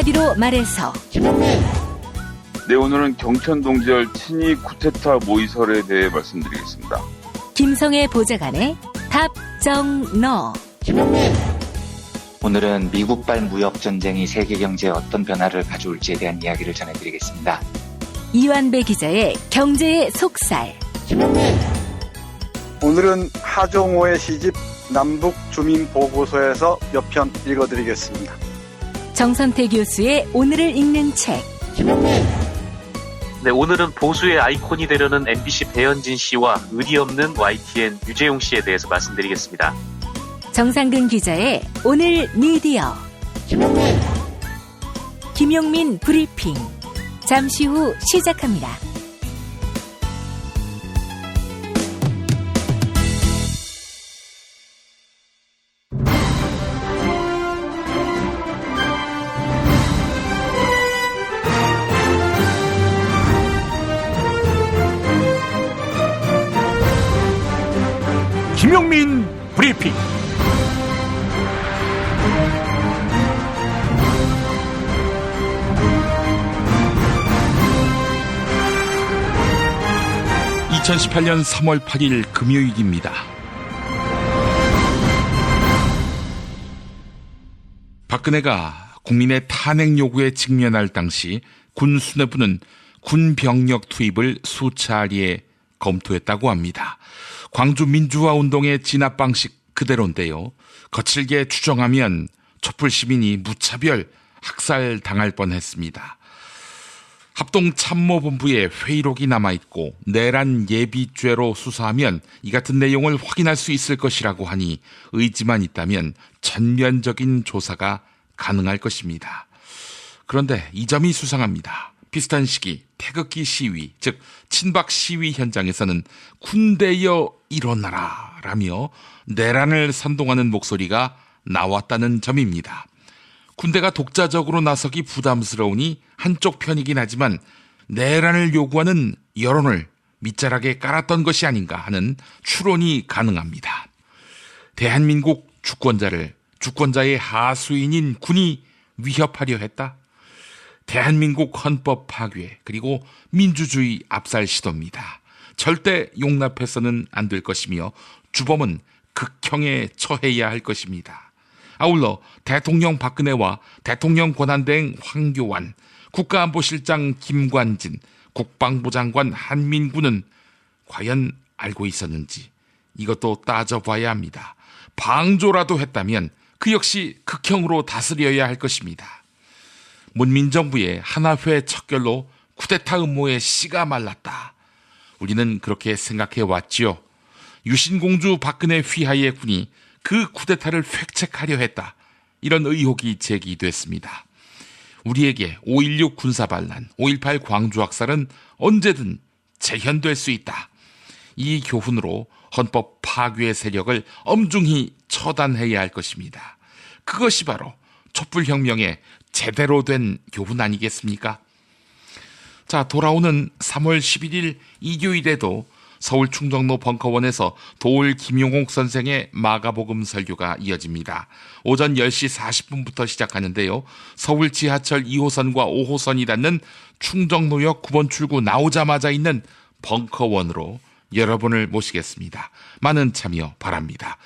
한마디로 말해서 네, 오늘은 경천동지열 친위 쿠데타 모의설에 대해 말씀드리겠습니다. 김성애 보좌관의 답정너. 오늘은 미국발 무역전쟁이 세계 경제에 어떤 변화를 가져올지에 대한 이야기를 전해드리겠습니다. 이완배 기자의 경제의 속살. 오늘은 하종호의 시집 남북주민보고서에서 몇 편 읽어드리겠습니다. 정선태 교수의 오늘을 읽는 책. 네, 오늘은 보수의 아이콘이 되려는 MBC 배현진 씨와 의리 없는 YTN 유재용 씨에 대해서 말씀드리겠습니다. 정상근 기자의 오늘 미디어. 김용민 브리핑. 잠시 후 시작합니다. 김용민 브리핑. (2018년 3월 8일) 금요일입니다. 박근혜가 국민의 탄핵 요구에 직면할 당시 군 수뇌부는 군 병력 투입을 수차례 검토했다고 합니다. 광주 민주화운동의 진압 방식 그대로인데요. 거칠게 추정하면 촛불 시민이 무차별 학살당할 뻔했습니다. 합동참모본부에 회의록이 남아있고 내란 예비죄로 수사하면 이 같은 내용을 확인할 수 있을 것이라고 하니 의지만 있다면 전면적인 조사가 가능할 것입니다. 그런데 이 점이 수상합니다. 비슷한 시기 태극기 시위, 즉 친박 시위 현장에서는 군대여 일어나라 라며 내란을 선동하는 목소리가 나왔다는 점입니다. 군대가 독자적으로 나서기 부담스러우니 한쪽 편이긴 하지만 내란을 요구하는 여론을 밑자락에 깔았던 것이 아닌가 하는 추론이 가능합니다. 대한민국 주권자를 주권자의 하수인인 군이 위협하려 했다. 대한민국 헌법 파괴 그리고 민주주의 압살 시도입니다. 절대 용납해서는 안 될 것이며 주범은 극형에 처해야 할 것입니다. 아울러 대통령 박근혜와 대통령 권한대행 황교안, 국가안보실장 김관진, 국방부 장관 한민구는 과연 알고 있었는지 이것도 따져봐야 합니다. 방조라도 했다면 그 역시 극형으로 다스려야 할 것입니다. 문민정부의 하나회 척결로 쿠데타 음모에 씨가 말랐다. 우리는 그렇게 생각해 왔지요. 유신공주 박근혜 휘하의 군이 그 쿠데타를 획책하려 했다. 이런 의혹이 제기됐습니다. 우리에게 5.16 군사반란, 5.18 광주학살은 언제든 재현될 수 있다. 이 교훈으로 헌법 파괴 세력을 엄중히 처단해야 할 것입니다. 그것이 바로 촛불혁명의 제대로 된 교훈 아니겠습니까? 자, 돌아오는 3월 11일 일요일에도 서울 충정로 벙커원에서 도올 김용옥 선생의 마가복음 설교가 이어집니다. 오전 10시 40분부터 시작하는데요. 서울 지하철 2호선과 5호선이 닿는 충정로역 9번 출구 나오자마자 있는 벙커원으로 여러분을 모시겠습니다. 많은 참여 바랍니다.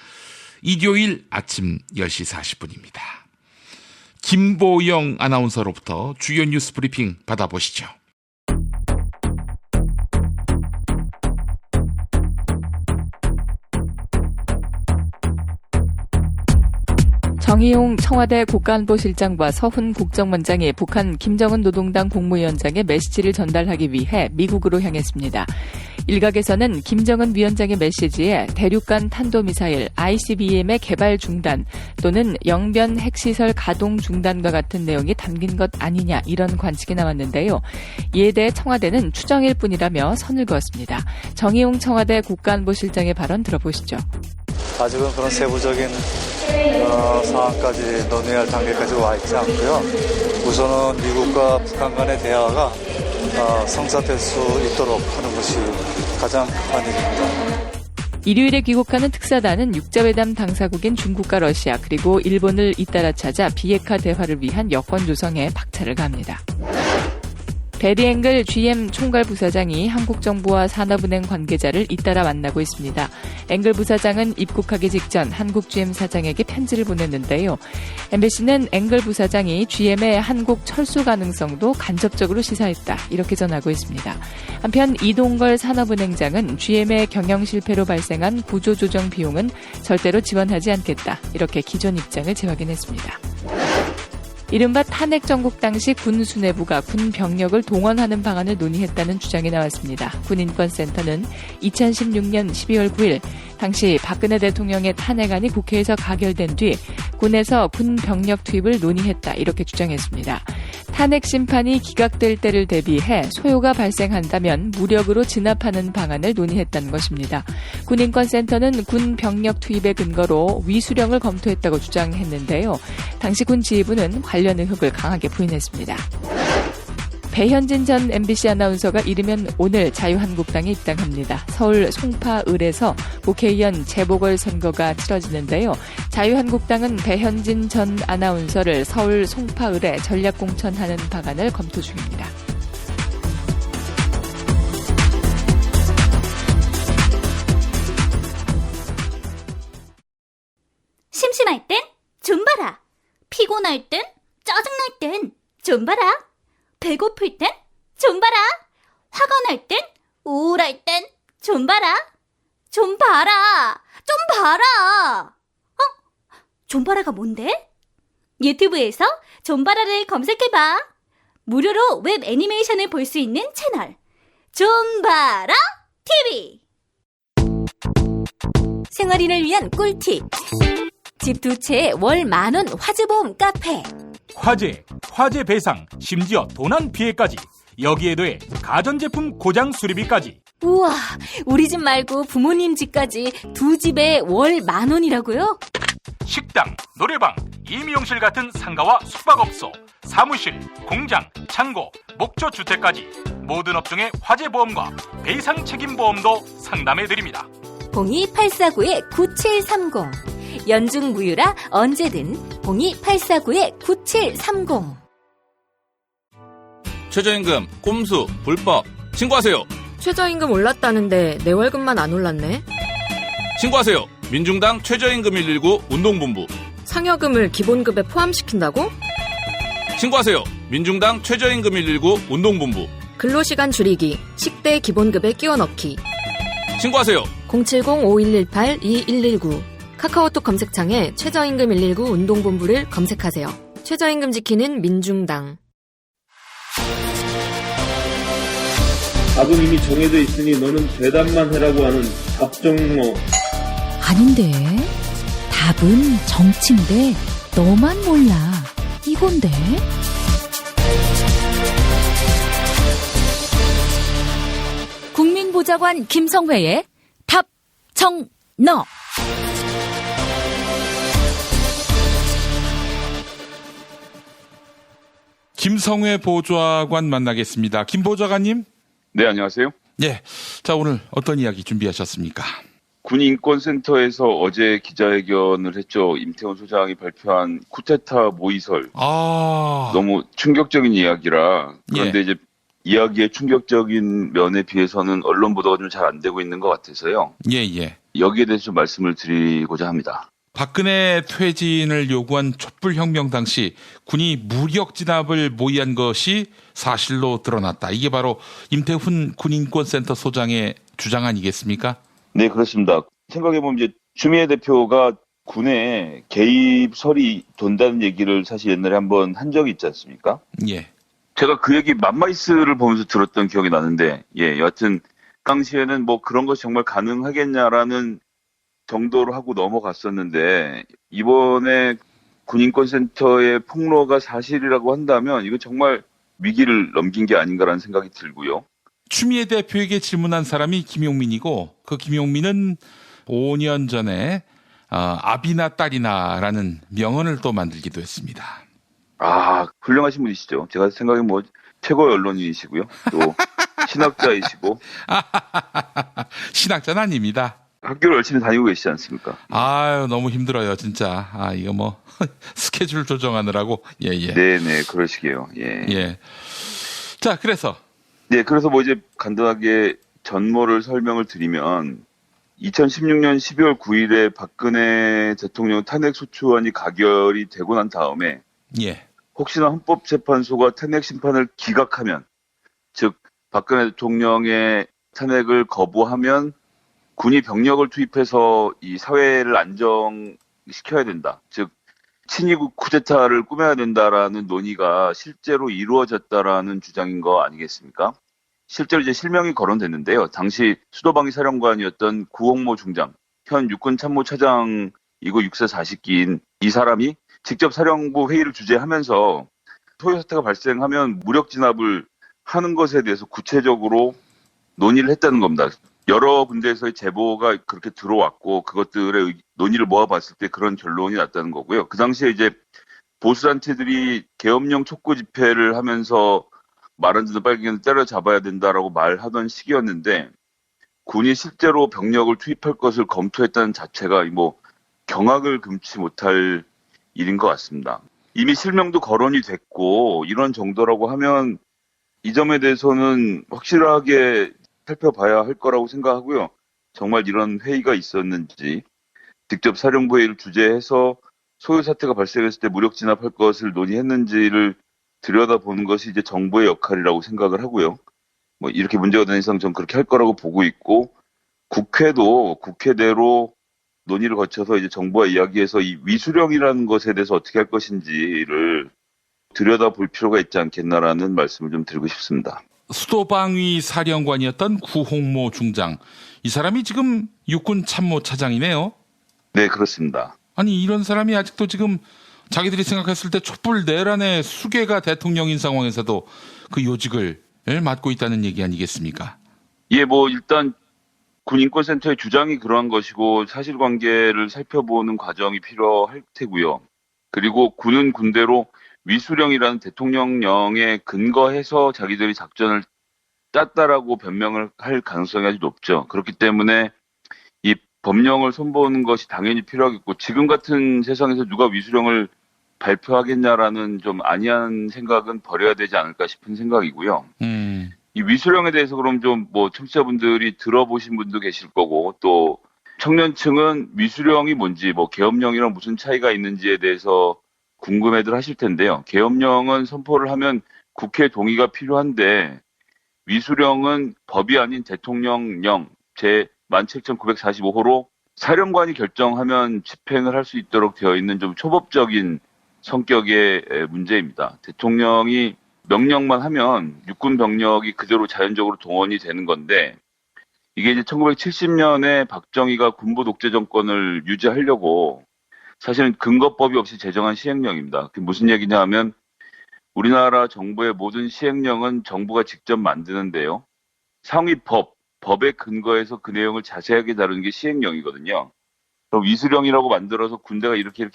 일요일 아침 10시 40분입니다. 김보영 아나운서로부터 주요 뉴스 브리핑 받아보시죠. 정의용 청와대 국가안보실장과 서훈 국정원장이 북한 김정은 노동당 국무위원장의 메시지를 전달하기 위해 미국으로 향했습니다. 일각에서는 김정은 위원장의 메시지에 대륙간 탄도미사일 ICBM의 개발 중단 또는 영변 핵시설 가동 중단과 같은 내용이 담긴 것 아니냐 이런 관측이 나왔는데요. 이에 대해 청와대는 추정일 뿐이라며 선을 그었습니다. 정의용 청와대 국가안보실장의 발언 들어보시죠. 아직은 그런 세부적인 상황까지 논의할 단계까지 와 있지 않고요. 우선은 미국과 북한 간의 대화가 성사될 수 있도록 하는 것이 가장 급한 일입니다. 일요일에 귀국하는 특사단은 육자회담 당사국인 중국과 러시아 그리고 일본을 잇따라 찾아 비핵화 대화를 위한 여건 조성에 박차를 가합니다. 베리 앵글 GM 총괄 부사장이 한국 정부와 산업은행 관계자를 잇따라 만나고 있습니다. 앵글 부사장은 입국하기 직전 한국 GM 사장에게 편지를 보냈는데요. MBC는 앵글 부사장이 GM의 한국 철수 가능성도 간접적으로 시사했다. 이렇게 전하고 있습니다. 한편 이동걸 산업은행장은 GM의 경영 실패로 발생한 구조조정 비용은 절대로 지원하지 않겠다. 이렇게 기존 입장을 재확인했습니다. 이른바 탄핵 정국 당시 군 수뇌부가 군 병력을 동원하는 방안을 논의했다는 주장이 나왔습니다. 군인권센터는 2016년 12월 9일 당시 박근혜 대통령의 탄핵안이 국회에서 가결된 뒤 군에서 군 병력 투입을 논의했다 이렇게 주장했습니다. 탄핵 심판이 기각될 때를 대비해 소요가 발생한다면 무력으로 진압하는 방안을 논의했다는 것입니다. 군인권센터는 군 병력 투입의 근거로 위수령을 검토했다고 주장했는데요. 당시 군 지휘부는 관련 의혹을 강하게 부인했습니다. 배현진 전 MBC 아나운서가 이르면 오늘 자유한국당에 입당합니다. 서울 송파을에서 국회의원 재보궐선거가 치러지는데요. 자유한국당은 배현진 전 아나운서를 서울 송파을에 전략공천하는 방안을 검토 중입니다. 심심할 땐 좀 봐라. 피곤할 땐 짜증날 땐 좀 봐라. 배고플 땐 좀 봐라. 화가 날 땐 우울할 땐 좀 봐라. 좀 봐라. 좀 봐라. 좀 봐라가 뭔데? 유튜브에서 좀 봐라를 검색해봐. 무료로 웹 애니메이션을 볼 수 있는 채널 좀 봐라 TV. 생활인을 위한 꿀팁. 집 두 채에 월 10,000원 화재보험 카페. 화재 배상, 심지어 도난 피해까지. 여기에 더해 가전제품 고장 수리비까지. 우와, 우리 집 말고 부모님 집까지 두 집에 월 10,000원이라고요? 식당, 노래방, 임용실 같은 상가와 숙박업소, 사무실, 공장, 창고, 목조주택까지 모든 업종의 화재보험과 배상 책임보험도 상담해드립니다. 02849-9730. 연중 무휴라 언제든 02849-9730. 최저임금, 꼼수, 불법 신고하세요. 최저임금 올랐다는데 내 월급만 안 올랐네. 신고하세요. 민중당 최저임금 119 운동본부. 상여금을 기본급에 포함시킨다고? 신고하세요. 민중당 최저임금 119 운동본부. 근로시간 줄이기, 식대 기본급에 끼워 넣기. 신고하세요. 070-5118-2119. 카카오톡 검색창에 최저임금 119 운동본부를 검색하세요. 최저임금 지키는 민중당. 답은 이미 정해져 있으니 너는 대답만 해라고 하는 답정너. 아닌데. 답은 정치인데 너만 몰라. 이건데. 국민보좌관 김성회의 답정너. 김성회 보좌관 만나겠습니다. 김 보좌관님. 네, 안녕하세요. 예. 자, 오늘 어떤 이야기 준비하셨습니까? 군인권센터에서 어제 기자회견을 했죠. 임태원 소장이 발표한 쿠데타 모의설. 너무 충격적인 이야기라. 그런데 이제 이야기의 충격적인 면에 비해서는 언론 보도가 좀 잘 안 되고 있는 것 같아서요. 예. 여기에 대해서 좀 말씀을 드리고자 합니다. 박근혜 퇴진을 요구한 촛불혁명 당시 군이 무력 진압을 모의한 것이 사실로 드러났다. 이게 바로 임태훈 군인권센터 소장의 주장 아니겠습니까? 네, 그렇습니다. 생각해보면 이제 추미애 대표가 군에 개입설이 돈다는 얘기를 사실 옛날에 한번 한 적이 있지 않습니까? 예. 제가 그 얘기 맘마이스를 보면서 들었던 기억이 나는데, 여하튼 당시에는 뭐 그런 것이 정말 가능하겠냐라는 정도로 하고 넘어갔었는데, 이번에 군인권센터의 폭로가 사실이라고 한다면 이거 정말 위기를 넘긴 게 아닌가라는 생각이 들고요. 추미애 대표에게 질문한 사람이 김용민이고, 그 김용민은 5년 전에 아비나 딸이나라는 명언을 또 만들기도 했습니다. 훌륭하신 분이시죠. 제가 생각에 뭐 최고의 언론인이시고요. 또 신학자이시고. 신학자는 아닙니다. 학교를 열심히 다니고 계시지 않습니까? 아유, 너무 힘들어요, 진짜. 이거 뭐, 스케줄 조정하느라고. 예. 네네, 그러시게요. 예. 예. 자, 그래서. 네, 그래서 뭐 이제 간단하게 전모를 설명을 드리면, 2016년 12월 9일에 박근혜 대통령 탄핵소추안이 가결이 되고 난 다음에, 예. 혹시나 헌법재판소가 탄핵 심판을 기각하면, 즉, 박근혜 대통령의 탄핵을 거부하면 군이 병력을 투입해서 이 사회를 안정시켜야 된다. 즉, 친이국 쿠데타를 꾸며야 된다라는 논의가 실제로 이루어졌다라는 주장인 거 아니겠습니까? 실제로 이제 실명이 거론됐는데요. 당시 수도방위 사령관이었던 구홍모 중장, 현 육군 참모차장이고 6세 4식기인 이 사람이 직접 사령부 회의를 주재하면서 소요 사태가 발생하면 무력 진압을 하는 것에 대해서 구체적으로 논의를 했다는 겁니다. 여러 군데에서의 제보가 그렇게 들어왔고 그것들의 논의를 모아봤을 때 그런 결론이 났다는 거고요. 그 당시에 이제 보수단체들이 계엄령 촉구 집회를 하면서 말 안 듣는 빨갱이는 때려잡아야 된다라고 말하던 시기였는데 군이 실제로 병력을 투입할 것을 검토했다는 자체가 뭐 경악을 금치 못할 일인 것 같습니다. 이미 실명도 거론이 됐고 이런 정도라고 하면 이 점에 대해서는 확실하게 살펴봐야 할 거라고 생각하고요. 정말 이런 회의가 있었는지 직접 사령부 회의를 주재해서 소요 사태가 발생했을 때 무력 진압할 것을 논의했는지를 들여다보는 것이 이제 정부의 역할이라고 생각을 하고요. 뭐 이렇게 문제가 되는 이상 전 그렇게 할 거라고 보고 있고 국회도 국회대로 논의를 거쳐서 이제 정부와 이야기해서 이 위수령이라는 것에 대해서 어떻게 할 것인지를 들여다볼 필요가 있지 않겠나라는 말씀을 좀 드리고 싶습니다. 수도방위 사령관이었던 구홍모 중장. 이 사람이 지금 육군 참모차장이네요. 네, 그렇습니다. 아니 이런 사람이 아직도 지금 자기들이 생각했을 때 촛불 내란의 수괴가 대통령인 상황에서도 그 요직을 맡고 있다는 얘기 아니겠습니까? 예, 뭐 일단 군인권센터의 주장이 그러한 것이고 사실관계를 살펴보는 과정이 필요할 테고요. 그리고 군은 군대로 위수령이라는 대통령령에 근거해서 자기들이 작전을 짰다라고 변명을 할 가능성이 아주 높죠. 그렇기 때문에 이 법령을 손보는 것이 당연히 필요하겠고 지금 같은 세상에서 누가 위수령을 발표하겠냐라는 좀 아니한 생각은 버려야 되지 않을까 싶은 생각이고요. 이 위수령에 대해서 그럼 좀 뭐 청취자분들이 들어보신 분도 계실 거고 또 청년층은 위수령이 뭔지 뭐 계엄령이랑 무슨 차이가 있는지에 대해서 궁금해들 하실 텐데요. 계엄령은 선포를 하면 국회 동의가 필요한데 위수령은 법이 아닌 대통령령 제 17,945호로 사령관이 결정하면 집행을 할 수 있도록 되어 있는 좀 초법적인 성격의 문제입니다. 대통령이 명령만 하면 육군 병력이 그대로 자연적으로 동원이 되는 건데 이게 이제 1970년에 박정희가 군부 독재 정권을 유지하려고 사실은 근거법이 없이 제정한 시행령입니다. 그게 무슨 얘기냐 하면 우리나라 정부의 모든 시행령은 정부가 직접 만드는데요. 상위 법에 근거해서 그 내용을 자세하게 다루는 게 시행령이거든요. 그럼 위수령이라고 만들어서 군대가 이렇게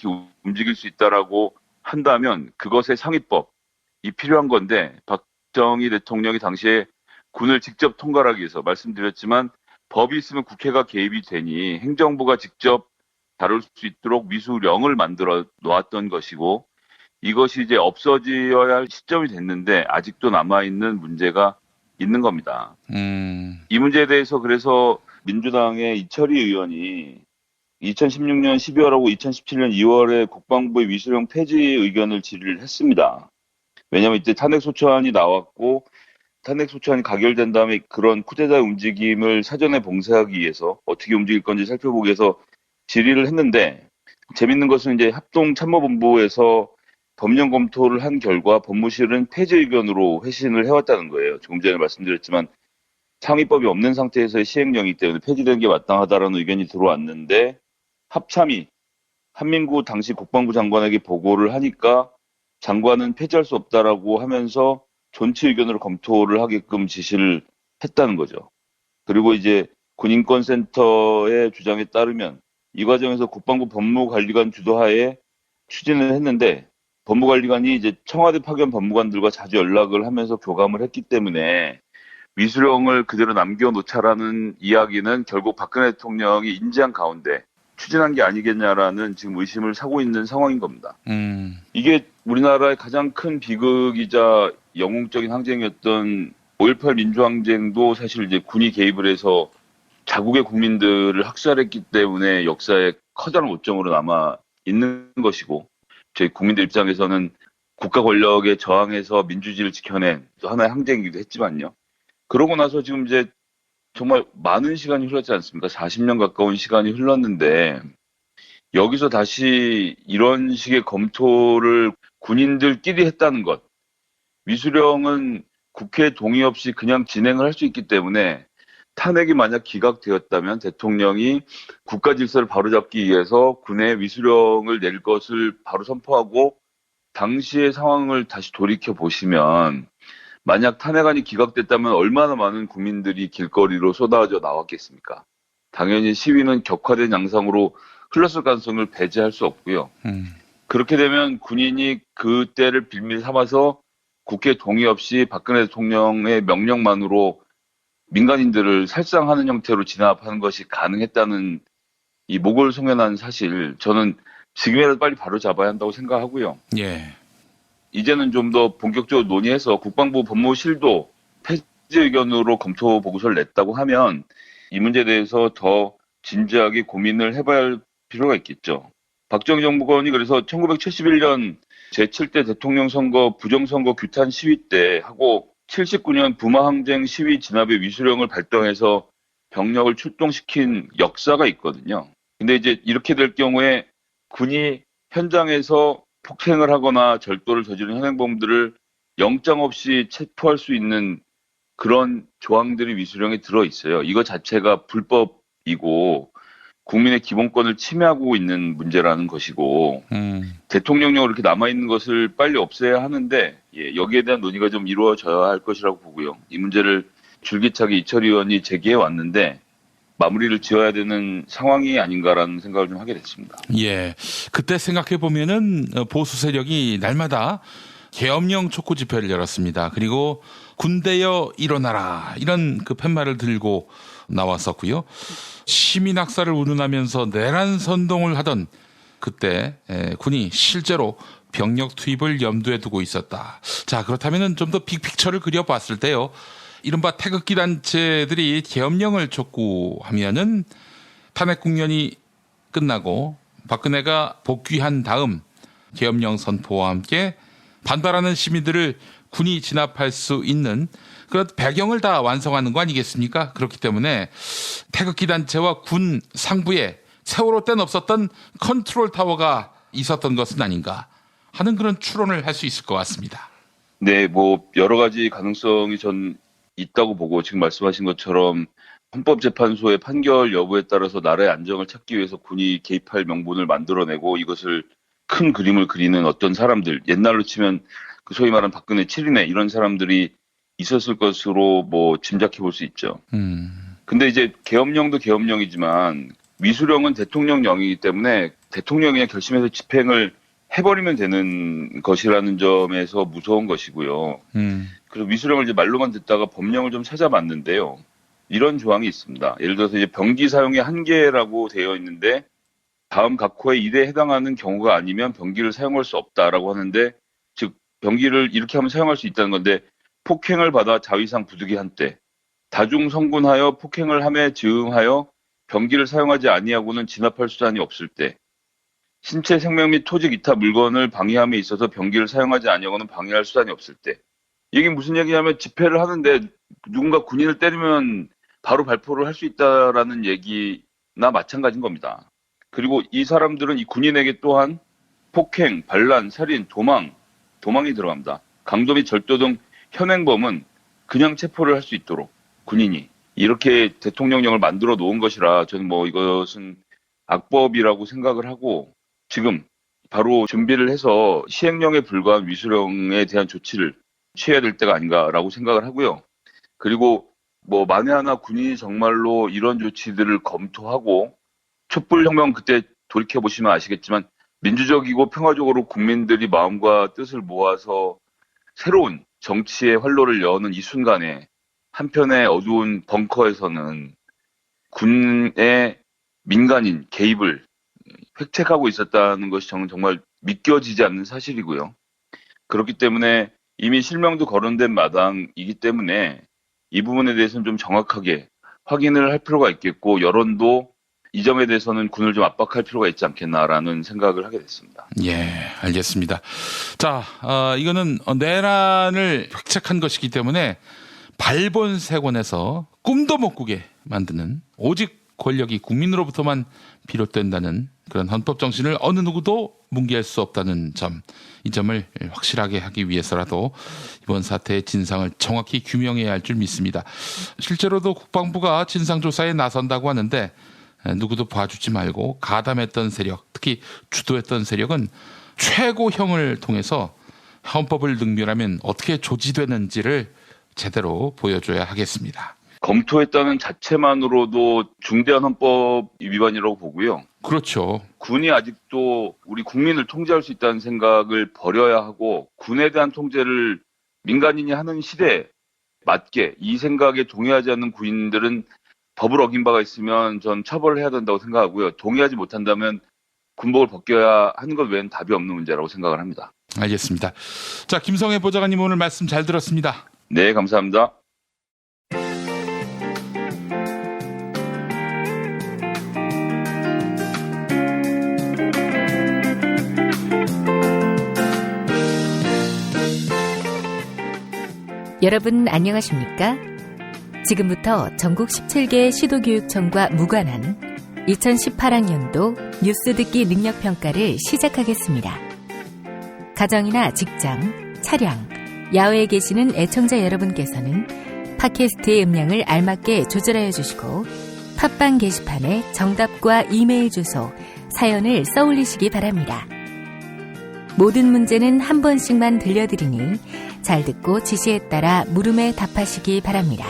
움직일 수 있다라고 한다면 그것의 상위법이 필요한 건데 박정희 대통령이 당시에 군을 직접 통괄하기 위해서 말씀드렸지만 법이 있으면 국회가 개입이 되니 행정부가 직접 다룰 수 있도록 위수령을 만들어 놓았던 것이고 이것이 이제 없어져야 할 시점이 됐는데 아직도 남아있는 문제가 있는 겁니다. 이 문제에 대해서 그래서 민주당의 이철희 의원이 2016년 12월하고 2017년 2월에 국방부의 위수령 폐지 의견을 질의를 했습니다. 왜냐하면 이때 탄핵소추안이 나왔고 탄핵소추안이 가결된 다음에 그런 쿠데타 움직임을 사전에 봉쇄하기 위해서 어떻게 움직일 건지 살펴보기 위해서 질의를 했는데 재밌는 것은 이제 합동참모본부에서 법령 검토를 한 결과 법무실은 폐지 의견으로 회신을 해왔다는 거예요. 조금 전에 말씀드렸지만 상위법이 없는 상태에서의 시행령이기 때문에 폐지되는 게 마땅하다라는 의견이 들어왔는데 합참이 한민구 당시 국방부 장관에게 보고를 하니까 장관은 폐지할 수 없다라고 하면서 존치 의견으로 검토를 하게끔 지시를 했다는 거죠. 그리고 이제 군인권센터의 주장에 따르면 이 과정에서 국방부 법무관리관 주도하에 추진을 했는데 법무관리관이 이제 청와대 파견 법무관들과 자주 연락을 하면서 교감을 했기 때문에 위수령을 그대로 남겨놓자라는 이야기는 결국 박근혜 대통령이 인지한 가운데 추진한 게 아니겠냐라는 지금 의심을 사고 있는 상황인 겁니다. 이게 우리나라의 가장 큰 비극이자 영웅적인 항쟁이었던 5.18 민주항쟁도 사실 이제 군이 개입을 해서 자국의 국민들을 학살했기 때문에 역사에 커다란 오점으로 남아 있는 것이고, 저희 국민들 입장에서는 국가 권력에 저항해서 민주주의를 지켜낸 하나의 항쟁이기도 했지만요. 그러고 나서 지금 이제 정말 많은 시간이 흘렀지 않습니까? 40년 가까운 시간이 흘렀는데 여기서 다시 이런 식의 검토를 군인들끼리 했다는 것. 위수령은 국회 동의 없이 그냥 진행을 할 수 있기 때문에 탄핵이 만약 기각되었다면 대통령이 국가 질서를 바로잡기 위해서 군에 위수령을 낼 것을 바로 선포하고 당시의 상황을 다시 돌이켜 보시면 만약 탄핵안이 기각됐다면 얼마나 많은 국민들이 길거리로 쏟아져 나왔겠습니까? 당연히 시위는 격화된 양상으로 흘렀을 가능성을 배제할 수 없고요. 그렇게 되면 군인이 그때를 빌미 삼아서 국회 동의 없이 박근혜 대통령의 명령만으로 민간인들을 살상하는 형태로 진압하는 것이 가능했다는 이 모골송연한 사실, 저는 지금이라도 빨리 바로 잡아야 한다고 생각하고요. 예. 이제는 좀 더 본격적으로 논의해서 국방부 법무실도 폐지 의견으로 검토 보고서를 냈다고 하면 이 문제에 대해서 더 진지하게 고민을 해봐야 할 필요가 있겠죠. 박정희 정부건이 그래서 1971년 제7대 대통령 선거 부정선거 규탄 시위 때 하고 79년 부마항쟁 시위 진압의 위수령을 발동해서 병력을 출동시킨 역사가 있거든요. 근데 이제 이렇게 될 경우에 군이 현장에서 폭행을 하거나 절도를 저지른 현행범들을 영장 없이 체포할 수 있는 그런 조항들이 위수령에 들어 있어요. 이거 자체가 불법이고 국민의 기본권을 침해하고 있는 문제라는 것이고 대통령령으로 이렇게 남아있는 것을 빨리 없애야 하는데 여기에 대한 논의가 좀 이루어져야 할 것이라고 보고요. 이 문제를 줄기차게 이철희 의원이 제기해 왔는데 마무리를 지어야 되는 상황이 아닌가라는 생각을 좀 하게 됐습니다. 예. 그때 생각해 보면은 보수 세력이 날마다 계엄령 촉구 집회를 열었습니다. 그리고 군대여 일어나라 이런 그 팻말을 들고 나왔었고요. 시민 학살을 운운하면서 내란 선동을 하던 그때 군이 실제로 병력 투입을 염두에 두고 있었다. 자, 그렇다면은 좀 더 빅픽처를 그려봤을 때요. 이른바 태극기 단체들이 계엄령을 촉구하면은 탄핵 국면이 끝나고 박근혜가 복귀한 다음 계엄령 선포와 함께 반발하는 시민들을 군이 진압할 수 있는 그런 배경을 다 완성하는 거 아니겠습니까? 그렇기 때문에 태극기 단체와 군 상부에 세월호 때는 없었던 컨트롤 타워가 있었던 것은 아닌가 하는 그런 추론을 할 수 있을 것 같습니다. 네, 뭐 여러 가지 가능성이 전 있다고 보고 지금 말씀하신 것처럼 헌법재판소의 판결 여부에 따라서 나라의 안정을 찾기 위해서 군이 개입할 명분을 만들어내고 이것을 큰 그림을 그리는 어떤 사람들, 옛날로 치면 그 소위 말하는 박근혜 7인회 이런 사람들이 있었을 것으로 뭐 짐작해 볼 수 있죠. 근데 이제 계엄령도 계엄령이지만 위수령은 대통령령이기 때문에 대통령이 그냥 결심해서 집행을 해버리면 되는 것이라는 점에서 무서운 것이고요. 그래서 위수령을 이제 말로만 듣다가 법령을 좀 찾아봤는데요. 이런 조항이 있습니다. 예를 들어서 이제 병기 사용의 한계라고 되어 있는데 다음 각호의 1에 해당하는 경우가 아니면 병기를 사용할 수 없다라고 하는데, 즉 병기를 이렇게 하면 사용할 수 있다는 건데 폭행을 받아 자위상 부득이 한때 다중 성군하여 폭행을 함에 즉응하여 병기를 사용하지 아니하고는 진압할 수단이 없을 때 신체 생명 및 토지 기타 물건을 방해함에 있어서 병기를 사용하지 아니하고는 방해할 수단이 없을 때. 이게 무슨 얘기냐면 집회를 하는데 누군가 군인을 때리면 바로 발포를 할 수 있다라는 얘기나 마찬가지인 겁니다. 그리고 이 사람들은 이 군인에게 또한 폭행, 반란, 살인, 도망이 들어갑니다. 강도 및 절도 등 현행범은 그냥 체포를 할 수 있도록 군인이 이렇게 대통령령을 만들어 놓은 것이라 저는 뭐 이것은 악법이라고 생각을 하고 지금 바로 준비를 해서 시행령에 불과한 위수령에 대한 조치를 취해야 될 때가 아닌가라고 생각을 하고요. 그리고 뭐 만에 하나 군인이 정말로 이런 조치들을 검토하고 촛불혁명 그때 돌이켜보시면 아시겠지만 민주적이고 평화적으로 국민들이 마음과 뜻을 모아서 새로운 정치의 활로를 여는 이 순간에 한편의 어두운 벙커에서는 군의 민간인 개입을 획책하고 있었다는 것이 저는 정말 믿겨지지 않는 사실이고요. 그렇기 때문에 이미 실명도 거론된 마당이기 때문에 이 부분에 대해서는 좀 정확하게 확인을 할 필요가 있겠고, 여론도 이 점에 대해서는 군을 좀 압박할 필요가 있지 않겠나라는 생각을 하게 됐습니다. 예, 알겠습니다. 자, 이거는 내란을 획책한 것이기 때문에 발본색원에서 꿈도 못 꾸게 만드는, 오직 권력이 국민으로부터만 비롯된다는 그런 헌법 정신을 어느 누구도 뭉개할 수 없다는 점, 이 점을 확실하게 하기 위해서라도 이번 사태의 진상을 정확히 규명해야 할 줄 믿습니다. 실제로도 국방부가 진상조사에 나선다고 하는데 누구도 봐주지 말고 가담했던 세력, 특히 주도했던 세력은 최고형을 통해서 헌법을 능멸하면 어떻게 조지되는지를 제대로 보여줘야 하겠습니다. 검토했다는 자체만으로도 중대한 헌법 위반이라고 보고요. 그렇죠. 군이 아직도 우리 국민을 통제할 수 있다는 생각을 버려야 하고, 군에 대한 통제를 민간인이 하는 시대에 맞게 이 생각에 동의하지 않는 군인들은 법을 어긴 바가 있으면 전 처벌을 해야 된다고 생각하고요. 동의하지 못한다면 군복을 벗겨야 하는 것 외에는 답이 없는 문제라고 생각을 합니다. 알겠습니다. 자, 김성애 보좌관님 오늘 말씀 잘 들었습니다. 네, 감사합니다. 여러분 안녕하십니까? 지금부터 전국 17개 시도교육청과 무관한 2018학년도 뉴스 듣기 능력평가를 시작하겠습니다. 가정이나 직장, 차량, 야외에 계시는 애청자 여러분께서는 팟캐스트의 음량을 알맞게 조절하여 주시고 팟빵 게시판에 정답과 이메일 주소, 사연을 써올리시기 바랍니다. 모든 문제는 한 번씩만 들려드리니 잘 듣고 지시에 따라 물음에 답하시기 바랍니다.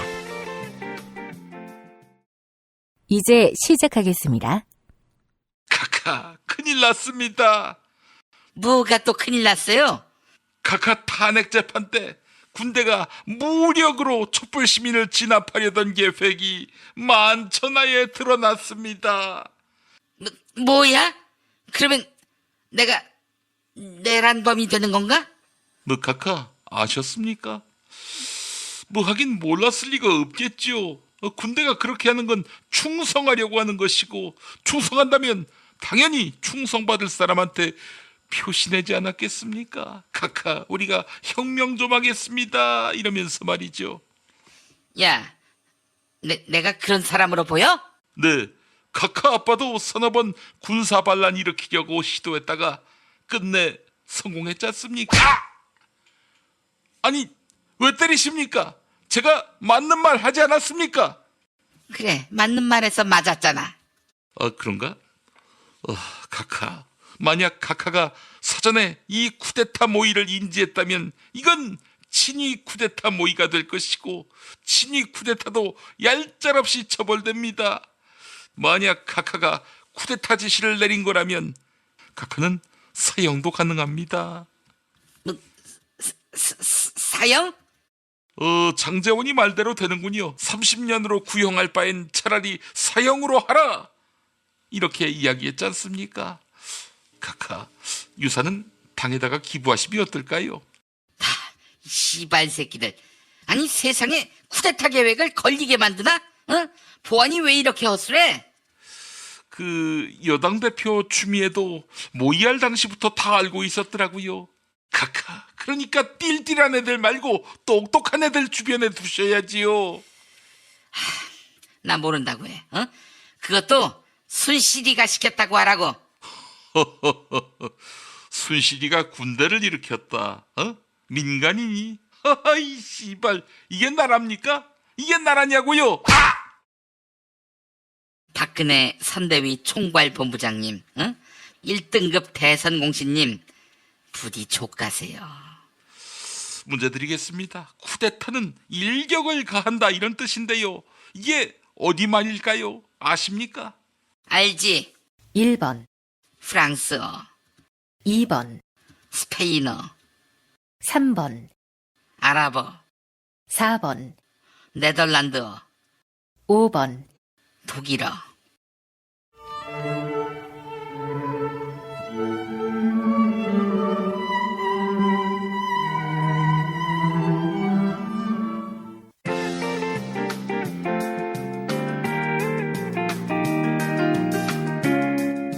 이제 시작하겠습니다. 카카, 큰일 났습니다. 뭐가 또 큰일 났어요? 카카 탄핵 재판 때 군대가 무력으로 촛불 시민을 진압하려던 계획이 만천하에 드러났습니다. 뭐야? 그러면 내가 내란범이 되는 건가? 카카 아셨습니까? 하긴 몰랐을 리가 없겠죠. 군대가 그렇게 하는 건 충성하려고 하는 것이고, 충성한다면 당연히 충성받을 사람한테 표시내지 않았겠습니까? 카카, 우리가 혁명 좀 하겠습니다 이러면서 말이죠. 야, 내가 그런 사람으로 보여? 네, 카카 아빠도 서너 번 군사 반란 일으키려고 시도했다가 끝내 성공했지 않습니까? 아니, 왜 때리십니까? 제가 맞는 말 하지 않았습니까? 그래, 맞는 말에서 맞았잖아. 그런가? 카카, 만약 카카가 사전에 이 쿠데타 모의를 인지했다면 이건 친위 쿠데타 모의가 될 것이고, 친위 쿠데타도 얄짤없이 처벌됩니다. 만약 카카가 쿠데타 지시를 내린 거라면 카카는 사형도 가능합니다. 사형? 장재원이 말대로 되는군요. 30년으로 구형할 바엔 차라리 사형으로 하라, 이렇게 이야기했지 않습니까? 카카, 유산은 당에다가 기부하시면 어떨까요? 씨발 새끼들. 아니, 세상에 쿠데타 계획을 걸리게 만드나? 보안이 왜 이렇게 허술해? 여당 대표 추미애도 모의할 당시부터 다 알고 있었더라고요. 카카, 그러니까 띨띨한 애들 말고 똑똑한 애들 주변에 두셔야지요. 나 모른다고 해. 그것도 순실이가 시켰다고 하라고. 순실이가 군대를 일으켰다. 민간인이? 이 씨발, 이게 나랍니까? 이게 나라냐고요? 박근혜 선대위 총괄본부장님, 1등급 대선 공신님, 부디 족가세요. 문제 드리겠습니다. 쿠데타는 일격을 가한다, 이런 뜻인데요. 이게 어디 말일까요? 아십니까? 알지. 1번 프랑스어, 2번 스페인어, 3번 아랍어, 4번 네덜란드, 5번, 독일어.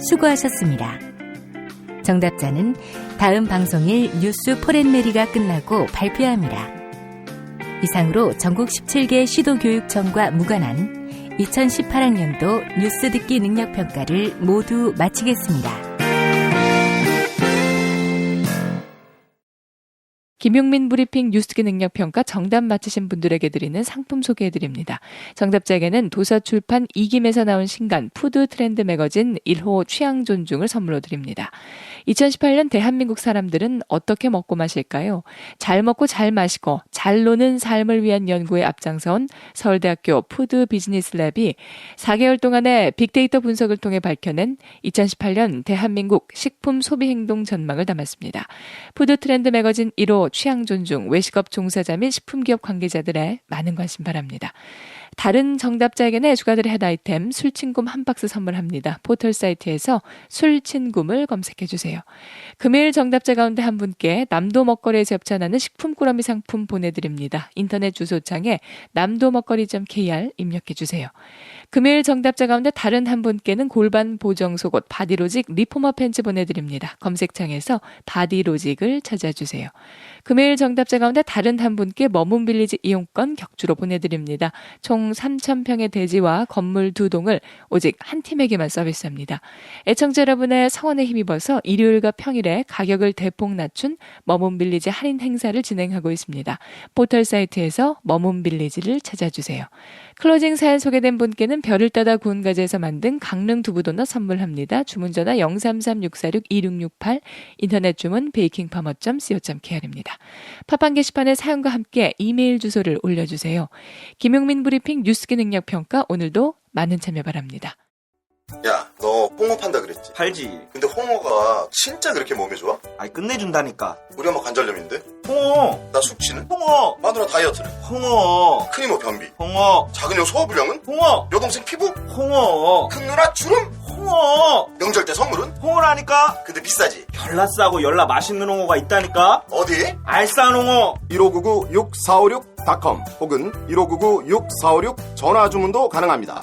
수고하셨습니다. 정답자는 다음 방송일 뉴스 포렌메리가 끝나고 발표합니다. 이상으로 전국 17개 시도교육청과 무관한 2018학년도 뉴스 듣기 능력평가를 모두 마치겠습니다. 김용민 브리핑 뉴스듣기 능력평가 정답 맞히신 분들에게 드리는 상품 소개해드립니다. 정답자에게는 도서출판 이김에서 나온 신간 푸드 트렌드 매거진 1호 취향 존중을 선물로 드립니다. 2018년 대한민국 사람들은 어떻게 먹고 마실까요? 잘 먹고 잘 마시고 잘 노는 삶을 위한 연구에 앞장서온 서울대학교 푸드 비즈니스 랩이 4개월 동안의 빅데이터 분석을 통해 밝혀낸 2018년 대한민국 식품 소비 행동 전망을 담았습니다. 푸드 트렌드 매거진 1호 취향 존중 외식업 종사자 및 식품기업 관계자들의 많은 관심 바랍니다. 다른 정답자에게는 추가드릴 한 아이템 술친굼 한 박스 선물합니다. 포털 사이트에서 술친굼을 검색해주세요. 금일 정답자 가운데 한 분께 남도 먹거리에서 협찬하는 식품 꾸러미 상품 보내드립니다. 인터넷 주소창에 남도먹거리.kr 입력해주세요. 금일 정답자 가운데 다른 한 분께는 골반 보정 속옷 바디로직 리포머 팬츠 보내드립니다. 검색창에서 바디로직을 찾아주세요. 금일 정답자 가운데 다른 한 분께 머문빌리지 이용권 격주로 보내드립니다. 총 3,000평의 대지와 건물 2동을 오직 한 팀에게만 서비스합니다. 애청자 여러분의 성원에 힘입어서 일요일과 평일에 가격을 대폭 낮춘 머문빌리지 할인 행사를 진행하고 있습니다. 포털 사이트에서 머문빌리지를 찾아주세요. 클로징 사연 소개된 분께는 별을 따다 구운 가재에서 만든 강릉 두부도넛 선물합니다. 주문전화 033-646-2668 인터넷 주문 베이킹파머.co.kr입니다. 팟빵 게시판에 사연과 함께 이메일 주소를 올려주세요. 김용민 브리핑 뉴스기 능력평가 오늘도 많은 참여 바랍니다. 야, 너 홍어 판다 그랬지? 팔지. 근데 홍어가 진짜 그렇게 몸에 좋아? 아니 끝내준다니까. 우리 엄마 관절염인데? 홍어. 나 숙취는? 홍어. 마누라 다이어트는? 홍어. 큰 이모 변비? 홍어. 작은 형 소화불량은? 홍어. 여동생 피부? 홍어. 큰 누나 주름? 홍어. 명절 때 선물은? 홍어라니까. 근데 비싸지? 별나 싸고 열나 맛있는 홍어가 있다니까. 어디? 알싸한 홍어. 1599-6456.com 혹은 1599-6456 전화 주문도 가능합니다.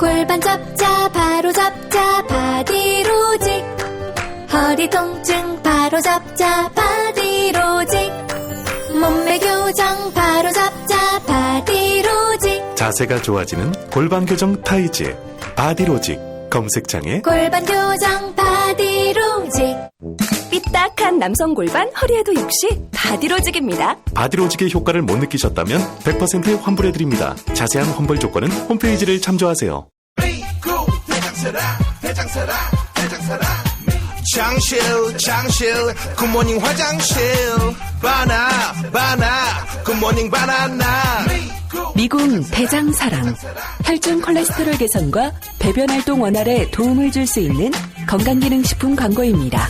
골반 잡자 바로 잡자 바디로직 허리 통증 바로 잡자 바디로직 몸매 교정 바로 잡자 바디로직 자세가 좋아지는 골반 교정 타이즈 바디로직 검색창에 골반 교정 바디로직 삐딱한 남성 골반 허리에도 역시 바디로직입니다. 바디로직의 효과를 못 느끼셨다면 100%의 환불해드립니다. 자세한 환불 조건은 홈페이지를 참조하세요. 장실 굿모닝 화장실 바나 굿모닝 바나나 미궁 대장사랑 혈중 콜레스테롤 개선과 배변 활동 원활에 도움을 줄 수 있는 건강기능식품 광고입니다.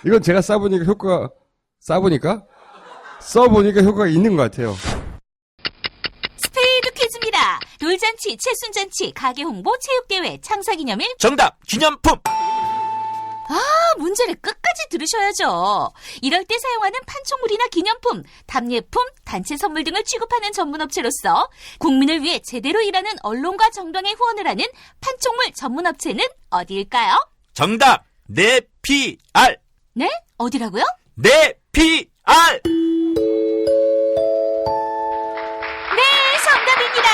이건 제가 써보니까 효과가 있는 것 같아요. 스페이드 퀴즈입니다. 돌잔치, 채순잔치, 가게 홍보, 체육대회, 창사기념일. 정답! 기념품! 문제를 끝까지 들으셔야죠. 이럴 때 사용하는 판촉물이나 기념품, 답례품, 단체 선물 등을 취급하는 전문업체로서 국민을 위해 제대로 일하는 언론과 정당에 후원을 하는 판촉물 전문업체는 어디일까요? 정답! 네피알! 네? 어디라고요? 네피알! 네, 정답입니다.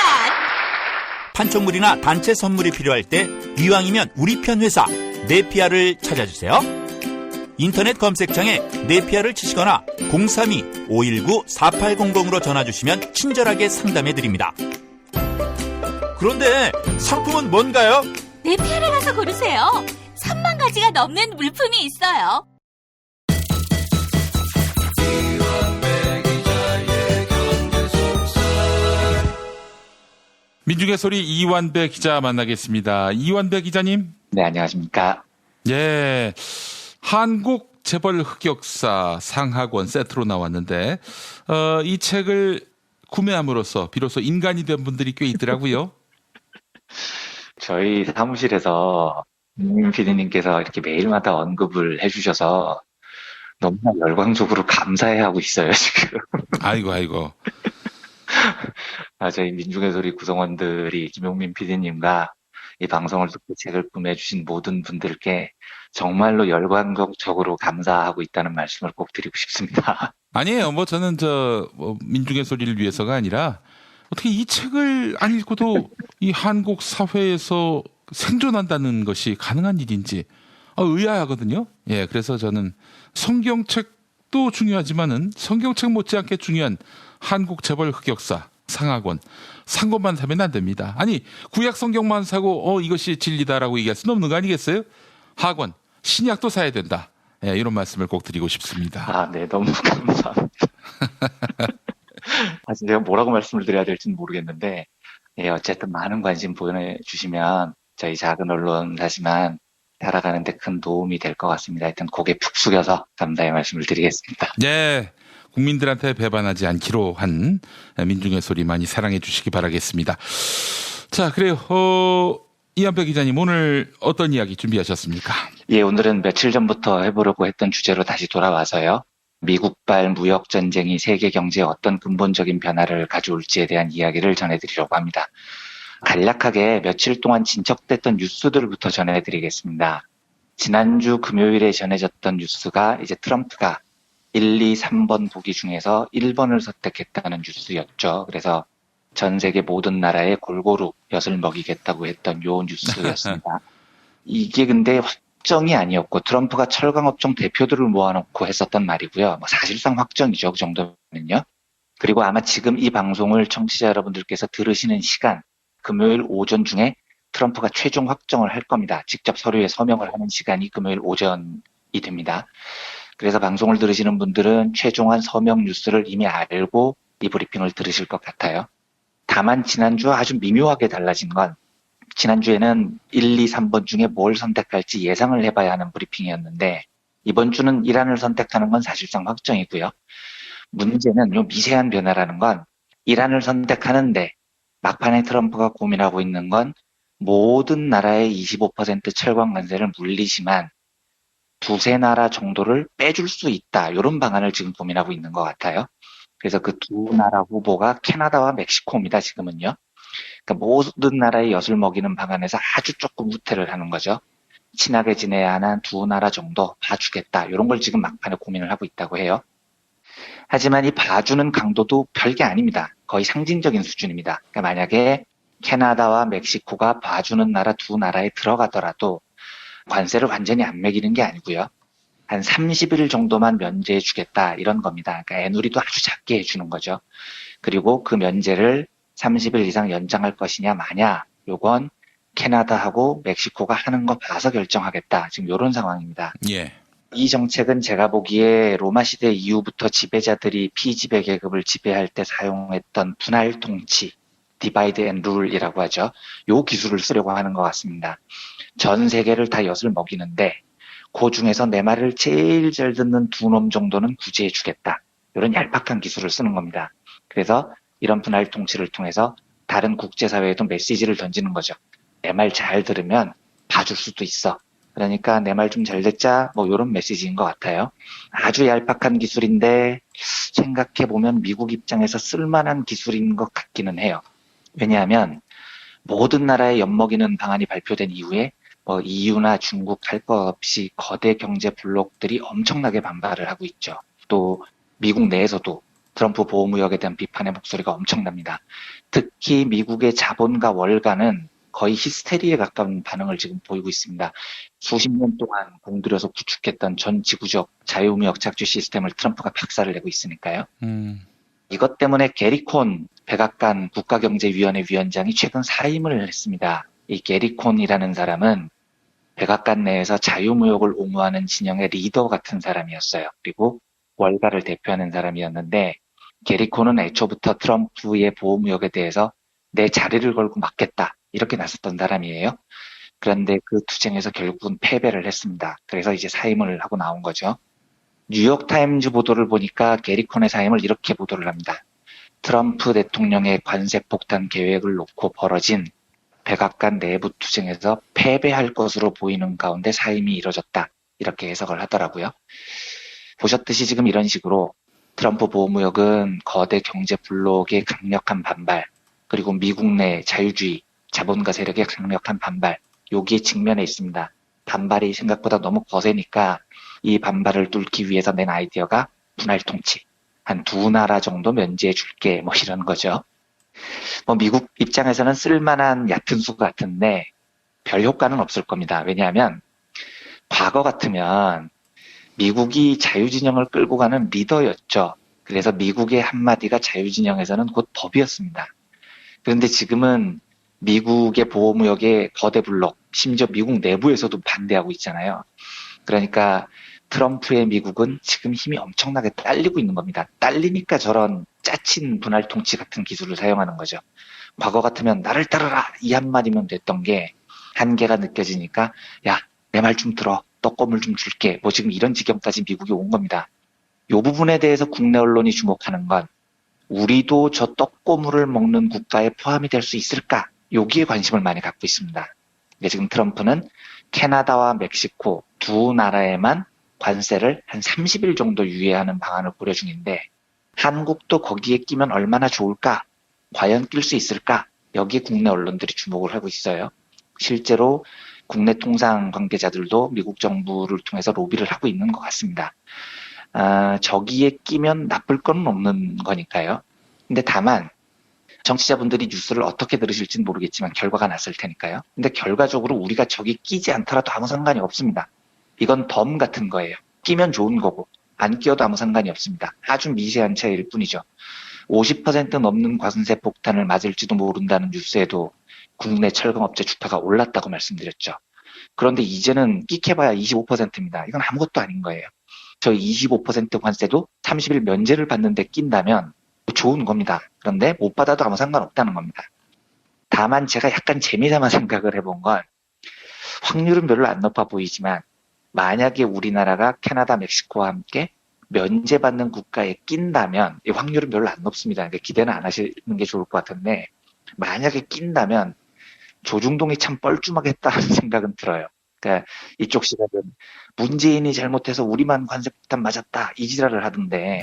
판촉물이나 단체 선물이 필요할 때 이왕이면 우리 편 회사 네피알을 찾아주세요. 인터넷 검색창에 네피알을 치시거나 032-519-4800으로 전화주시면 친절하게 상담해드립니다. 그런데 상품은 뭔가요? 네피알에 가서 고르세요. 3만 가지가 넘는 물품이 있어요. 민중의 소리 이완배 기자 만나겠습니다. 이완배 기자님. 네, 안녕하십니까. 예. 한국 재벌 흑역사 상하권 세트로 나왔는데 이 책을 구매함으로써 비로소 인간이 된 분들이 꽤 있더라고요. 저희 사무실에서 김용민 PD님께서 이렇게 매일마다 언급을 해주셔서 너무나 열광적으로 감사해하고 있어요, 지금. 아이고. 저희 민중의 소리 구성원들이 김용민 PD님과 이 방송을 듣고 책을 구매해주신 모든 분들께 정말로 열광적으로 감사하고 있다는 말씀을 꼭 드리고 싶습니다. 아니에요. 저는 민중의 소리를 위해서가 아니라 어떻게 이 책을 안 읽고도 이 한국 사회에서 생존한다는 것이 가능한 일인지 의아하거든요. 예, 그래서 저는 성경책도 중요하지만은 성경책 못지않게 중요한 한국 재벌 흑역사 상하권 산 것만 사면 안 됩니다. 아니 구약 성경만 사고 이것이 진리다라고 얘기할 수는 없는 거 아니겠어요? 하권 신약도 사야 된다. 예, 이런 말씀을 꼭 드리고 싶습니다. 네, 너무 감사합니다. 제가 뭐라고 말씀을 드려야 될지는 모르겠는데, 어쨌든 많은 관심 보내주시면 저희 작은 언론사지만 살아가는데 큰 도움이 될 것 같습니다. 하여튼 고개 푹 숙여서 감사의 말씀을 드리겠습니다. 네, 국민들한테 배반하지 않기로 한 민중의 소리 많이 사랑해 주시기 바라겠습니다. 자, 그래요. 이한표 기자님, 오늘 어떤 이야기 준비하셨습니까? 예, 오늘은 며칠 전부터 해보려고 했던 주제로 다시 돌아와서요. 미국발 무역전쟁이 세계 경제에 어떤 근본적인 변화를 가져올지에 대한 이야기를 전해드리려고 합니다. 간략하게 며칠 동안 진척됐던 뉴스들부터 전해드리겠습니다. 지난주 금요일에 전해졌던 뉴스가 이제 트럼프가 1, 2, 3번 보기 중에서 1번을 선택했다는 뉴스였죠. 그래서 전 세계 모든 나라에 골고루 엿을 먹이겠다고 했던 요 뉴스였습니다. 이게 근데 확정이 아니었고 트럼프가 철강업종 대표들을 모아놓고 했었던 말이고요. 사실상 확정이죠. 그 정도면요. 그리고 아마 지금 이 방송을 청취자 여러분들께서 들으시는 시간, 금요일 오전 중에 트럼프가 최종 확정을 할 겁니다. 직접 서류에 서명을 하는 시간이 금요일 오전이 됩니다. 그래서 방송을 들으시는 분들은 최종한 서명 뉴스를 이미 알고 이 브리핑을 들으실 것 같아요. 다만 지난주와 아주 미묘하게 달라진 건 지난주에는 1, 2, 3번 중에 뭘 선택할지 예상을 해봐야 하는 브리핑이었는데 이번 주는 이란을 선택하는 건 사실상 확정이고요. 문제는 요 미세한 변화라는 건 이란을 선택하는데 막판에 트럼프가 고민하고 있는 건 모든 나라의 25% 철강 관세를 물리지만 두세 나라 정도를 빼줄 수 있다. 이런 방안을 지금 고민하고 있는 것 같아요. 그래서 그 두 나라 후보가 캐나다와 멕시코입니다. 지금은요. 그러니까 모든 나라의 엿을 먹이는 방안에서 아주 조금 후퇴를 하는 거죠. 친하게 지내야 하는 두 나라 정도 봐주겠다. 이런 걸 지금 막판에 고민을 하고 있다고 해요. 하지만 이 봐주는 강도도 별게 아닙니다. 거의 상징적인 수준입니다. 그러니까 만약에 캐나다와 멕시코가 봐주는 나라 두 나라에 들어가더라도 관세를 완전히 안 매기는 게 아니고요. 한 30일 정도만 면제해 주겠다 이런 겁니다. 그러니까 애누리도 아주 작게 해주는 거죠. 그리고 그 면제를 30일 이상 연장할 것이냐 마냐 요건 캐나다하고 멕시코가 하는 거 봐서 결정하겠다. 지금 이런 상황입니다. 예. 이 정책은 제가 보기에 로마 시대 이후부터 지배자들이 피지배 계급을 지배할 때 사용했던 분할 통치, 디바이드 앤 룰이라고 하죠. 요 기술을 쓰려고 하는 것 같습니다. 전 세계를 다 엿을 먹이는데 그 중에서 내 말을 제일 잘 듣는 두 놈 정도는 구제해 주겠다. 이런 얄팍한 기술을 쓰는 겁니다. 그래서 이런 분할 통치를 통해서 다른 국제사회에도 메시지를 던지는 거죠. 내 말 잘 들으면 봐줄 수도 있어. 그러니까 내 말 좀 잘 듣자. 이런 메시지인 것 같아요. 아주 얄팍한 기술인데 생각해보면 미국 입장에서 쓸만한 기술인 것 같기는 해요. 왜냐하면 모든 나라에 엿먹이는 방안이 발표된 이후에 EU나 중국 할 것 없이 거대 경제 블록들이 엄청나게 반발을 하고 있죠. 또 미국 내에서도 트럼프 보호무역에 대한 비판의 목소리가 엄청납니다. 특히 미국의 자본가 월가는 거의 히스테리에 가까운 반응을 지금 보이고 있습니다. 수십 년 동안 공들여서 구축했던 전 지구적 자유무역 착취 시스템을 트럼프가 박살을 내고 있으니까요. 이것 때문에 게리 콘 백악관 국가경제위원회 위원장이 최근 사임을 했습니다. 이 게리 콘이라는 사람은 백악관 내에서 자유무역을 옹호하는 진영의 리더 같은 사람이었어요. 그리고 월가를 대표하는 사람이었는데 게리 콘은 애초부터 트럼프의 보호무역에 대해서 내 자리를 걸고 막겠다 이렇게 나섰던 사람이에요. 그런데 그 투쟁에서 결국은 패배를 했습니다. 그래서 이제 사임을 하고 나온 거죠. 뉴욕타임즈 보도를 보니까 게리 코네사임을 이렇게 보도를 합니다. 트럼프 대통령의 관세 폭탄 계획을 놓고 벌어진 백악관 내부 투쟁에서 패배할 것으로 보이는 가운데 사임이 이뤄졌다. 이렇게 해석을 하더라고요. 보셨듯이 지금 이런 식으로 트럼프 보호무역은 거대 경제 블록의 강력한 반발, 그리고 미국 내 자유주의, 자본가 세력의 강력한 반발, 여기에 직면해 있습니다. 반발이 생각보다 너무 거세니까 이 반발을 뚫기 위해서 낸 아이디어가 분할 통치. 한 두 나라 정도 면제해 줄게, 뭐 이런 거죠. 미국 입장에서는 쓸만한 얕은 수 같은데 별 효과는 없을 겁니다. 왜냐하면 과거 같으면 미국이 자유진영을 끌고 가는 리더였죠. 그래서 미국의 한마디가 자유진영에서는 곧 법이었습니다. 그런데 지금은 미국의 보호무역의 거대 블록, 심지어 미국 내부에서도 반대하고 있잖아요. 그러니까 트럼프의 미국은 지금 힘이 엄청나게 딸리고 있는 겁니다. 딸리니까 저런 짜친 분할 통치 같은 기술을 사용하는 거죠. 과거 같으면 나를 따르라 이 한마디면 됐던 게 한계가 느껴지니까 야, 내 말 좀 들어. 떡고물 좀 줄게. 뭐 지금 이런 지경까지 미국이 온 겁니다. 이 부분에 대해서 국내 언론이 주목하는 건 우리도 저 떡고물을 먹는 국가에 포함이 될 수 있을까? 여기에 관심을 많이 갖고 있습니다. 지금 트럼프는 캐나다와 멕시코 두 나라에만 관세를 한 30일 정도 유예하는 방안을 고려 중인데 한국도 거기에 끼면 얼마나 좋을까? 과연 낄 수 있을까? 여기에 국내 언론들이 주목을 하고 있어요. 실제로 국내 통상 관계자들도 미국 정부를 통해서 로비를 하고 있는 것 같습니다. 저기에 끼면 나쁠 건 없는 거니까요. 근데 다만 정치자분들이 뉴스를 어떻게 들으실지는 모르겠지만 결과가 났을 테니까요. 근데 결과적으로 우리가 저기 끼지 않더라도 아무 상관이 없습니다. 이건 덤 같은 거예요. 끼면 좋은 거고 안 끼어도 아무 상관이 없습니다. 아주 미세한 차이일 뿐이죠. 50% 넘는 관세 폭탄을 맞을지도 모른다는 뉴스에도 국내 철강업체 주가가 올랐다고 말씀드렸죠. 그런데 이제는 끽해봐야 25%입니다. 이건 아무것도 아닌 거예요. 저희 25% 관세도 30일 면제를 받는데 낀다면 좋은 겁니다. 그런데 못 받아도 아무 상관없다는 겁니다. 다만 제가 약간 재미삼아 생각을 해본 건 확률은 별로 안 높아 보이지만 만약에 우리나라가 캐나다, 멕시코와 함께 면제받는 국가에 낀다면 이 확률은 별로 안 높습니다. 그러니까 기대는 안 하시는 게 좋을 것 같은데 만약에 낀다면 조중동이 참 뻘쭘하겠다는 생각은 들어요. 그러니까 이쪽 시각은 문재인이 잘못해서 우리만 관세 폭탄 맞았다 이 지랄을 하던데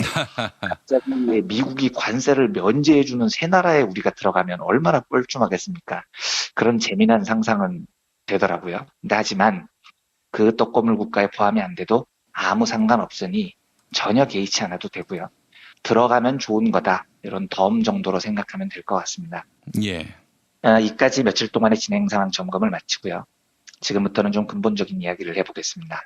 갑자기 미국이 관세를 면제해주는 새 나라에 우리가 들어가면 얼마나 뻘쭘하겠습니까? 그런 재미난 상상은 되더라고요. 근데 하지만 그 떡고물 국가에 포함이 안 돼도 아무 상관없으니 전혀 개의치 않아도 되고요. 들어가면 좋은 거다. 이런 덤 정도로 생각하면 될 것 같습니다. 예. 이까지 며칠 동안의 진행 상황 점검을 마치고요. 지금부터는 좀 근본적인 이야기를 해보겠습니다.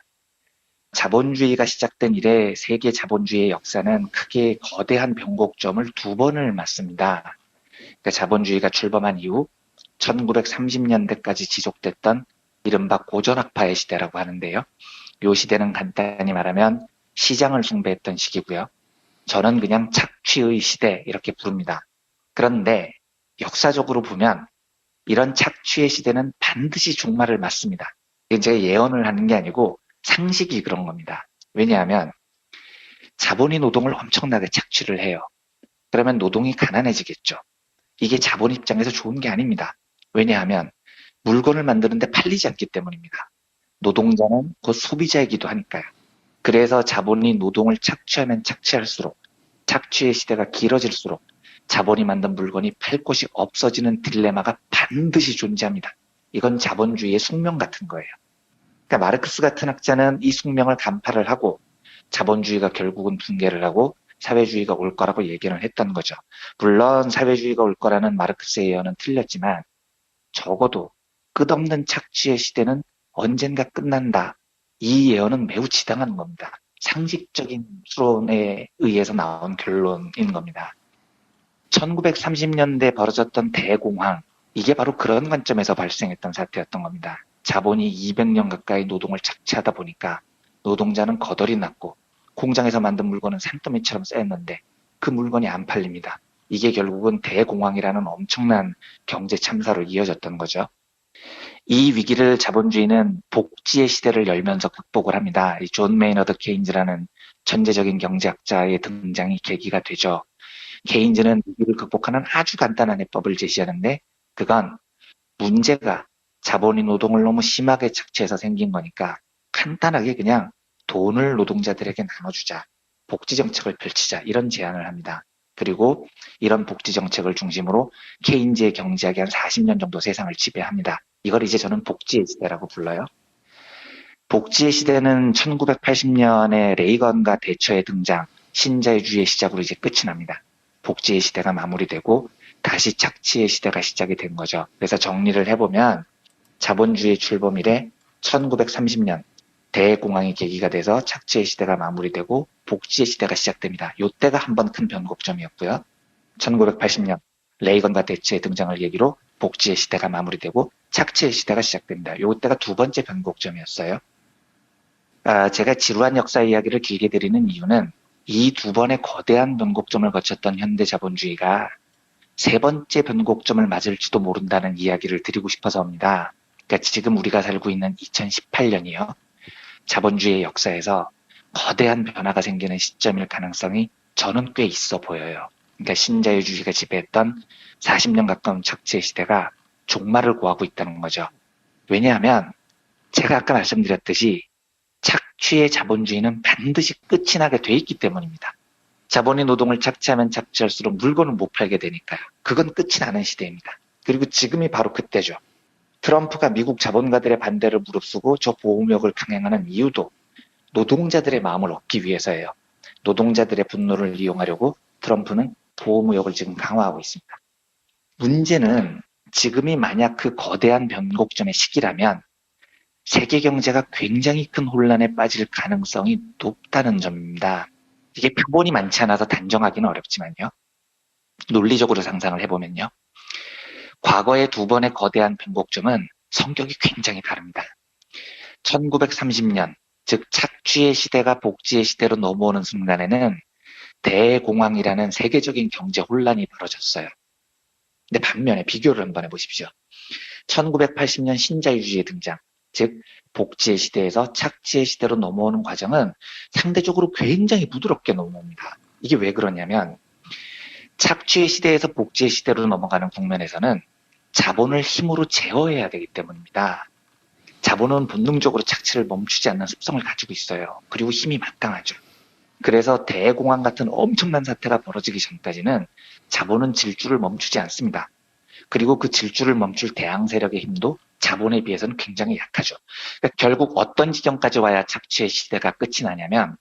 자본주의가 시작된 이래 세계 자본주의의 역사는 크게 거대한 변곡점을 두 번을 맞습니다. 그러니까 자본주의가 출범한 이후 1930년대까지 지속됐던 이른바 고전학파의 시대라고 하는데요. 이 시대는 간단히 말하면 시장을 숭배했던 시기고요. 저는 그냥 착취의 시대 이렇게 부릅니다. 그런데 역사적으로 보면 이런 착취의 시대는 반드시 종말을 맞습니다. 이건 제가 예언을 하는 게 아니고 상식이 그런 겁니다. 왜냐하면 자본이 노동을 엄청나게 착취를 해요. 그러면 노동이 가난해지겠죠. 이게 자본 입장에서 좋은 게 아닙니다. 왜냐하면 물건을 만드는데 팔리지 않기 때문입니다. 노동자는 곧 소비자이기도 하니까요. 그래서 자본이 노동을 착취하면 착취할수록 착취의 시대가 길어질수록 자본이 만든 물건이 팔 곳이 없어지는 딜레마가 반드시 존재합니다. 이건 자본주의의 숙명 같은 거예요. 그러니까 마르크스 같은 학자는 이 숙명을 간파를 하고 자본주의가 결국은 붕괴를 하고 사회주의가 올 거라고 얘기를 했던 거죠. 물론 사회주의가 올 거라는 마르크스의 예언은 틀렸지만 적어도 끝없는 착취의 시대는 언젠가 끝난다. 이 예언은 매우 지당한 겁니다. 상식적인 추론에 의해서 나온 결론인 겁니다. 1930년대 벌어졌던 대공황, 이게 바로 그런 관점에서 발생했던 사태였던 겁니다. 자본이 200년 가까이 노동을 착취하다 보니까 노동자는 거덜이 났고 공장에서 만든 물건은 산더미처럼 쌓였는데 그 물건이 안 팔립니다. 이게 결국은 대공황이라는 엄청난 경제 참사로 이어졌던 거죠. 이 위기를 자본주의는 복지의 시대를 열면서 극복을 합니다. 이 존 메이너드 케인즈라는 전제적인 경제학자의 등장이 계기가 되죠. 케인즈는 위기를 극복하는 아주 간단한 해법을 제시하는데 그건 문제가 자본이 노동을 너무 심하게 착취해서 생긴 거니까 간단하게 그냥 돈을 노동자들에게 나눠주자. 복지 정책을 펼치자. 이런 제안을 합니다. 그리고 이런 복지 정책을 중심으로 케인즈의 경제학이 한 40년 정도 세상을 지배합니다. 이걸 이제 저는 복지의 시대라고 불러요. 복지의 시대는 1980년에 레이건과 대처의 등장, 신자유주의의 시작으로 이제 끝이 납니다. 복지의 시대가 마무리되고 다시 착취의 시대가 시작이 된 거죠. 그래서 정리를 해보면 자본주의 출범 이래 1930년 대공황이 계기가 돼서 착취의 시대가 마무리되고 복지의 시대가 시작됩니다. 이때가 한번 큰 변곡점이었고요. 1980년 레이건과 대처의 등장을 계기로 복지의 시대가 마무리되고 착취의 시대가 시작됩니다. 이때가 두 번째 변곡점이었어요. 제가 지루한 역사 이야기를 길게 드리는 이유는 이 두 번의 거대한 변곡점을 거쳤던 현대 자본주의가 세 번째 변곡점을 맞을지도 모른다는 이야기를 드리고 싶어서입니다. 그러니까 지금 우리가 살고 있는 2018년이요. 자본주의의 역사에서 거대한 변화가 생기는 시점일 가능성이 저는 꽤 있어 보여요. 그러니까 신자유주의가 지배했던 40년 가까운 착취의 시대가 종말을 고하고 있다는 거죠. 왜냐하면 제가 아까 말씀드렸듯이 착취의 자본주의는 반드시 끝이 나게 돼 있기 때문입니다. 자본이 노동을 착취하면 착취할수록 물건을 못 팔게 되니까요. 그건 끝이 나는 시대입니다. 그리고 지금이 바로 그때죠. 트럼프가 미국 자본가들의 반대를 무릅쓰고 저 보호무역을 강행하는 이유도 노동자들의 마음을 얻기 위해서예요. 노동자들의 분노를 이용하려고 트럼프는 보호무역을 지금 강화하고 있습니다. 문제는 지금이 만약 그 거대한 변곡점의 시기라면 세계 경제가 굉장히 큰 혼란에 빠질 가능성이 높다는 점입니다. 이게 표본이 많지 않아서 단정하기는 어렵지만요. 논리적으로 상상을 해보면요. 과거의 두 번의 거대한 변곡점은 성격이 굉장히 다릅니다. 1930년, 즉 착취의 시대가 복지의 시대로 넘어오는 순간에는 대공황이라는 세계적인 경제 혼란이 벌어졌어요. 근데 반면에 비교를 한번 해보십시오. 1980년 신자유주의의 등장, 즉 복지의 시대에서 착취의 시대로 넘어오는 과정은 상대적으로 굉장히 부드럽게 넘어옵니다. 이게 왜 그러냐면 착취의 시대에서 복지의 시대로 넘어가는 국면에서는 자본을 힘으로 제어해야 되기 때문입니다. 자본은 본능적으로 착취를 멈추지 않는 습성을 가지고 있어요. 그리고 힘이 마땅하죠. 그래서 대공황 같은 엄청난 사태가 벌어지기 전까지는 자본은 질주를 멈추지 않습니다. 그리고 그 질주를 멈출 대항 세력의 힘도 자본에 비해서는 굉장히 약하죠. 그러니까 결국 어떤 지경까지 와야 착취의 시대가 끝이 나냐면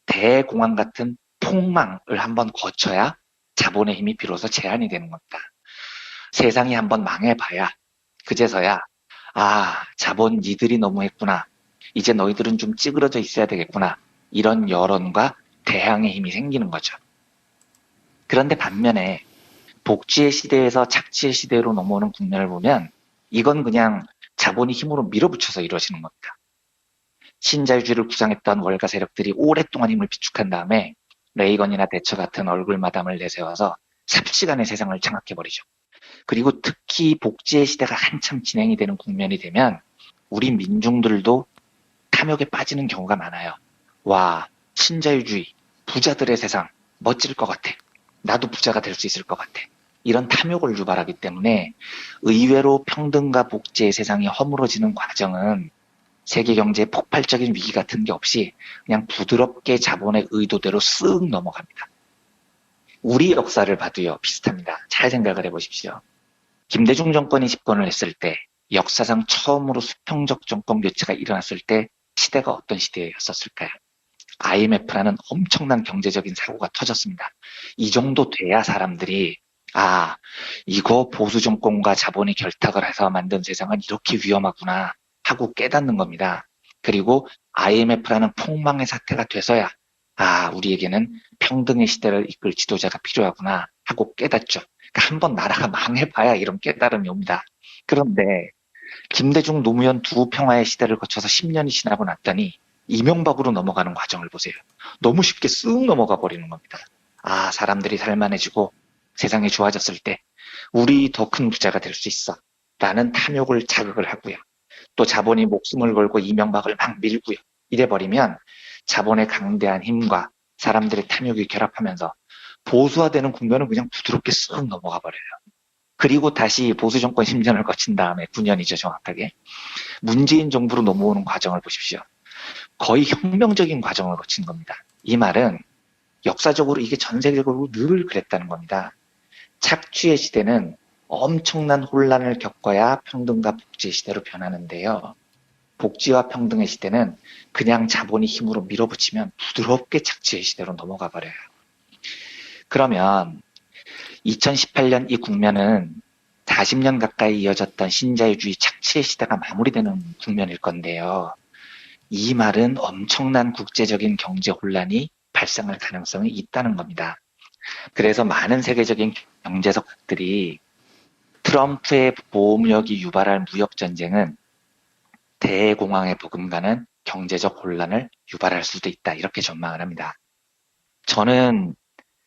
대공황 같은 폭망을 한번 거쳐야 자본의 힘이 비로소 제한이 되는 겁니다. 세상이 한번 망해봐야 그제서야 자본 니들이 너무했구나. 이제 너희들은 좀 찌그러져 있어야 되겠구나. 이런 여론과 대항의 힘이 생기는 거죠. 그런데 반면에 복지의 시대에서 착취의 시대로 넘어오는 국면을 보면 이건 그냥 자본이 힘으로 밀어붙여서 이루어지는 겁니다. 신자유주의를 구상했던 월가 세력들이 오랫동안 힘을 비축한 다음에 레이건이나 대처 같은 얼굴 마담을 내세워서 삽시간에 세상을 장악해버리죠. 그리고 특히 복지의 시대가 한참 진행이 되는 국면이 되면 우리 민중들도 탐욕에 빠지는 경우가 많아요. 와, 신자유주의, 부자들의 세상, 멋질 것 같아. 나도 부자가 될 수 있을 것 같아. 이런 탐욕을 유발하기 때문에 의외로 평등과 복지의 세상이 허물어지는 과정은 세계 경제의 폭발적인 위기 같은 게 없이 그냥 부드럽게 자본의 의도대로 쓱 넘어갑니다. 우리 역사를 봐도요, 비슷합니다. 잘 생각을 해보십시오. 김대중 정권이 집권을 했을 때, 역사상 처음으로 수평적 정권 교체가 일어났을 때 시대가 어떤 시대였었을까요? IMF라는 엄청난 경제적인 사고가 터졌습니다. 이 정도 돼야 사람들이 이거 보수 정권과 자본이 결탁을 해서 만든 세상은 이렇게 위험하구나 하고 깨닫는 겁니다. 그리고 IMF라는 폭망의 사태가 돼서야 우리에게는 평등의 시대를 이끌 지도자가 필요하구나 하고 깨닫죠. 그러니까 한번 나라가 망해봐야 이런 깨달음이 옵니다. 그런데 김대중 노무현 두 평화의 시대를 거쳐서 10년이 지나고 났더니 이명박으로 넘어가는 과정을 보세요. 너무 쉽게 쓱 넘어가 버리는 겁니다. 사람들이 살만해지고 세상이 좋아졌을 때 우리 더 큰 부자가 될 수 있어. 라는 탐욕을 자극을 하고요. 또 자본이 목숨을 걸고 이명박을 막 밀고요. 이래버리면 자본의 강대한 힘과 사람들의 탐욕이 결합하면서 보수화되는 국면은 그냥 부드럽게 쓱 넘어가 버려요. 그리고 다시 보수 정권 10년을 거친 다음에 9년이죠, 정확하게. 문재인 정부로 넘어오는 과정을 보십시오. 거의 혁명적인 과정을 거친 겁니다. 이 말은 역사적으로 이게 전 세계적으로 늘 그랬다는 겁니다. 착취의 시대는 엄청난 혼란을 겪어야 평등과 복지의 시대로 변하는데요. 복지와 평등의 시대는 그냥 자본이 힘으로 밀어붙이면 부드럽게 착취의 시대로 넘어가 버려요. 그러면 2018년 이 국면은 40년 가까이 이어졌던 신자유주의 착취의 시대가 마무리되는 국면일 건데요. 이 말은 엄청난 국제적인 경제 혼란이 발생할 가능성이 있다는 겁니다. 그래서 많은 세계적인 경제석들이 트럼프의 보호무역이 유발할 무역전쟁은 대공황에 버금가는 경제적 혼란을 유발할 수도 있다. 이렇게 전망을 합니다. 저는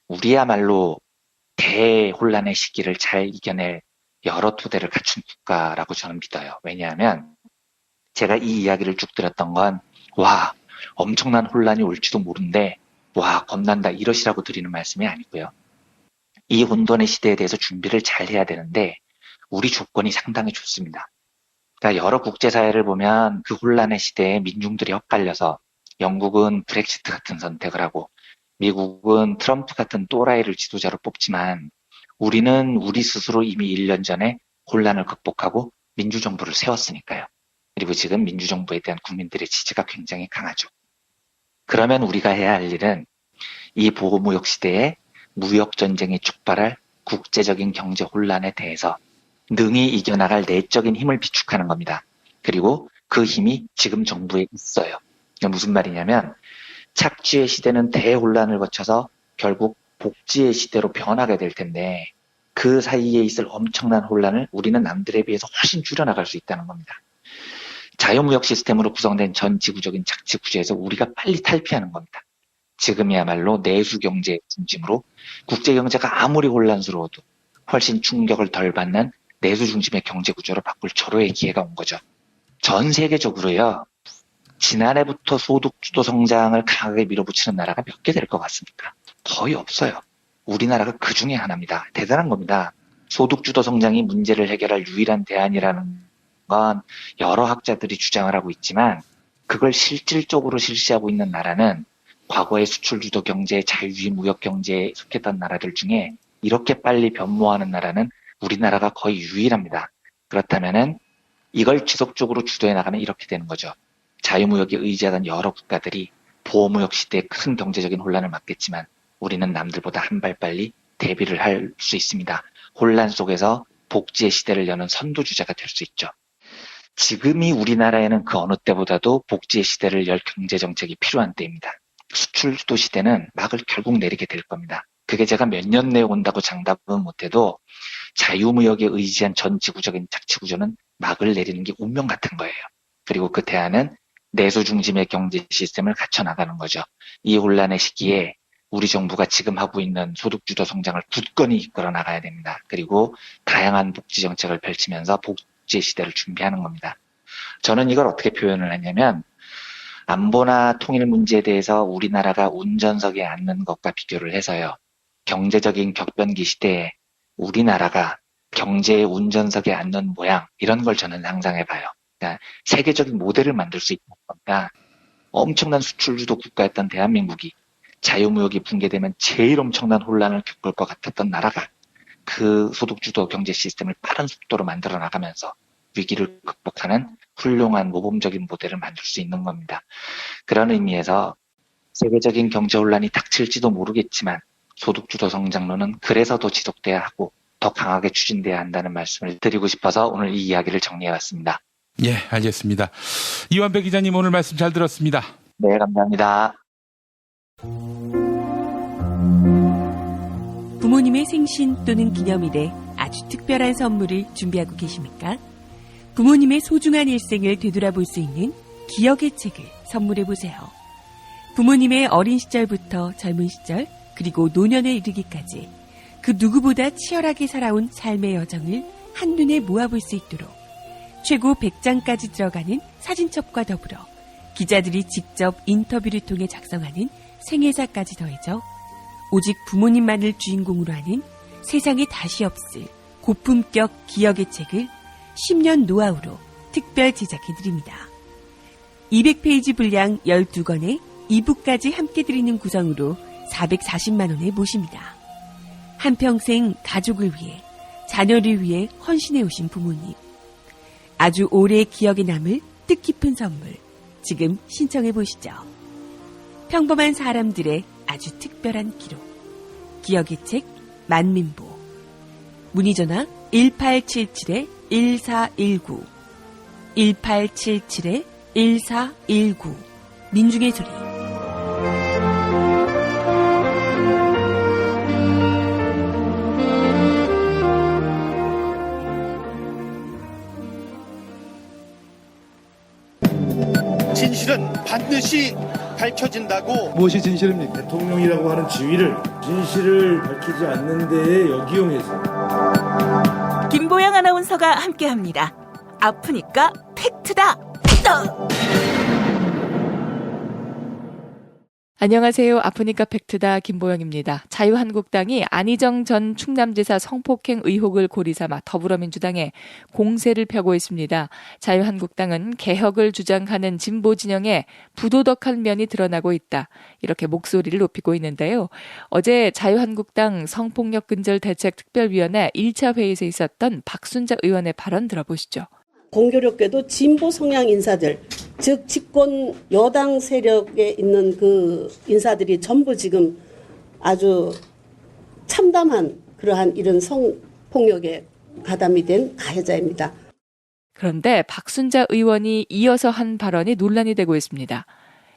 우리야말로 대혼란의 시기를 잘 이겨낼 여러 토대를 갖춘 국가라고 저는 믿어요. 왜냐하면 제가 이 이야기를 쭉 들었던 건 와, 엄청난 혼란이 올지도 모른데 와, 겁난다 이러시라고 드리는 말씀이 아니고요. 이 혼돈의 시대에 대해서 준비를 잘 해야 되는데 우리 조건이 상당히 좋습니다. 그러니까 여러 국제사회를 보면 그 혼란의 시대에 민중들이 엇갈려서 영국은 브렉시트 같은 선택을 하고 미국은 트럼프 같은 또라이를 지도자로 뽑지만 우리는 우리 스스로 이미 1년 전에 혼란을 극복하고 민주정부를 세웠으니까요. 그리고 지금 민주정부에 대한 국민들의 지지가 굉장히 강하죠. 그러면 우리가 해야 할 일은 이 보호무역 시대에 무역전쟁이 촉발할 국제적인 경제 혼란에 대해서 능히 이겨나갈 내적인 힘을 비축하는 겁니다. 그리고 그 힘이 지금 정부에 있어요. 무슨 말이냐면 착취의 시대는 대혼란을 거쳐서 결국 복지의 시대로 변하게 될 텐데 그 사이에 있을 엄청난 혼란을 우리는 남들에 비해서 훨씬 줄여나갈 수 있다는 겁니다. 자유무역 시스템으로 구성된 전 지구적인 착취 구조에서 우리가 빨리 탈피하는 겁니다. 지금이야말로 내수경제의 중심으로 국제경제가 아무리 혼란스러워도 훨씬 충격을 덜 받는 내수 중심의 경제 구조로 바꿀 절호의 기회가 온 거죠. 전 세계적으로요. 지난해부터 소득주도 성장을 강하게 밀어붙이는 나라가 몇 개 될 것 같습니까? 거의 없어요. 우리나라가 그 중에 하나입니다. 대단한 겁니다. 소득주도 성장이 문제를 해결할 유일한 대안이라는 건 여러 학자들이 주장을 하고 있지만 그걸 실질적으로 실시하고 있는 나라는 과거의 수출주도 경제, 자유주의 무역 경제에 속했던 나라들 중에 이렇게 빨리 변모하는 나라는 우리나라가 거의 유일합니다. 그렇다면은 이걸 지속적으로 주도해 나가면 이렇게 되는 거죠. 자유무역에 의지하던 여러 국가들이 보호무역 시대의 큰 경제적인 혼란을 맞겠지만 우리는 남들보다 한 발 빨리 대비를 할 수 있습니다. 혼란 속에서 복지의 시대를 여는 선두주자가 될 수 있죠. 지금이 우리나라에는 그 어느 때보다도 복지의 시대를 열 경제정책이 필요한 때입니다. 수출주도 시대는 막을 결국 내리게 될 겁니다. 그게 제가 몇 년 내에 온다고 장담은 못해도 자유무역에 의지한 전 지구적인 착취구조는 막을 내리는 게 운명 같은 거예요. 그리고 그 대안은 내수 중심의 경제 시스템을 갖춰나가는 거죠. 이 혼란의 시기에 우리 정부가 지금 하고 있는 소득주도 성장을 굳건히 이끌어 나가야 됩니다. 그리고 다양한 복지 정책을 펼치면서 복지의 시대를 준비하는 겁니다. 저는 이걸 어떻게 표현을 하냐면 안보나 통일 문제에 대해서 우리나라가 운전석에 앉는 것과 비교를 해서요. 경제적인 격변기 시대에 우리나라가 경제의 운전석에 앉는 모양 이런 걸 저는 상상해봐요. 그러니까 세계적인 모델을 만들 수 있는 겁니다. 엄청난 수출주도 국가였던 대한민국이 자유무역이 붕괴되면 제일 엄청난 혼란을 겪을 것 같았던 나라가 그 소득주도 경제 시스템을 빠른 속도로 만들어 나가면서 위기를 극복하는 훌륭한 모범적인 모델을 만들 수 있는 겁니다. 그런 의미에서 세계적인 경제 혼란이 닥칠지도 모르겠지만 소득주도 성장론은 그래서 더 지속돼야 하고 더 강하게 추진돼야 한다는 말씀을 드리고 싶어서 오늘 이 이야기를 정리해봤습니다. 예, 알겠습니다. 이완배 기자님 오늘 말씀 잘 들었습니다. 네, 감사합니다. 부모님의 생신 또는 기념일에 아주 특별한 선물을 준비하고 계십니까? 부모님의 소중한 일생을 되돌아볼 수 있는 기억의 책을 선물해보세요. 부모님의 어린 시절부터 젊은 시절 그리고 노년에 이르기까지 그 누구보다 치열하게 살아온 삶의 여정을 한눈에 모아볼 수 있도록 최고 100장까지 들어가는 사진첩과 더불어 기자들이 직접 인터뷰를 통해 작성하는 생애사까지 더해져 오직 부모님만을 주인공으로 하는 세상에 다시 없을 고품격 기억의 책을 10년 노하우로 특별 제작해드립니다. 200페이지 분량 12권에 2부까지 함께 드리는 구성으로 440만 원에 모십니다. 한평생 가족을 위해, 자녀를 위해 헌신해 오신 부모님. 아주 오래 기억에 남을 뜻깊은 선물. 지금 신청해 보시죠. 평범한 사람들의 아주 특별한 기록. 기억의 책 만민보. 문의전화 1877-1419 1877-1419 민중의 소리. 진실은 반드시 밝혀진다고. 무엇이 진실입니까? 대통령이라고 하는 지위를 진실을 밝히지 않는 데에 역이용해서. 김보영 아나운서가 함께합니다. 아프니까 팩트다. 안녕하세요. 아프니까 팩트다 김보영입니다. 자유한국당이 안희정 전 충남지사 성폭행 의혹을 고리삼아 더불어민주당에 공세를 펴고 있습니다. 자유한국당은 개혁을 주장하는 진보 진영에 부도덕한 면이 드러나고 있다. 이렇게 목소리를 높이고 있는데요. 어제 자유한국당 성폭력 근절 대책 특별위원회 1차 회의에서 있었던 박순자 의원의 발언 들어보시죠. 공교롭게도 진보 성향 인사들, 즉 집권 여당 세력에 있는 그 인사들이 전부 지금 아주 참담한 그러한 이런 성폭력에 가담이 된 가해자입니다. 그런데 박순자 의원이 이어서 한 발언이 논란이 되고 있습니다.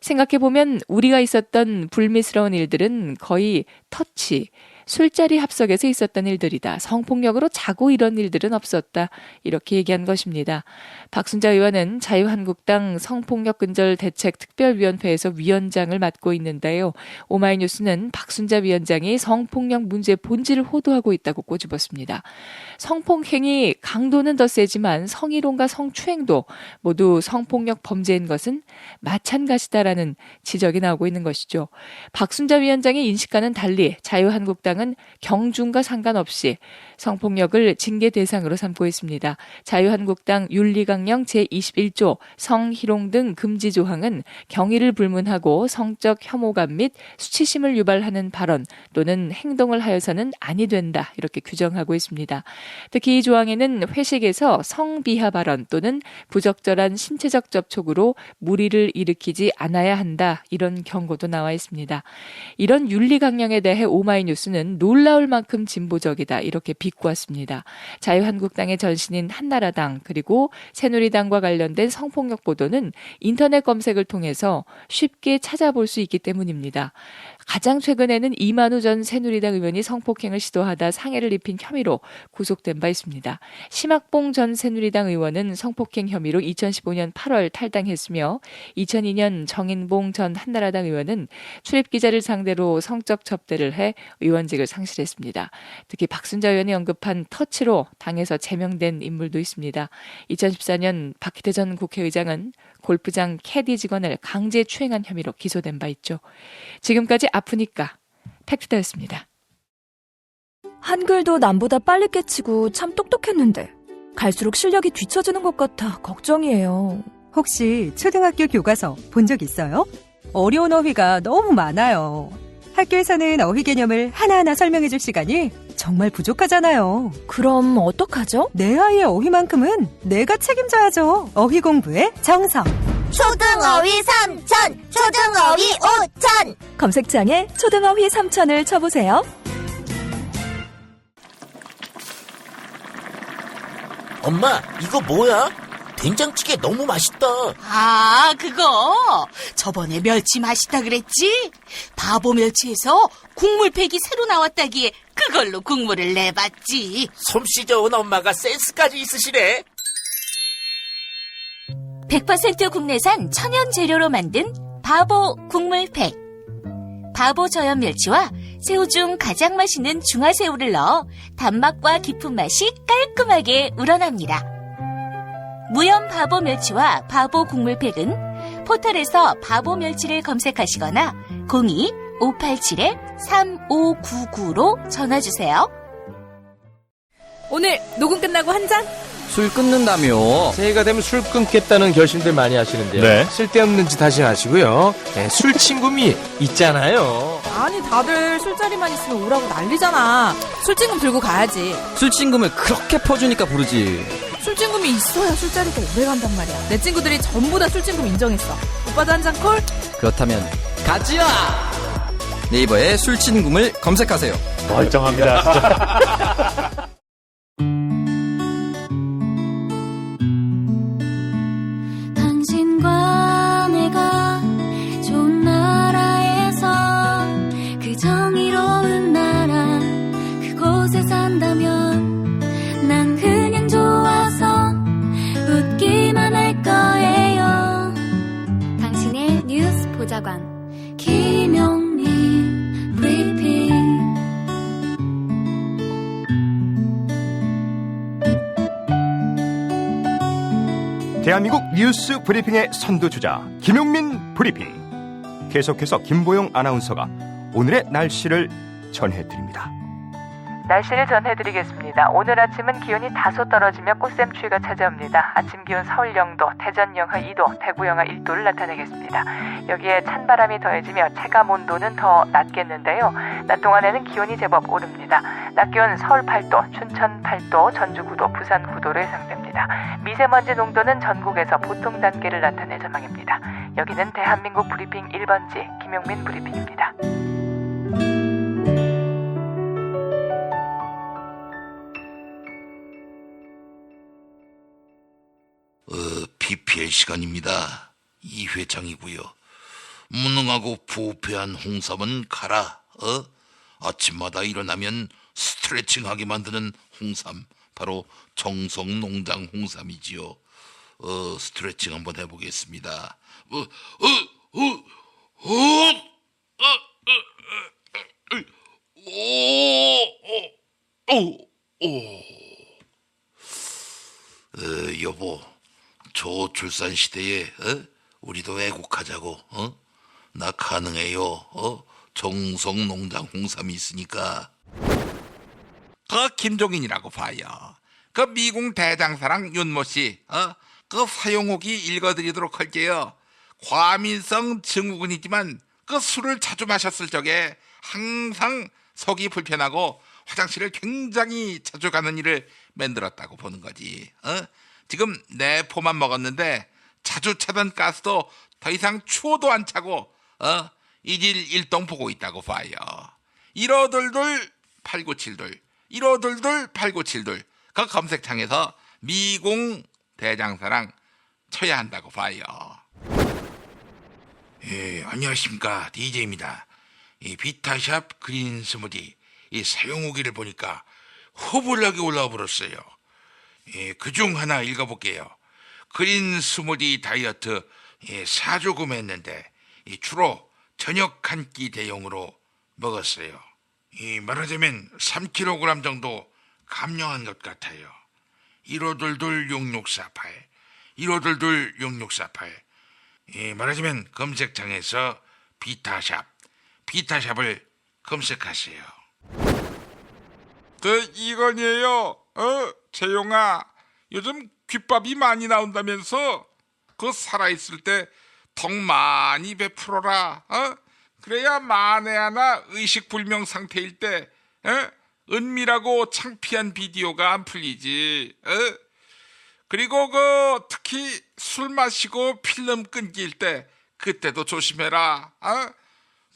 생각해보면 우리가 있었던 불미스러운 일들은 거의 터치, 술자리 합석에서 있었던 일들이다. 성폭력으로 자고 이런 일들은 없었다. 이렇게 얘기한 것입니다. 박순자 의원은 자유한국당 성폭력 근절 대책 특별위원회에서 위원장을 맡고 있는데요. 오마이뉴스는 박순자 위원장이 성폭력 문제의 본질을 호도하고 있다고 꼬집었습니다. 성폭행이 강도는 더 세지만 성희롱과 성추행도 모두 성폭력 범죄인 것은 마찬가지다라는 지적이 나오고 있는 것이죠. 박순자 위원장의 인식과는 달리 자유한국당은 경중과 상관없이 성폭력을 징계 대상으로 삼고 있습니다. 자유한국당 윤리강령 제21조 성희롱 등 금지 조항은 경위를 불문하고 성적 혐오감 및 수치심을 유발하는 발언 또는 행동을 하여서는 아니 된다. 이렇게 규정하고 있습니다. 특히 이 조항에는 회식에서 성비하 발언 또는 부적절한 신체적 접촉으로 무리를 일으키지 않아야 한다. 이런 경고도 나와 있습니다. 이런 윤리강령에 대해 오마이뉴스는 놀라울 만큼 진보적이다. 이렇게 비꼬았습니다. 자유한국당의 전신인 한나라당 그리고 새누리당과 관련된 성폭력 보도는 인터넷 검색을 통해서 쉽게 찾아볼 수 있기 때문입니다. 가장 최근에는 이만우 전 새누리당 의원이 성폭행을 시도하다 상해를 입힌 혐의로 구속된 바 있습니다. 심학봉 전 새누리당 의원은 성폭행 혐의로 2015년 8월 탈당했으며 2002년 정인봉 전 한나라당 의원은 출입기자를 상대로 성적 접대를 해 의원직을 상실했습니다. 특히 박순자 의원이 언급한 터치로 당에서 제명된 인물도 있습니다. 2014년 박희대 전 국회의장은 골프장 캐디 직원을 강제 추행한 혐의로 기소된 바 있죠. 지금까지 아프니까 팩트다였습니다. 한글도 남보다 빨리 깨치고 참 똑똑했는데 갈수록 실력이 뒤처지는 것 같아 걱정이에요. 혹시 초등학교 교과서 본 적 있어요? 어려운 어휘가 너무 많아요. 학교에서는 어휘 개념을 하나하나 설명해줄 시간이 정말 부족하잖아요. 그럼 어떡하죠? 내 아이의 어휘만큼은 내가 책임져야죠. 어휘 공부의 정성. 초등어휘 3000, 초등어휘 5000. 검색창에 초등어휘 3000을 쳐보세요. 엄마, 이거 뭐야? 된장찌개 너무 맛있다. 아, 그거 저번에 멸치 맛있다 그랬지? 바보 멸치에서 국물팩이 새로 나왔다기에 그걸로 국물을 내봤지. 솜씨 좋은 엄마가 센스까지 있으시네. 100% 국내산 천연 재료로 만든 바보 국물팩. 바보 저염 멸치와 새우 중 가장 맛있는 중화새우를 넣어 단맛과 깊은 맛이 깔끔하게 우러납니다. 무염 바보 멸치와 바보 국물팩은 포털에서 바보 멸치를 검색하시거나 02-587-3599로 전화주세요. 오늘 녹음 끝나고 한 잔? 술 끊는다며. 새해가 되면 술 끊겠다는 결심들 많이 하시는데요. 네. 쓸데없는 짓 하지 마시고요. 네, 술 친구미 있잖아요. 아니 다들 술자리만 있으면 오라고 난리잖아. 술친금 들고 가야지. 술친금을 그렇게 퍼주니까 부르지. 술친금이 있어야 술자리가 오래 간단 말이야. 내 친구들이 전부 다 술친금 인정했어. 오빠도 한 잔 콜? 그렇다면 가지야. 네이버에 술친금을 검색하세요. 멀쩡합니다. 진짜. 당신과 내가 좋은 나라에서 그 정의로운 나라 그곳에 산다면 난 그냥 좋아서 웃기만 할 거예요. 당신의 뉴스 보좌관 김용민 브리핑. 대한민국 뉴스 브리핑의 선두주자 김용민 브리핑. 계속해서 김보영 아나운서가 오늘의 날씨를 전해드립니다. 날씨를 전해드리겠습니다. 오늘 아침은 기온이 다소 떨어지며 꽃샘추위가 찾아옵니다. 아침 기온 서울 0도, 대전 영하 2도, 대구 영하 1도를 나타내겠습니다. 여기에 찬바람이 더해지며 체감 온도는 더 낮겠는데요. 낮 동안에는 기온이 제법 오릅니다. 낮 기온 서울 8도, 춘천 8도, 전주 9도, 부산 9도로 예상됩니다. 미세먼지 농도는 전국에서 보통 단계를 나타낼 전망입니다. 여기는 대한민국 브리핑 1번지 김용민 브리핑입니다. PPL 시간입니다. 이 회장이고요. 무능하고 부패한 홍삼은 가라. 아침마다 일어나면 스트레칭하게 만드는 홍삼, 바로 정성농장 홍삼이지요. 스트레칭 한번 해보겠습니다. 여보, 저출산 시대에 우리도 애국하자고. 나 가능해요. 정성농장 홍삼이 있으니까. 그 김종인이라고 봐요. 그 미궁 대장사랑 윤모씨, 그 사용후기 읽어드리도록 할게요. 과민성 증후군이지만 그 술을 자주 마셨을 적에 항상 속이 불편하고 화장실을 굉장히 자주 가는 일을 만들었다고 보는 거지. 지금 내포만 먹었는데 자주 차던 가스도 더 이상 추워도 안 차고 일일일동 보고 있다고 봐요. 1522 8972 1522 8972 그 검색창에서 미궁 대장사랑 쳐야 한다고 봐요. 예, 안녕하십니까, DJ입니다. 이 비타샵 그린 스무디 이 사용후기를 보니까 허벌나게 올라와 버렸어요. 예, 그중 하나 읽어볼게요. 그린 스무디 다이어트 4조 구매했는데 주로 저녁 한 끼 대용으로 먹었어요. 말하자면 3kg 정도 감량한 것 같아요. 1522-6648 1522-6648 말하자면 검색창에서 비타샵을 검색하세요. 이건이에요. 재용아, 요즘 귓밥이 많이 나온다면서 그 살아있을 때 덕 많이 베풀어라. 그래야 만에 하나 의식불명 상태일 때 은밀하고 창피한 비디오가 안 풀리지. 그리고 특히 술 마시고 필름 끊길 때 그때도 조심해라.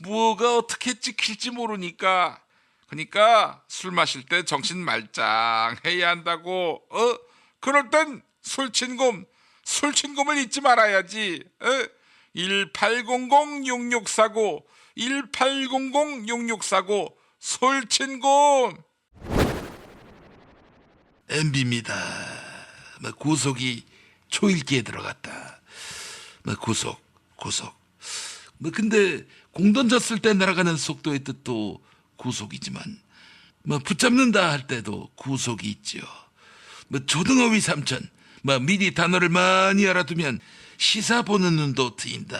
뭐가 어떻게 찍힐지 모르니까. 그러니까 술 마실 때 정신 말짱해야 한다고. 그럴 땐 술친금을 잊지 말아야지. 1800-6649 1800-6649 술친금. MB입니다. 구속이 초읽기에 들어갔다. 구속. 근데 공 던졌을 때 날아가는 속도의 뜻도 구속이지만 붙잡는다 할 때도 구속이 있죠. 초등어휘 삼천, 미리 단어를 많이 알아두면 시사 보는 눈도 트인다.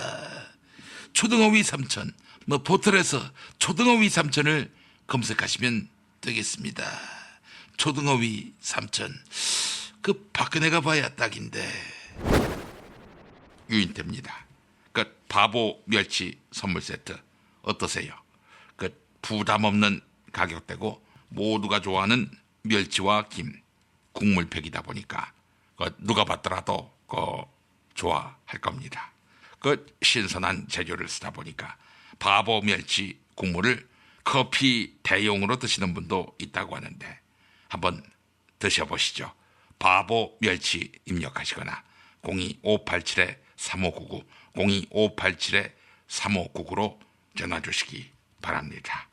초등어휘 삼천, 포털에서 초등어휘 삼천을 검색하시면 되겠습니다. 초등어휘 삼천, 박근혜가 봐야 딱인데. 유인태입니다. 바보 멸치 선물 세트 어떠세요? 부담 없는 가격대고 모두가 좋아하는 멸치와 김, 국물팩이다 보니까 누가 받더라도 좋아할 겁니다. 신선한 재료를 쓰다 보니까 바보 멸치 국물을 커피 대용으로 드시는 분도 있다고 하는데 한번 드셔보시죠. 바보 멸치 입력하시거나 02587-3599, 02587-3599로 전화 주시기 바랍니다.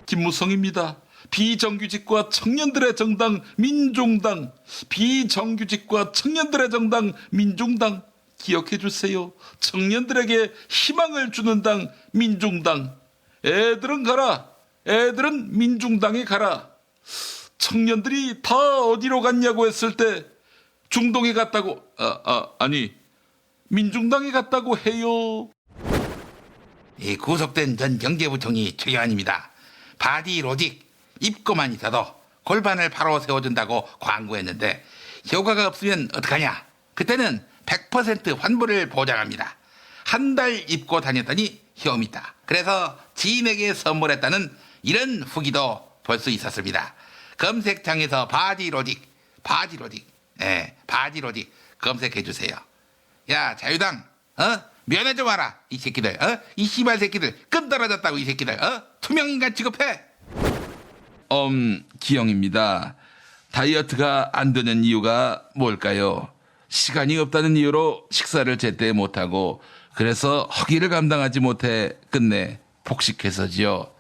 김무성입니다. 비정규직과 청년들의 정당 민중당, 비정규직과 청년들의 정당 민중당 기억해 주세요. 청년들에게 희망을 주는 당 민중당. 애들은 가라. 애들은 민중당에 가라. 청년들이 다 어디로 갔냐고 했을 때 중동에 갔다고 아니 민중당에 갔다고 해요. 구속된 전 경제부총리 최경환입니다. 바디 로직 입고만 있어도 골반을 바로 세워준다고 광고했는데 효과가 없으면 어떡하냐? 그때는 100% 환불을 보장합니다. 한 달 입고 다녔더니 효험 있다. 그래서 지인에게 선물했다는 이런 후기도 볼 수 있었습니다. 검색창에서 바디로직 검색해 주세요. 야, 자유당, 면회 좀 와라, 이 새끼들, 이 씨발 새끼들, 끈 떨어졌다고 이 새끼들, 투명인간 취급해. 기영입니다. 다이어트가 안 되는 이유가 뭘까요? 시간이 없다는 이유로 식사를 제때 못하고 그래서 허기를 감당하지 못해 끝내 폭식해서지요.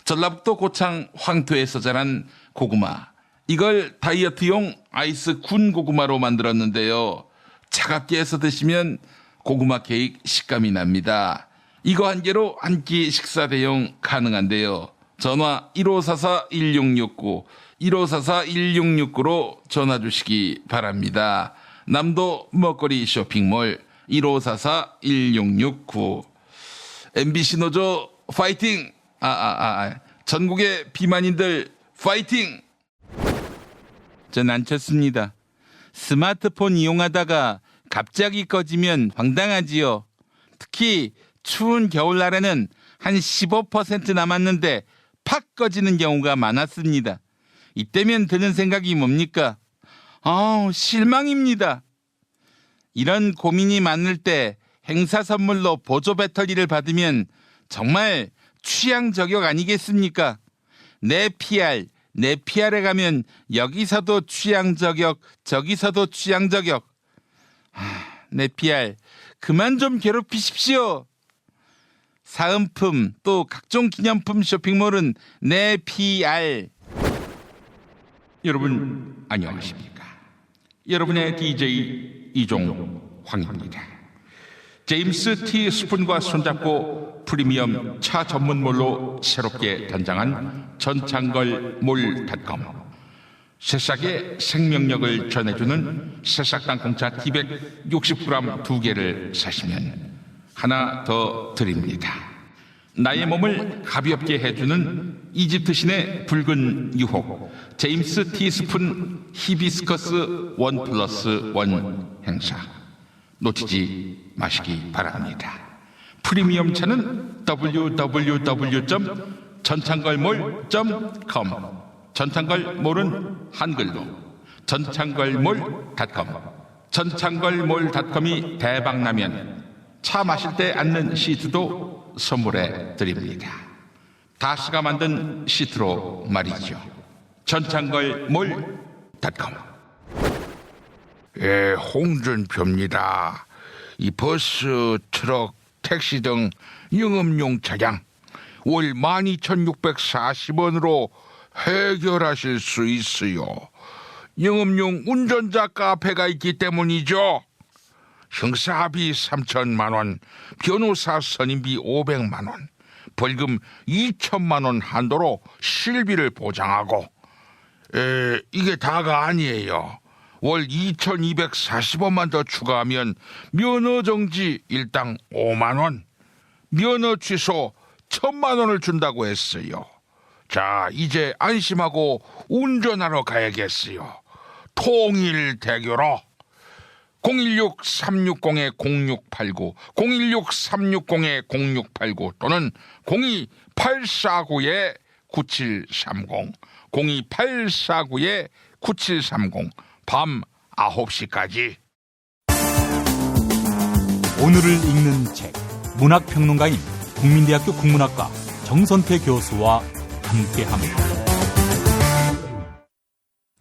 전라북도 고창 황토에서 자란 고구마. 이걸 다이어트용 아이스 군 고구마로 만들었는데요. 차갑게 해서 드시면 고구마 케이크 식감이 납니다. 이거 한 개로 한 끼 식사 대용 가능한데요. 전화 1544-1669, 1544-1669로 전화 주시기 바랍니다. 남도 먹거리 쇼핑몰 1544-1669. MBC 노조 파이팅! 전국의 비만인들 파이팅! 전 안쳤습니다. 스마트폰 이용하다가 갑자기 꺼지면 황당하지요. 특히 추운 겨울날에는 한 15% 남았는데 팍 꺼지는 경우가 많았습니다. 이때면 드는 생각이 뭡니까? 실망입니다. 이런 고민이 많을 때 행사 선물로 보조 배터리를 받으면 정말 취향 저격 아니겠습니까? 내 PR에 가면 여기서도 취향 저격, 저기서도 취향 저격. 내 PR 그만 좀 괴롭히십시오. 사은품 또 각종 기념품 쇼핑몰은 내 PR. 여러분 안녕하십니까? 여러분의 DJ 이종황입니다. 제임스 티 스푼과 손잡고 프리미엄 차 전문몰로 새롭게 단장한 전창걸몰닷컴. 새싹의 생명력을 전해주는 새싹 땅콩차 티백 60g 2개를 사시면 하나 더 드립니다. 나의 몸을 가볍게 해주는 이집트 신의 붉은 유혹 제임스 티스푼 히비스커스 1+1 행사 놓치지 마시기 바랍니다. 프리미엄 차는 www.전창걸몰.com. 전창걸몰은 한글로 전창걸몰닷컴. 전창걸몰닷컴이 대박나면 차 마실 때 앉는 시트도 선물해 드립니다. 다스가 만든 시트로 말이죠. 전창걸몰닷컴. 예, 홍준표입니다. 이 버스, 트럭, 택시 등 영업용 차량 월 12,640원으로 해결하실 수 있어요. 영업용 운전자 카페가 있기 때문이죠. 형사합의 3천만 원, 변호사 선임비 500만 원, 벌금 2천만 원 한도로 실비를 보장하고, 이게 다가 아니에요. 월 2,240원만 더 추가하면 면허정지 일당 5만 원, 면허 취소 1,000만 원을 준다고 했어요. 자, 이제 안심하고 운전하러 가야겠어요. 통일대교로 016-360-0689, 016-360-0689 또는 02849-9730, 02849-9730, 밤 9시까지. 오늘을 읽는 책, 문학평론가인 국민대학교 국문학과 정선태 교수와 함께합니다.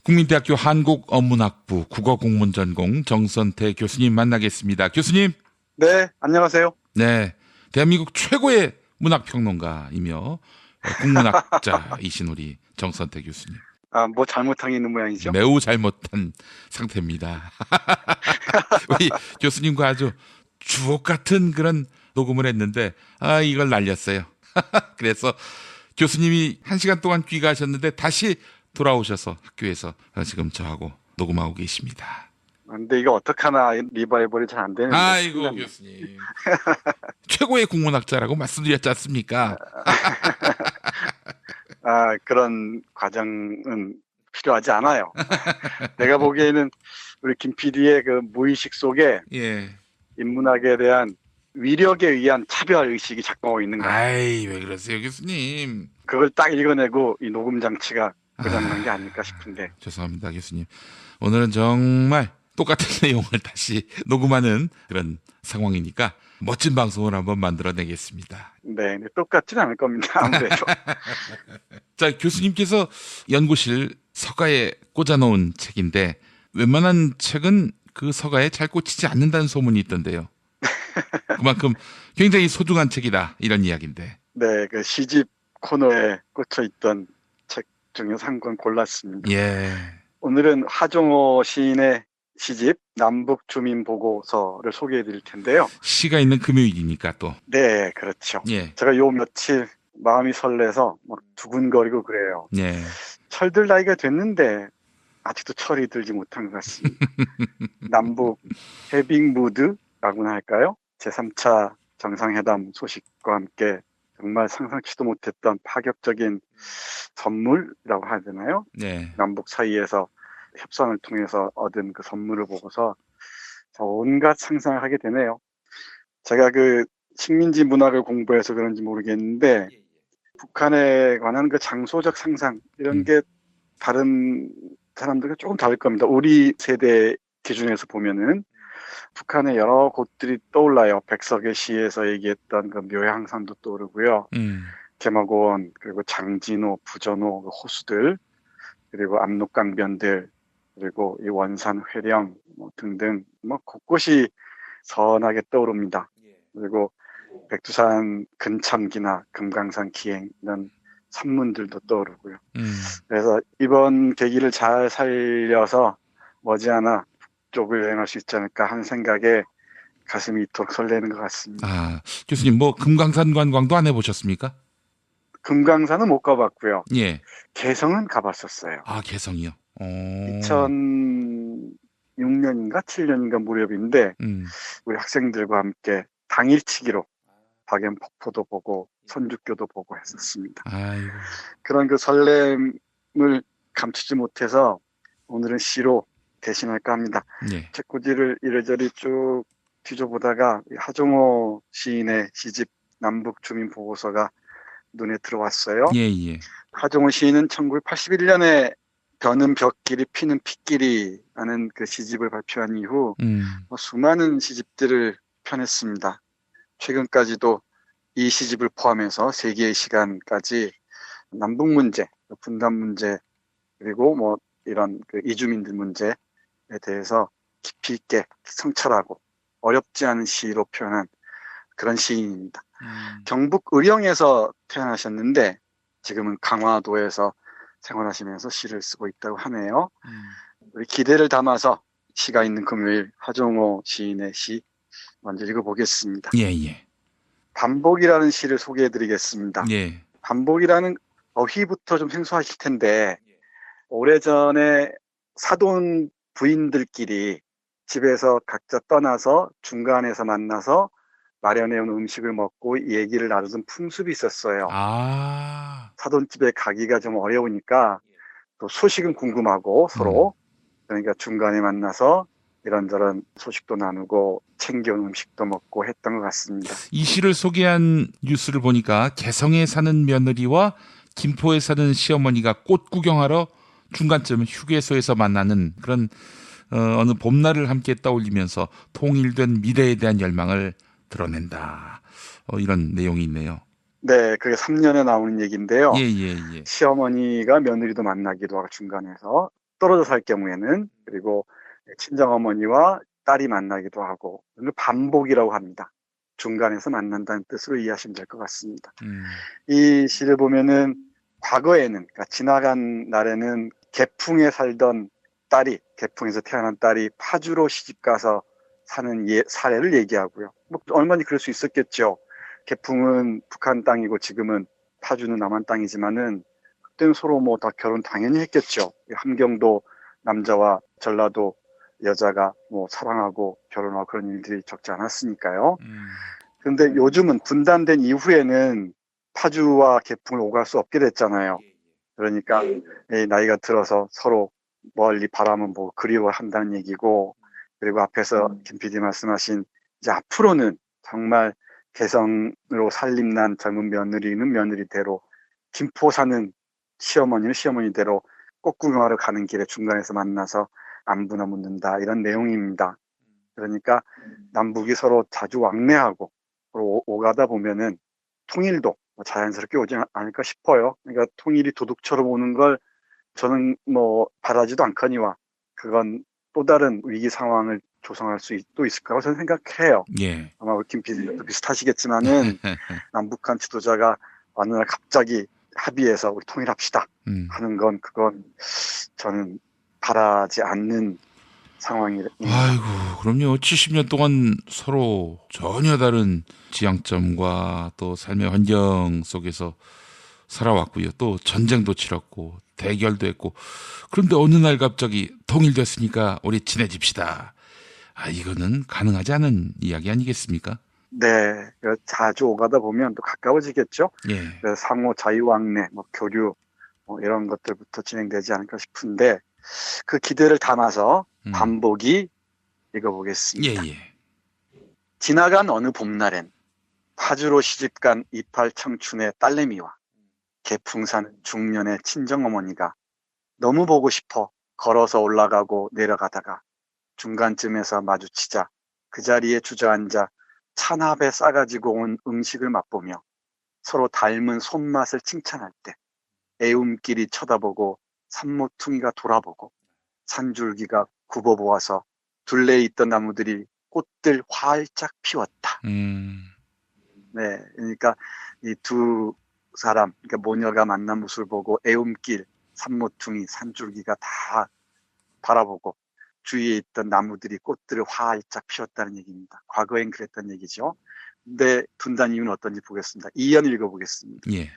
국민대학교 한국어문학부 국어국문전공 정선태 교수님 만나겠습니다. 교수님. 네, 안녕하세요. 네, 대한민국 최고의 문학평론가이며 국문학자이신 우리 정선태 교수님. 뭐 잘못한 게 있는 모양이죠? 매우 잘못한 상태입니다. 우리 교수님과 아주 주옥 같은 그런 녹음을 했는데 이걸 날렸어요. 그래서 교수님이 1시간 동안 귀가하셨는데 다시 돌아오셔서 학교에서 지금 저하고 녹음하고 계십니다. 근데 이거 어떡하나, 리바이벌이 잘 안 되는데. 아이고 교수님. 최고의 국문학자라고 말씀드렸지 않습니까? 그런 과정은 필요하지 않아요. 내가 보기에는 우리 김 PD의 그 무의식 속에 인문학에 대한 위력에 의한 차별 의식이 작동하고 있는 거예요. 아이, 왜 그러세요, 교수님? 그걸 딱 읽어내고 이 녹음 장치가 고장난 게 아닐까 싶은데. 죄송합니다, 교수님. 오늘은 정말 똑같은 내용을 다시 녹음하는 그런 상황이니까 멋진 방송을 한번 만들어내겠습니다. 네, 똑같지는 않을 겁니다, 아무래도. 자, 교수님께서 연구실 서가에 꽂아놓은 책인데 웬만한 책은 그 서가에 잘 꽂히지 않는다는 소문이 있던데요. 그만큼 굉장히 소중한 책이다, 이런 이야기인데. 네, 그 시집 코너에 꽂혀있던 책 중에서 한 권 골랐습니다. 예. 오늘은 하종호 시인의 시집 남북주민보고서를 소개해 드릴 텐데요. 시가 있는 금요일이니까 또. 네, 그렇죠. 예. 제가 요 며칠 마음이 설레서 막 두근거리고 그래요. 예. 철들 나이가 됐는데 아직도 철이 들지 못한 것 같습니다. 남북 해빙 무드라고나 할까요? 제3차 정상회담 소식과 함께 정말 상상치도 못했던 파격적인 선물이라고 해야 되나요? 네. 남북 사이에서 협상을 통해서 얻은 그 선물을 보고서 온갖 상상을 하게 되네요. 제가 그 식민지 문학을 공부해서 그런지 모르겠는데 북한에 관한 그 장소적 상상 이런 게 다른 사람들과 조금 다를 겁니다. 우리 세대 기준에서 보면은 북한의 여러 곳들이 떠올라요. 백석의 시에서 얘기했던 그 묘향산도 떠오르고요. 개마고원, 그리고 장진호, 부전호, 그 호수들, 그리고 압록강변들, 그리고 이 원산 회령 뭐 등등 뭐 곳곳이 선하게 떠오릅니다. 그리고 백두산 근참기나 금강산 기행 이런 산문들도 떠오르고요. 그래서 이번 계기를 잘 살려서 머지않아 북쪽을 여행할 수 있지 않을까 하는 생각에 가슴이 이토록 설레는 것 같습니다. 아, 교수님 뭐 금강산 관광도 안 해보셨습니까? 금강산은 못 가봤고요. 예. 개성은 가봤었어요. 아, 개성이요? 2006년인가 7년인가 무렵인데 우리 학생들과 함께 당일치기로 박연폭포도 보고 선주교도 보고 했었습니다. 아이고. 그런 그 설렘을 감추지 못해서 오늘은 시로 대신할까 합니다. 예. 책꽂이를 이래저래 쭉 뒤져보다가 하종호 시인의 시집 남북주민보고서가 눈에 들어왔어요. 예. 하종호 시인은 1981년에 벼는 벽길이 피는 핏길이 라는 그 시집을 발표한 이후 수많은 시집들을 펴냈습니다. 최근까지도 이 시집을 포함해서 3개의 시간까지 남북 문제, 분단 문제, 그리고 뭐 이런 그 이주민들 문제에 대해서 깊이 있게 성찰하고 어렵지 않은 시로 표현한 그런 시인입니다. 경북 의령에서 태어나셨는데 지금은 강화도에서 생활하시면서 시를 쓰고 있다고 하네요. 우리 기대를 담아서 시가 있는 금요일 하정호 시인의 시 먼저 읽어보겠습니다. 예. 반복이라는 시를 소개해드리겠습니다. 예. 반복이라는 어휘부터 좀 생소하실 텐데 오래전에 사돈 부인들끼리 집에서 각자 떠나서 중간에서 만나서 마련해온 음식을 먹고 얘기를 나누던 풍습이 있었어요. 사돈집에 가기가 좀 어려우니까 또 소식은 궁금하고 서로 그러니까 중간에 만나서 이런저런 소식도 나누고 챙겨온 음식도 먹고 했던 것 같습니다. 이 시를 소개한 뉴스를 보니까 개성에 사는 며느리와 김포에 사는 시어머니가 꽃 구경하러 중간쯤 휴게소에서 만나는 그런 어느 봄날을 함께 떠올리면서 통일된 미래에 대한 열망을 드러낸다. 이런 내용이 있네요. 네, 그게 3년에 나오는 얘기인데요. 예. 시어머니가 며느리도 만나기도 하고 중간에서 떨어져 살 경우에는 그리고 친정어머니와 딸이 만나기도 하고 반복이라고 합니다. 중간에서 만난다는 뜻으로 이해하시면 될 것 같습니다. 이 시를 보면은 과거에는 그러니까 지나간 날에는 개풍에 살던 딸이 개풍에서 태어난 딸이 파주로 시집가서 사는 사례를 얘기하고요. 뭐 얼마나 그럴 수 있었겠죠. 개풍은 북한 땅이고 지금은 파주는 남한 땅이지만은 그때는 서로 뭐 다 결혼 당연히 했겠죠. 함경도 남자와 전라도 여자가 뭐 사랑하고 결혼하고 그런 일들이 적지 않았으니까요. 그런데 요즘은 분단된 이후에는 파주와 개풍을 오갈 수 없게 됐잖아요. 그러니까 나이가 들어서 서로 멀리 바라만 보고 그리워한다는 얘기고, 그리고 앞에서 김 PD 말씀하신 이제 앞으로는 정말 개성으로 살림난 젊은 며느리는 며느리대로, 김포 사는 시어머니는 시어머니대로 꽃 구경하러 가는 길에 중간에서 만나서 안부나 묻는다, 이런 내용입니다. 그러니까 남북이 서로 자주 왕래하고 서로 오가다 보면은 통일도 자연스럽게 오지 않을까 싶어요. 그러니까 통일이 도둑처럼 오는 걸 저는 뭐 바라지도 않거니와 그건 또 다른 위기 상황을 조성할 수도 있을 거라고 저는 생각해요. 예. 아마 김 PD도 비슷하시겠지만은 남북한 지도자가 어느 날 갑자기 합의해서 우리 통일합시다 하는 건 그건 저는 바라지 않는 상황이에요. 아이고, 그럼요. 70년 동안 서로 전혀 다른 지향점과 또 삶의 환경 속에서 살아왔고요. 또 전쟁도 치렀고 대결도 했고, 그런데 어느 날 갑자기 통일됐으니까 우리 친해집시다. 이거는 가능하지 않은 이야기 아니겠습니까? 네, 자주 오가다 보면 또 가까워지겠죠. 예. 그래서 상호 자유왕래, 교류 이런 것들부터 진행되지 않을까 싶은데 그 기대를 담아서 반복이 읽어보겠습니다. 예. 지나간 어느 봄날엔 파주로 시집간 이팔 청춘의 딸내미와 개풍 사는 중년의 친정어머니가 너무 보고 싶어 걸어서 올라가고 내려가다가 중간쯤에서 마주치자 그 자리에 주저앉아 찬압에 싸가지고 온 음식을 맛보며 서로 닮은 손맛을 칭찬할 때 애움끼리 쳐다보고 산모퉁이가 돌아보고 산줄기가 굽어보아서 둘레에 있던 나무들이 꽃들 활짝 피웠다. 네, 그러니까 이 두 사람, 그러니까 모녀가 만난 모습을 보고 애움길, 산모퉁이, 산줄기가 다 바라보고 주위에 있던 나무들이 꽃들을 활짝 피웠다는 얘기입니다. 과거엔 그랬던 얘기죠. 근데 분단 이유는 어떤지 보겠습니다. 2연 읽어보겠습니다. 예.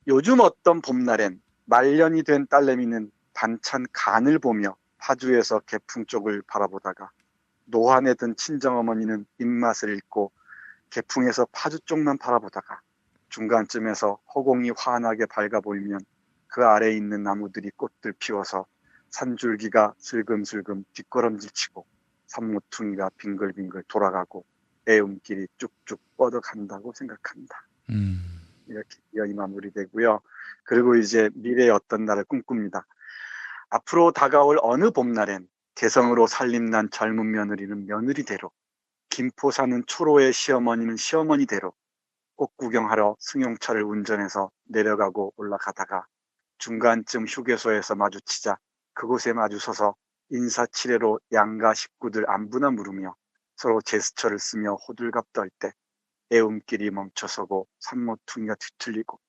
요즘 어떤 봄날엔 말년이 된 딸내미는 반찬 간을 보며 파주에서 개풍 쪽을 바라보다가 노안에 든 친정어머니는 입맛을 잃고 개풍에서 파주 쪽만 바라보다가 중간쯤에서 허공이 환하게 밝아 보이면 그 아래에 있는 나무들이 꽃들 피워서 산줄기가 슬금슬금 뒷걸음질 치고 산모퉁이가 빙글빙글 돌아가고 애움길이 쭉쭉 뻗어간다고 생각한다. 이렇게 이연이 마무리되고요. 그리고 이제 미래의 어떤 날을 꿈꿉니다. 앞으로 다가올 어느 봄날엔 개성으로 살림난 젊은 며느리는 며느리대로, 김포 사는 초로의 시어머니는 시어머니대로 꽃 구경하러 승용차를 운전해서 내려가고 올라가다가 중간쯤 휴게소에서 마주치자 그곳에 마주서서 인사치레로 양가 식구들 안부나 물으며 서로 제스처를 쓰며 호들갑 떨 때 애움길이 멈춰서고 산모퉁이가 뒤틀리고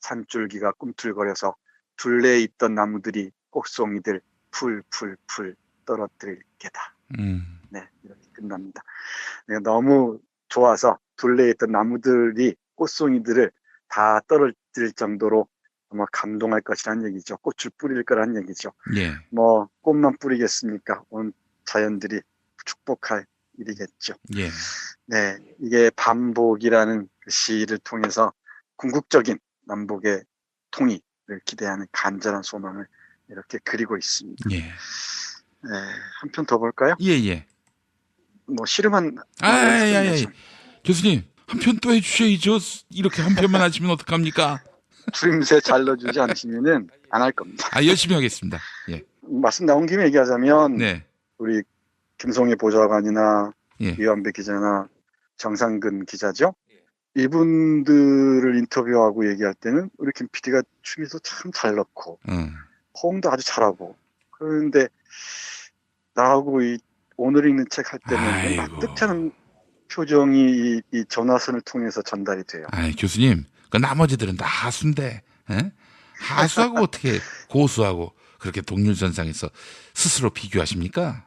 산줄기가 꿈틀거려서 둘레에 있던 나무들이 꽃송이들 풀풀풀 떨어뜨릴 게다. 네, 이렇게 끝납니다. 너무 좋아서 둘레에 있던 나무들이 꽃송이들을 다 떨어질 정도로 정말 감동할 것이라는 얘기죠. 꽃을 뿌릴 거란 얘기죠. 예. 뭐 꽃만 뿌리겠습니까? 온 자연들이 축복할 일이겠죠. 예. 네, 이게 반복이라는 그 시를 통해서 궁극적인 남북의 통일을 기대하는 간절한 소망을 이렇게 그리고 있습니다. 예. 네, 한 편 더 볼까요? 예. 뭐 시름한 교수님 한 편 또 해주셔야죠. 이렇게 한 편만 하시면 어떡합니까? 주임새 잘 넣어주지 않으시면은 안 할 겁니다. 열심히 하겠습니다. 예. 말씀 나온 김에 얘기하자면 네. 우리 김성애 보좌관이나 예. 이완배 기자나 정상근 기자죠. 이분들을 인터뷰하고 얘기할 때는 우리 김 PD가 춤에서 참 잘 넣고 호응도 아주 잘하고 그런데 나하고 오늘 읽는 책 할 때는 납득하는 표정이 이 전화선을 통해서 전달이 돼요. 교수님, 그 나머지들은 다 하수인데, 에? 하수하고 어떻게 고수하고 그렇게 동률전상에서 스스로 비교하십니까?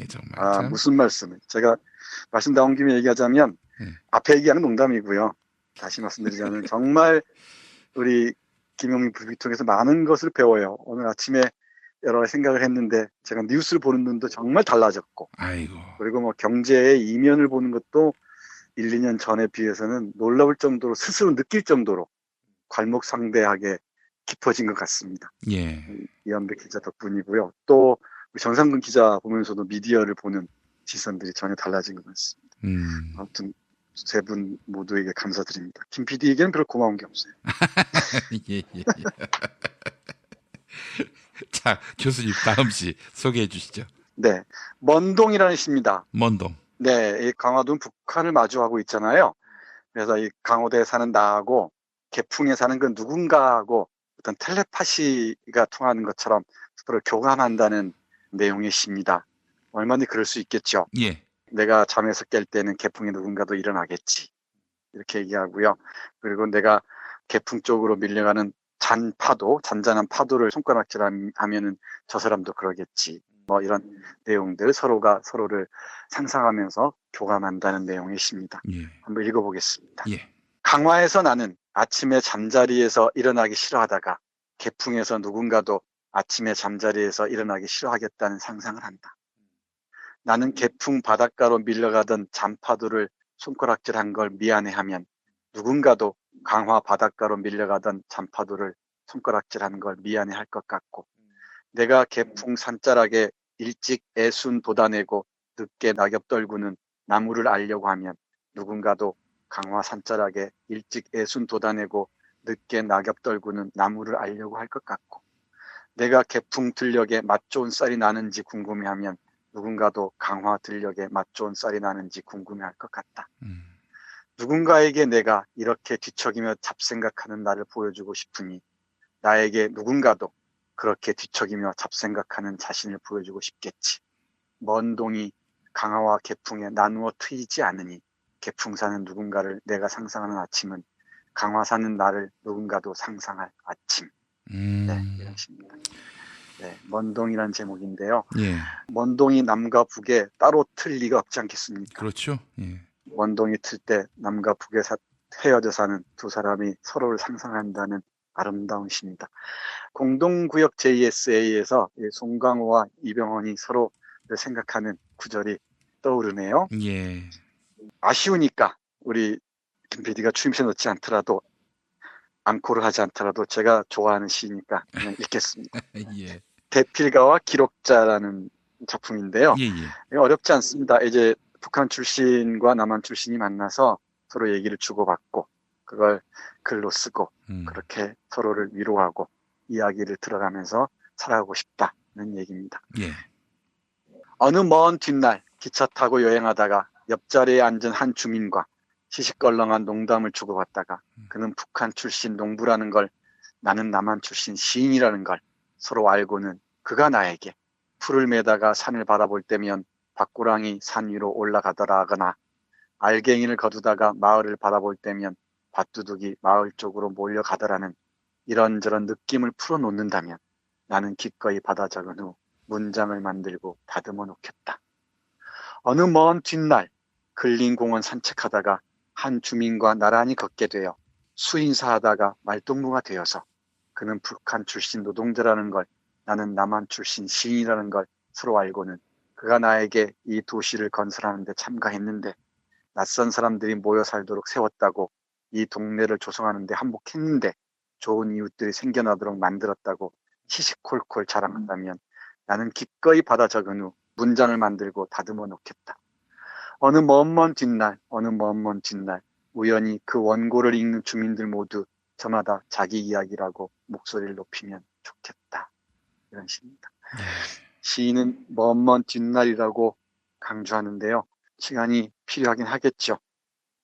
정말. 참. 무슨 말씀을. 제가 말씀 나온 김에 얘기하자면, 앞에 얘기하는 농담이고요. 다시 말씀드리자면, 정말 우리 김용민 부비 통해서 많은 것을 배워요. 오늘 아침에 여러 가지 생각을 했는데, 제가 뉴스를 보는 눈도 정말 달라졌고, 그리고 뭐 경제의 이면을 보는 것도 1, 2년 전에 비해서는 놀라울 정도로 스스로 느낄 정도로 괄목상대하게 깊어진 것 같습니다. 예. 이완배 기자 덕분이고요. 또 우리 정상근 기자 보면서도 미디어를 보는 시선들이 전혀 달라진 것 같습니다. 아무튼 세 분 모두에게 감사드립니다. 김 PD에게는 별로 고마운 게 없어요. 예. 자, 교수님 다음 시 소개해 주시죠. 네, 먼동이라는 시입니다. 먼동. 네, 이 강화도는 북한을 마주하고 있잖아요. 그래서 이 강호대에 사는 나하고 개풍에 사는 그 누군가하고 어떤 텔레파시가 통하는 것처럼 서로 교감한다는 내용의 시입니다. 얼마나 그럴 수 있겠죠. 예. 내가 잠에서 깰 때는 개풍에 누군가도 일어나겠지. 이렇게 얘기하고요. 그리고 내가 개풍 쪽으로 밀려가는 잔잔한 파도를 손가락질하면은 저 사람도 그러겠지. 뭐 이런 내용들 서로가 서로를 상상하면서 교감한다는 내용의 시입니다. 예. 한번 읽어보겠습니다. 예. 강화에서 나는 아침에 잠자리에서 일어나기 싫어하다가 개풍에서 누군가도 아침에 잠자리에서 일어나기 싫어하겠다는 상상을 한다. 나는 개풍 바닷가로 밀려가던 잔파도를 손가락질한 걸 미안해하면 누군가도 강화 바닷가로 밀려가던 잔파도를 손가락질한 걸 미안해할 것 같고 내가 개풍 산자락에 일찍 애순 돋아내고 늦게 낙엽 떨구는 나무를 알려고 하면 누군가도 강화 산자락에 일찍 애순 돋아내고 늦게 낙엽 떨구는 나무를 알려고 할 것 같고 내가 개풍 들녘에 맛 좋은 쌀이 나는지 궁금해하면 누군가도 강화 들녘에 맛 좋은 쌀이 나는지 궁금해할 것 같다. 누군가에게 내가 이렇게 뒤척이며 잡생각하는 나를 보여주고 싶으니 나에게 누군가도 그렇게 뒤척이며 잡생각하는 자신을 보여주고 싶겠지. 먼 동이 강화와 개풍에 나누어 트이지 않으니 개풍 사는 누군가를 내가 상상하는 아침은 강화 사는 나를 누군가도 상상할 아침. 네, 이런 시입니다. 네, 먼동이라는 제목인데요. 예. 먼동이 남과 북에 따로 틀 리가 없지 않겠습니까? 그렇죠. 예. 먼동이 틀 때 남과 북에 헤어져 사는 두 사람이 서로를 상상한다는 아름다운 시입니다. 공동구역 JSA에서 송강호와 이병헌이 서로를 생각하는 구절이 떠오르네요. 예. 아쉬우니까 우리 김 PD가 추임새 넣지 않더라도 앙코를 하지 않더라도 제가 좋아하는 시니까 그냥 읽겠습니다. 예. 대필가와 기록자라는 작품인데요. 예. 어렵지 않습니다. 이제 북한 출신과 남한 출신이 만나서 서로 얘기를 주고받고 그걸 글로 쓰고 그렇게 서로를 위로하고 이야기를 들어가면서 살아가고 싶다는 얘기입니다. 예. 어느 먼 뒷날 기차 타고 여행하다가 옆자리에 앉은 한 주민과 시시껄렁한 농담을 주고받다가 그는 북한 출신 농부라는 걸 나는 남한 출신 시인이라는 걸 서로 알고는 그가 나에게 풀을 매다가 산을 바라볼 때면 밭고랑이 산 위로 올라가더라 하거나 알갱이를 거두다가 마을을 바라볼 때면 밭두둑이 마을 쪽으로 몰려가더라는 이런저런 느낌을 풀어놓는다면 나는 기꺼이 받아 적은 후 문장을 만들고 다듬어 놓겠다. 어느 먼 뒷날 근린공원 산책하다가 한 주민과 나란히 걷게 되어 수인사하다가 말동무가 되어서 그는 북한 출신 노동자라는 걸, 나는 남한 출신 시인이라는 걸 서로 알고는 그가 나에게 이 도시를 건설하는 데 참가했는데 낯선 사람들이 모여 살도록 세웠다고, 이 동네를 조성하는 데 한몫했는데 좋은 이웃들이 생겨나도록 만들었다고 시시콜콜 자랑한다면 나는 기꺼이 받아 적은 후 문장을 만들고 다듬어 놓겠다. 어느 먼 뒷날 우연히 그 원고를 읽는 주민들 모두 저마다 자기 이야기라고 목소리를 높이면 좋겠다. 이런 시입니다. 시인은 먼 뒷날이라고 강조하는데요. 시간이 필요하긴 하겠죠.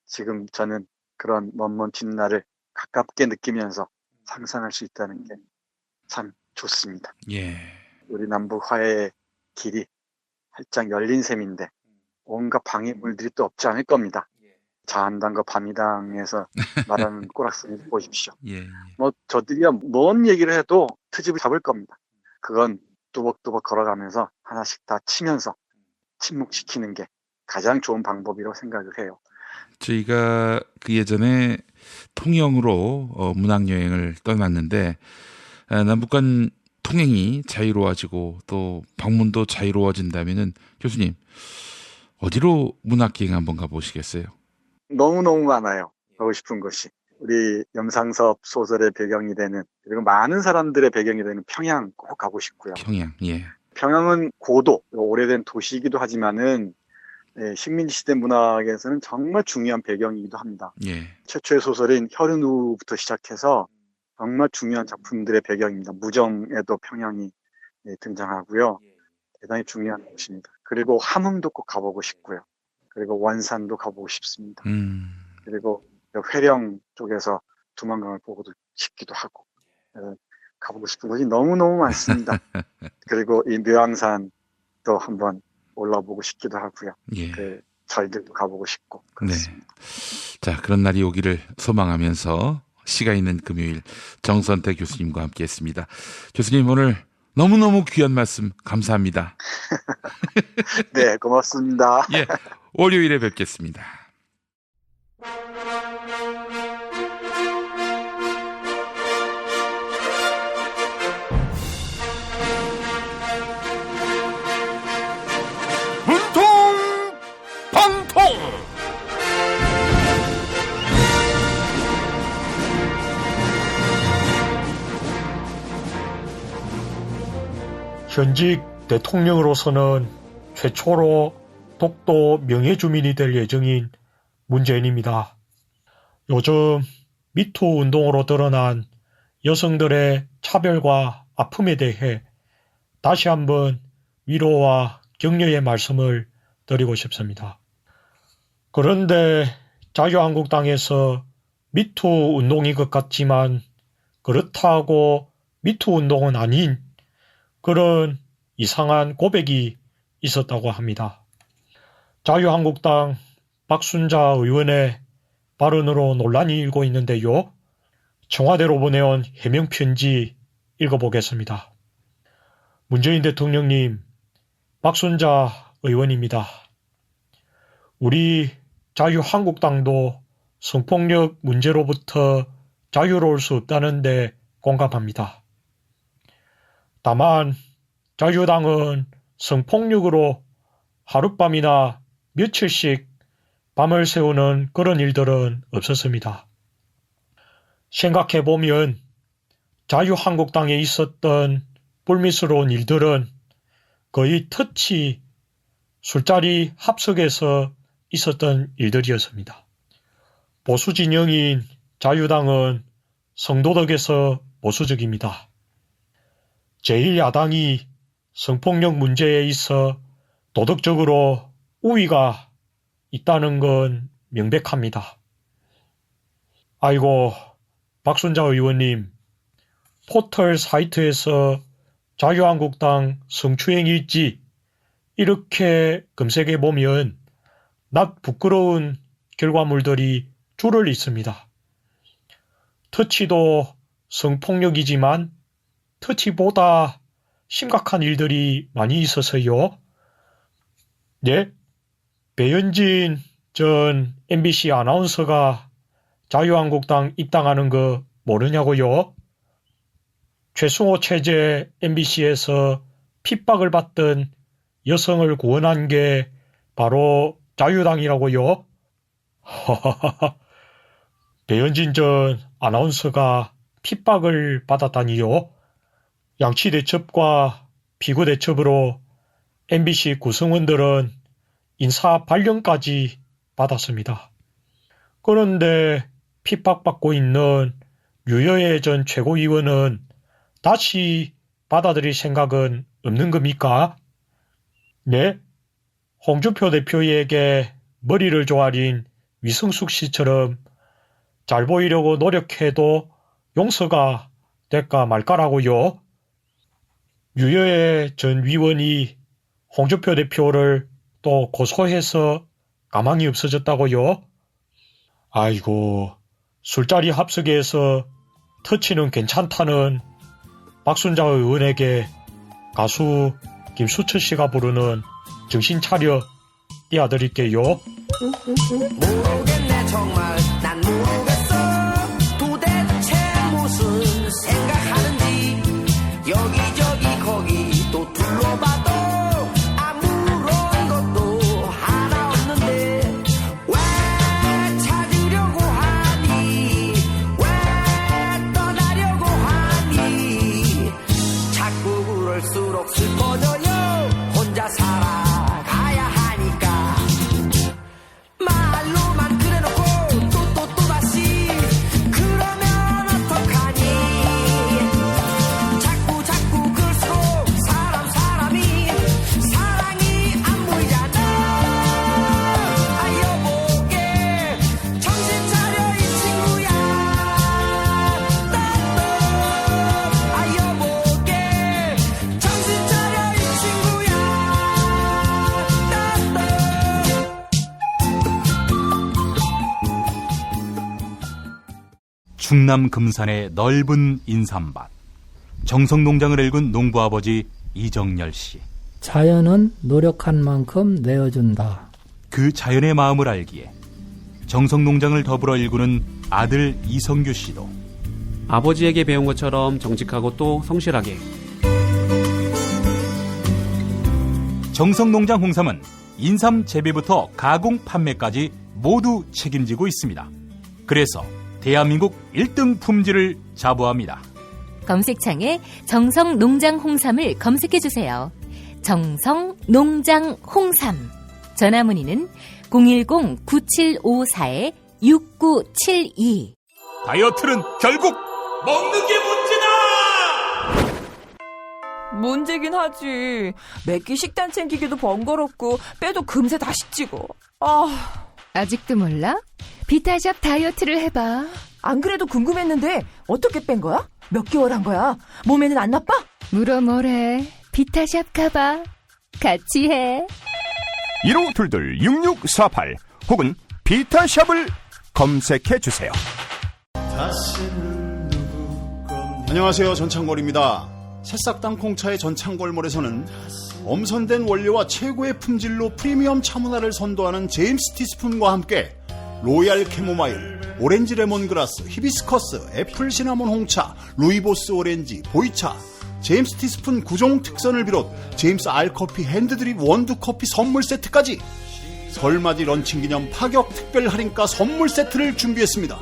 지금 저는 그런 먼 뒷날을 가깝게 느끼면서 상상할 수 있다는 게 참 좋습니다. 예. 우리 남북 화해의 길이 활짝 열린 셈인데 온갖 방해물들이 또 없지 않을 겁니다. 자한당과 바미당에서 말하는 꼬락서니 보십시오. 예. 뭐 저들이야 뭔 얘기를 해도 트집을 잡을 겁니다. 그건 뚜벅뚜벅 걸어가면서 하나씩 다 치면서 침묵시키는 게 가장 좋은 방법이라고 생각을 해요. 저희가 그 예전에 통영으로 문학여행을 떠났는데 남북 간 통행이 자유로워지고 또 방문도 자유로워진다면은 교수님 어디로 문학여행 한번 가보시겠어요? 너무너무 많아요. 가고 싶은 곳이. 우리 염상섭 소설의 배경이 되는, 그리고 많은 사람들의 배경이 되는 평양 꼭 가고 싶고요. 평양, 예. 평양은 고도, 오래된 도시이기도 하지만은 식민지 시대 문학에서는 정말 중요한 배경이기도 합니다. 예. 최초의 소설인 혈흔우부터 시작해서 정말 중요한 작품들의 배경입니다. 무정에도 평양이 등장하고요. 대단히 중요한 곳입니다. 그리고 함흥도 꼭 가보고 싶고요. 그리고 원산도 가보고 싶습니다. 그리고 회령 쪽에서 두만강을 보고도 싶기도 하고, 가보고 싶은 곳이 너무너무 많습니다. 그리고 이 묘양산도 한번 올라보고 싶기도 하고요. 예. 그 절들도 가보고 싶고 그렇습니다. 네. 자, 그런 날이 오기를 소망하면서 시가 있는 금요일 정선태 교수님과 함께했습니다. 교수님 오늘 너무너무 귀한 말씀 감사합니다. 네, 고맙습니다. 예, 월요일에 뵙겠습니다. 현직 대통령으로서는 최초로 독도 명예주민이 될 예정인 문재인입니다. 요즘 미투 운동으로 드러난 여성들의 차별과 아픔에 대해 다시 한번 위로와 격려의 말씀을 드리고 싶습니다. 그런데 자유한국당에서 미투 운동인 것 같지만 그렇다고 미투 운동은 아닌 그런 이상한 고백이 있었다고 합니다. 자유한국당 박순자 의원의 발언으로 논란이 일고 있는데요. 청와대로 보내온 해명편지 읽어보겠습니다. 문재인 대통령님, 박순자 의원입니다. 우리 자유한국당도 성폭력 문제로부터 자유로울 수 없다는데 공감합니다. 다만 자유당은 성폭력으로 하룻밤이나 며칠씩 밤을 새우는 그런 일들은 없었습니다. 생각해보면 자유한국당에 있었던 불미스러운 일들은 거의 터치 술자리 합석에서 있었던 일들이었습니다. 보수 진영인 자유당은 성도덕에서 보수적입니다. 제1야당이 성폭력 문제에 있어 도덕적으로 우위가 있다는 건 명백합니다. 아이고, 박순자 의원님, 포털 사이트에서 자유한국당 성추행일지 이렇게 검색해 보면 낯 부끄러운 결과물들이 줄을 잇습니다. 터치도 성폭력이지만 터치보다 심각한 일들이 많이 있어서요. 네? 배현진 전 MBC 아나운서가 자유한국당 입당하는 거 모르냐고요? 최승호 체제 MBC에서 핍박을 받던 여성을 구원한 게 바로 자유당이라고요? 하하하하. 배현진 전 아나운서가 핍박을 받았다니요? 양치대첩과 피고대첩으로 MBC 구성원들은 인사 발령까지 받았습니다. 그런데 핍박받고 있는 유여애 전 최고위원은 다시 받아들일 생각은 없는 겁니까? 네? 홍준표 대표에게 머리를 조아린 위성숙 씨처럼 잘 보이려고 노력해도 용서가 될까 말까라고요? 유여애 전 위원이 홍준표 대표를 또 고소해서 가망이 없어졌다고요? 아이고, 술자리 합석에서 터치는 괜찮다는 박순자 의원에게 가수 김수철 씨가 부르는 정신 차려 띄워드릴게요. 모르겠네 정말 난 모르겠어 도대체 무슨 생각하는지 여기저기 거기 또 둘러봐도 아무런 것도 하나 없는데 왜 찾으려고 하니 왜 떠나려고 하니 자꾸 그럴수록 슬퍼져요 혼자 살아가야 하니까 말로만 그래놓고 또다시 그러면 어떡하니 자꾸 그럴수록 사람이 사랑이 안 보이잖아 여보게 정신 차려 이 친구야 여보게 정신 차려 이 친구야 충남 금산의 넓은 인삼밭. 정성농장을 일군 농부아버지 이정열 씨. 자연은 노력한 만큼 내어준다. 그 자연의 마음을 알기에 정성농장을 더불어 일구는 아들 이성규 씨도 아버지에게 배운 것처럼 정직하고 또 성실하게. 정성농장 홍삼은 인삼 재배부터 가공 판매까지 모두 책임지고 있습니다. 그래서 대한민국 1등 품질을 자부합니다. 검색창에 정성농장 홍삼을 검색해주세요. 정성농장 홍삼. 전화문의는 010-9754-6972. 다이어트는 결국 먹는 게 문제다. 문제긴 하지. 매끼 식단 챙기기도 번거롭고 빼도 금세 다시 찌고. 아직도 몰라? 비타샵 다이어트를 해봐. 안 그래도 궁금했는데 어떻게 뺀 거야? 몇 개월 한 거야? 몸에는 안 나빠? 물어 뭐래. 비타샵 가봐. 같이 해. 1522-6648 혹은 비타샵을 검색해주세요. 안녕하세요. 전창걸입니다. 새싹 땅콩차의 전창걸몰에서는 엄선된 원료와 최고의 품질로 프리미엄 차문화를 선도하는 제임스 티스푼과 함께 로얄 캐모마일, 오렌지 레몬그라스, 히비스커스, 애플 시나몬 홍차, 루이보스 오렌지, 보이차, 제임스 티스푼 9종 특선을 비롯 제임스 알커피 핸드드립 원두커피 선물 세트까지 설맞이 런칭 기념 파격 특별 할인가 선물 세트를 준비했습니다.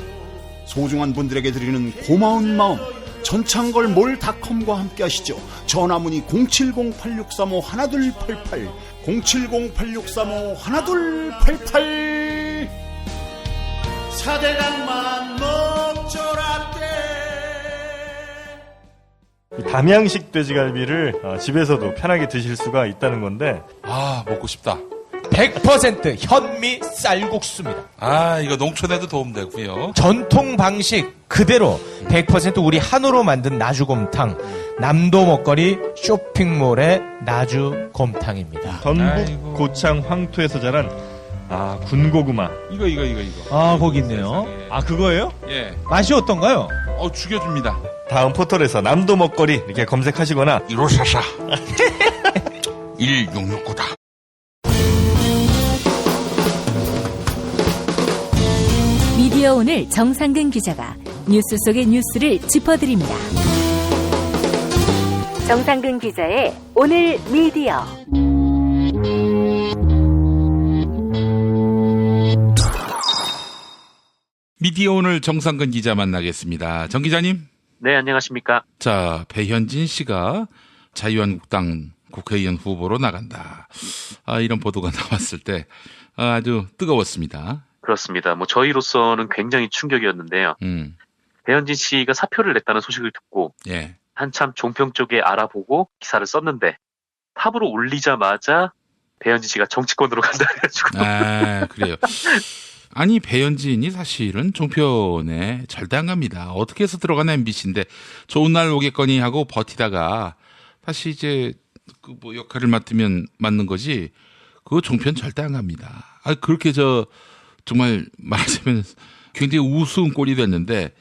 소중한 분들에게 드리는 고마운 마음 전창걸몰닷컴과 함께 하시죠. 전화문의 070-8635-1288 070-8635-1288 4대강만 먹조라떼. 담양식 돼지갈비를 집에서도 편하게 드실 수가 있다는 건데 먹고 싶다. 100% 현미 쌀국수입니다. 이거 농촌에도 도움되고요. 전통 방식 그대로 100% 우리 한우로 만든 나주곰탕. 남도 먹거리 쇼핑몰의 나주곰탕입니다. 전북 고창 황토에서 자란 군고구마. 이거. 거기 있네요. 그거예요? 예. 맛이 어떤가요? 죽여줍니다. 다음 포털에서 남도 먹거리 이렇게 검색하시거나 1544 1669다. 미디어 오늘 정상근 기자가 뉴스 속의 뉴스를 짚어드립니다. 정상근 기자의 오늘 미디어. 미디어 오늘 정상근 기자 만나겠습니다. 정 기자님. 네, 안녕하십니까. 자, 배현진 씨가 자유한국당 국회의원 후보로 나간다. 이런 보도가 나왔을 때 아주 뜨거웠습니다. 그렇습니다. 뭐 저희로서는 굉장히 충격이었는데요. 배현진 씨가 사표를 냈다는 소식을 듣고 예. 한참 종평 쪽에 알아보고 기사를 썼는데 탑으로 올리자마자 배현진 씨가 정치권으로 간다 해가지고. 아, 그래요. 아니, 배현진이 사실은 종편에 절대 안 갑니다. 어떻게 해서 들어가나 MBC인데 좋은 날 오겠거니 하고 버티다가 다시 이제 그 뭐 역할을 맡으면 맞는 거지. 그거 종편 절대 안 갑니다. 그렇게 정말 말하자면 굉장히 우스운 꼴이 됐는데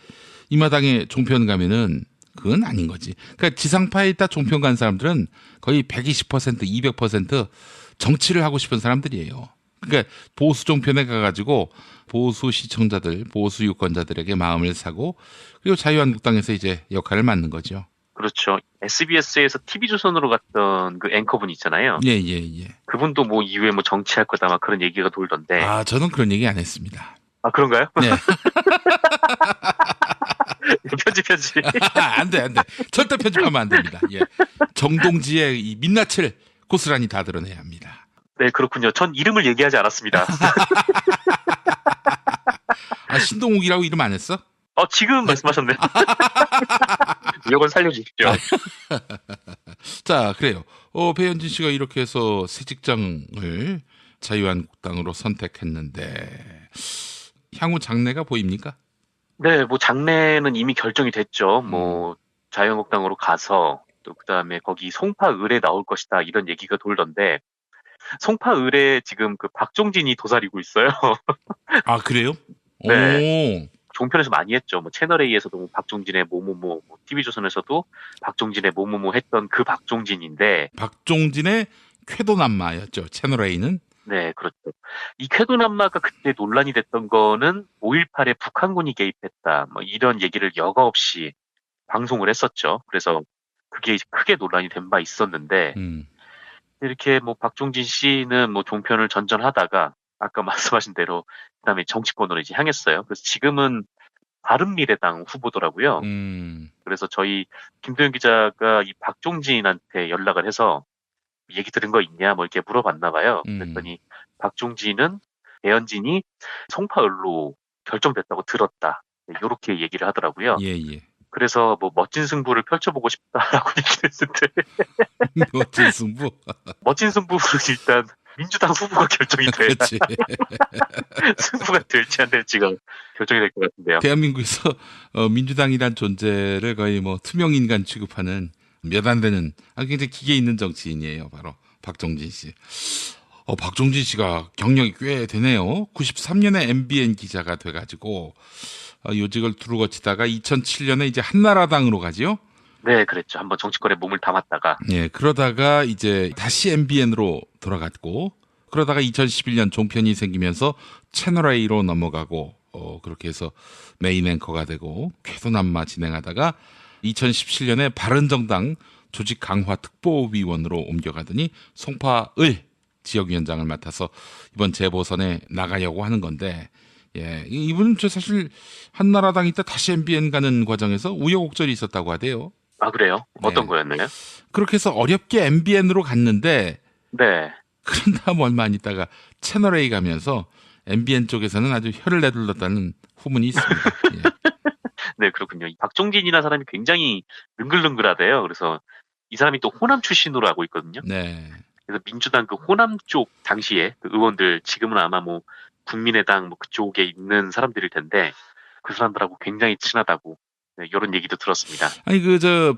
이 마당에 종편 가면은 그건 아닌 거지. 그러니까 지상파에 있다 종편 간 사람들은 거의 120%, 200% 정치를 하고 싶은 사람들이에요. 그러니까 보수 종편에 가가지고 보수 시청자들, 보수 유권자들에게 마음을 사고 그리고 자유한국당에서 이제 역할을 맡는 거죠. 그렇죠. SBS에서 TV조선으로 갔던 그 앵커분 있잖아요. 예. 그분도 뭐 이후에 뭐 정치할 거다 막 그런 얘기가 돌던데. 저는 그런 얘기 안 했습니다. 그런가요? 네. 편집. 안 돼. 절대 편집하면 안 됩니다. 예. 정동지의 이 민낯을 고스란히 다 드러내야 합니다. 네, 그렇군요. 전 이름을 얘기하지 않았습니다. 신동욱이라고 이름 안 했어? 지금 말씀하셨네. 이건 살려주십시오. 자, 그래요. 배현진 씨가 이렇게 해서 새 직장을 자유한국당으로 선택했는데 향후 장래가 보입니까? 네, 뭐 장래는 이미 결정이 됐죠. 뭐 자유한국당으로 가서 또 그다음에 거기 송파을에 나올 것이다 이런 얘기가 돌던데 송파을에 지금 그 박종진이 도사리고 있어요. 아, 그래요? 네. 종편에서 많이 했죠. 뭐 채널A에서도 뭐 박종진의 뭐뭐뭐, TV조선에서도 박종진의 뭐뭐뭐 했던 그 박종진인데. 박종진의 쾌도남마였죠. 채널A는. 네, 그렇죠. 이 쾌도남마가 그때 논란이 됐던 거는 5.18에 북한군이 개입했다. 뭐 이런 얘기를 여과 없이 방송을 했었죠. 그래서 그게 크게 논란이 된 바 있었는데. 이렇게 뭐 박종진 씨는 뭐 종편을 전전하다가 아까 말씀하신 대로 그다음에 정치권으로 이제 향했어요. 그래서 지금은 바른미래당 후보더라고요. 그래서 저희 김도영 기자가 이 박종진한테 연락을 해서 얘기 들은 거 있냐 뭐 이렇게 물어봤나 봐요. 그랬더니 박종진은 배현진이 송파을로 결정됐다고 들었다. 이렇게 얘기를 하더라고요. 예. 그래서 뭐 멋진 승부를 펼쳐보고 싶다라고 얘기를 했는데. 멋진 승부? 멋진 승부는 일단 민주당 후보가 결정이 돼야 그렇지. 승부가 될지 안 될지가 결정이 될 것 같은데요. 대한민국에서 민주당이란 존재를 거의 뭐 투명인간 취급하는 몇 안 되는 굉장히 기계 있는 정치인이에요. 바로 박종진 씨. 박종진 씨가 경력이 꽤 되네요. 93년에 MBN 기자가 돼가지고 요직을 두루 거치다가 2007년에 이제 한나라당으로 가지요. 네, 그랬죠. 한번 정치권에 몸을 담았다가. 예, 그러다가 이제 다시 MBN으로 돌아갔고, 그러다가 2011년 종편이 생기면서 채널A로 넘어가고, 그렇게 해서 메인 앵커가 되고, 쾌도남마 진행하다가 2017년에 바른정당 조직 강화 특보위원으로 옮겨가더니 송파을 지역위원장을 맡아서 이번 재보선에 나가려고 하는 건데, 예, 이분은 사실 한나라당 있다 다시 MBN 가는 과정에서 우여곡절이 있었다고 하대요. 아, 그래요? 어떤 거였나요? 그렇게 해서 어렵게 MBN으로 갔는데, 네. 그런 다음 얼마 안 있다가 채널A 가면서 MBN 쪽에서는 아주 혀를 내둘렀다는 후문이 있습니다. 예. 네, 그렇군요. 박종진이라는 사람이 굉장히 능글능글하대요. 그래서 이 사람이 또 호남 출신으로 알고 있거든요. 네. 그래서 민주당 그 호남 쪽 당시에 그 의원들 지금은 아마 뭐 국민의당 뭐 그쪽에 있는 사람들일 텐데 그 사람들하고 굉장히 친하다고 네, 이런 얘기도 들었습니다. 아니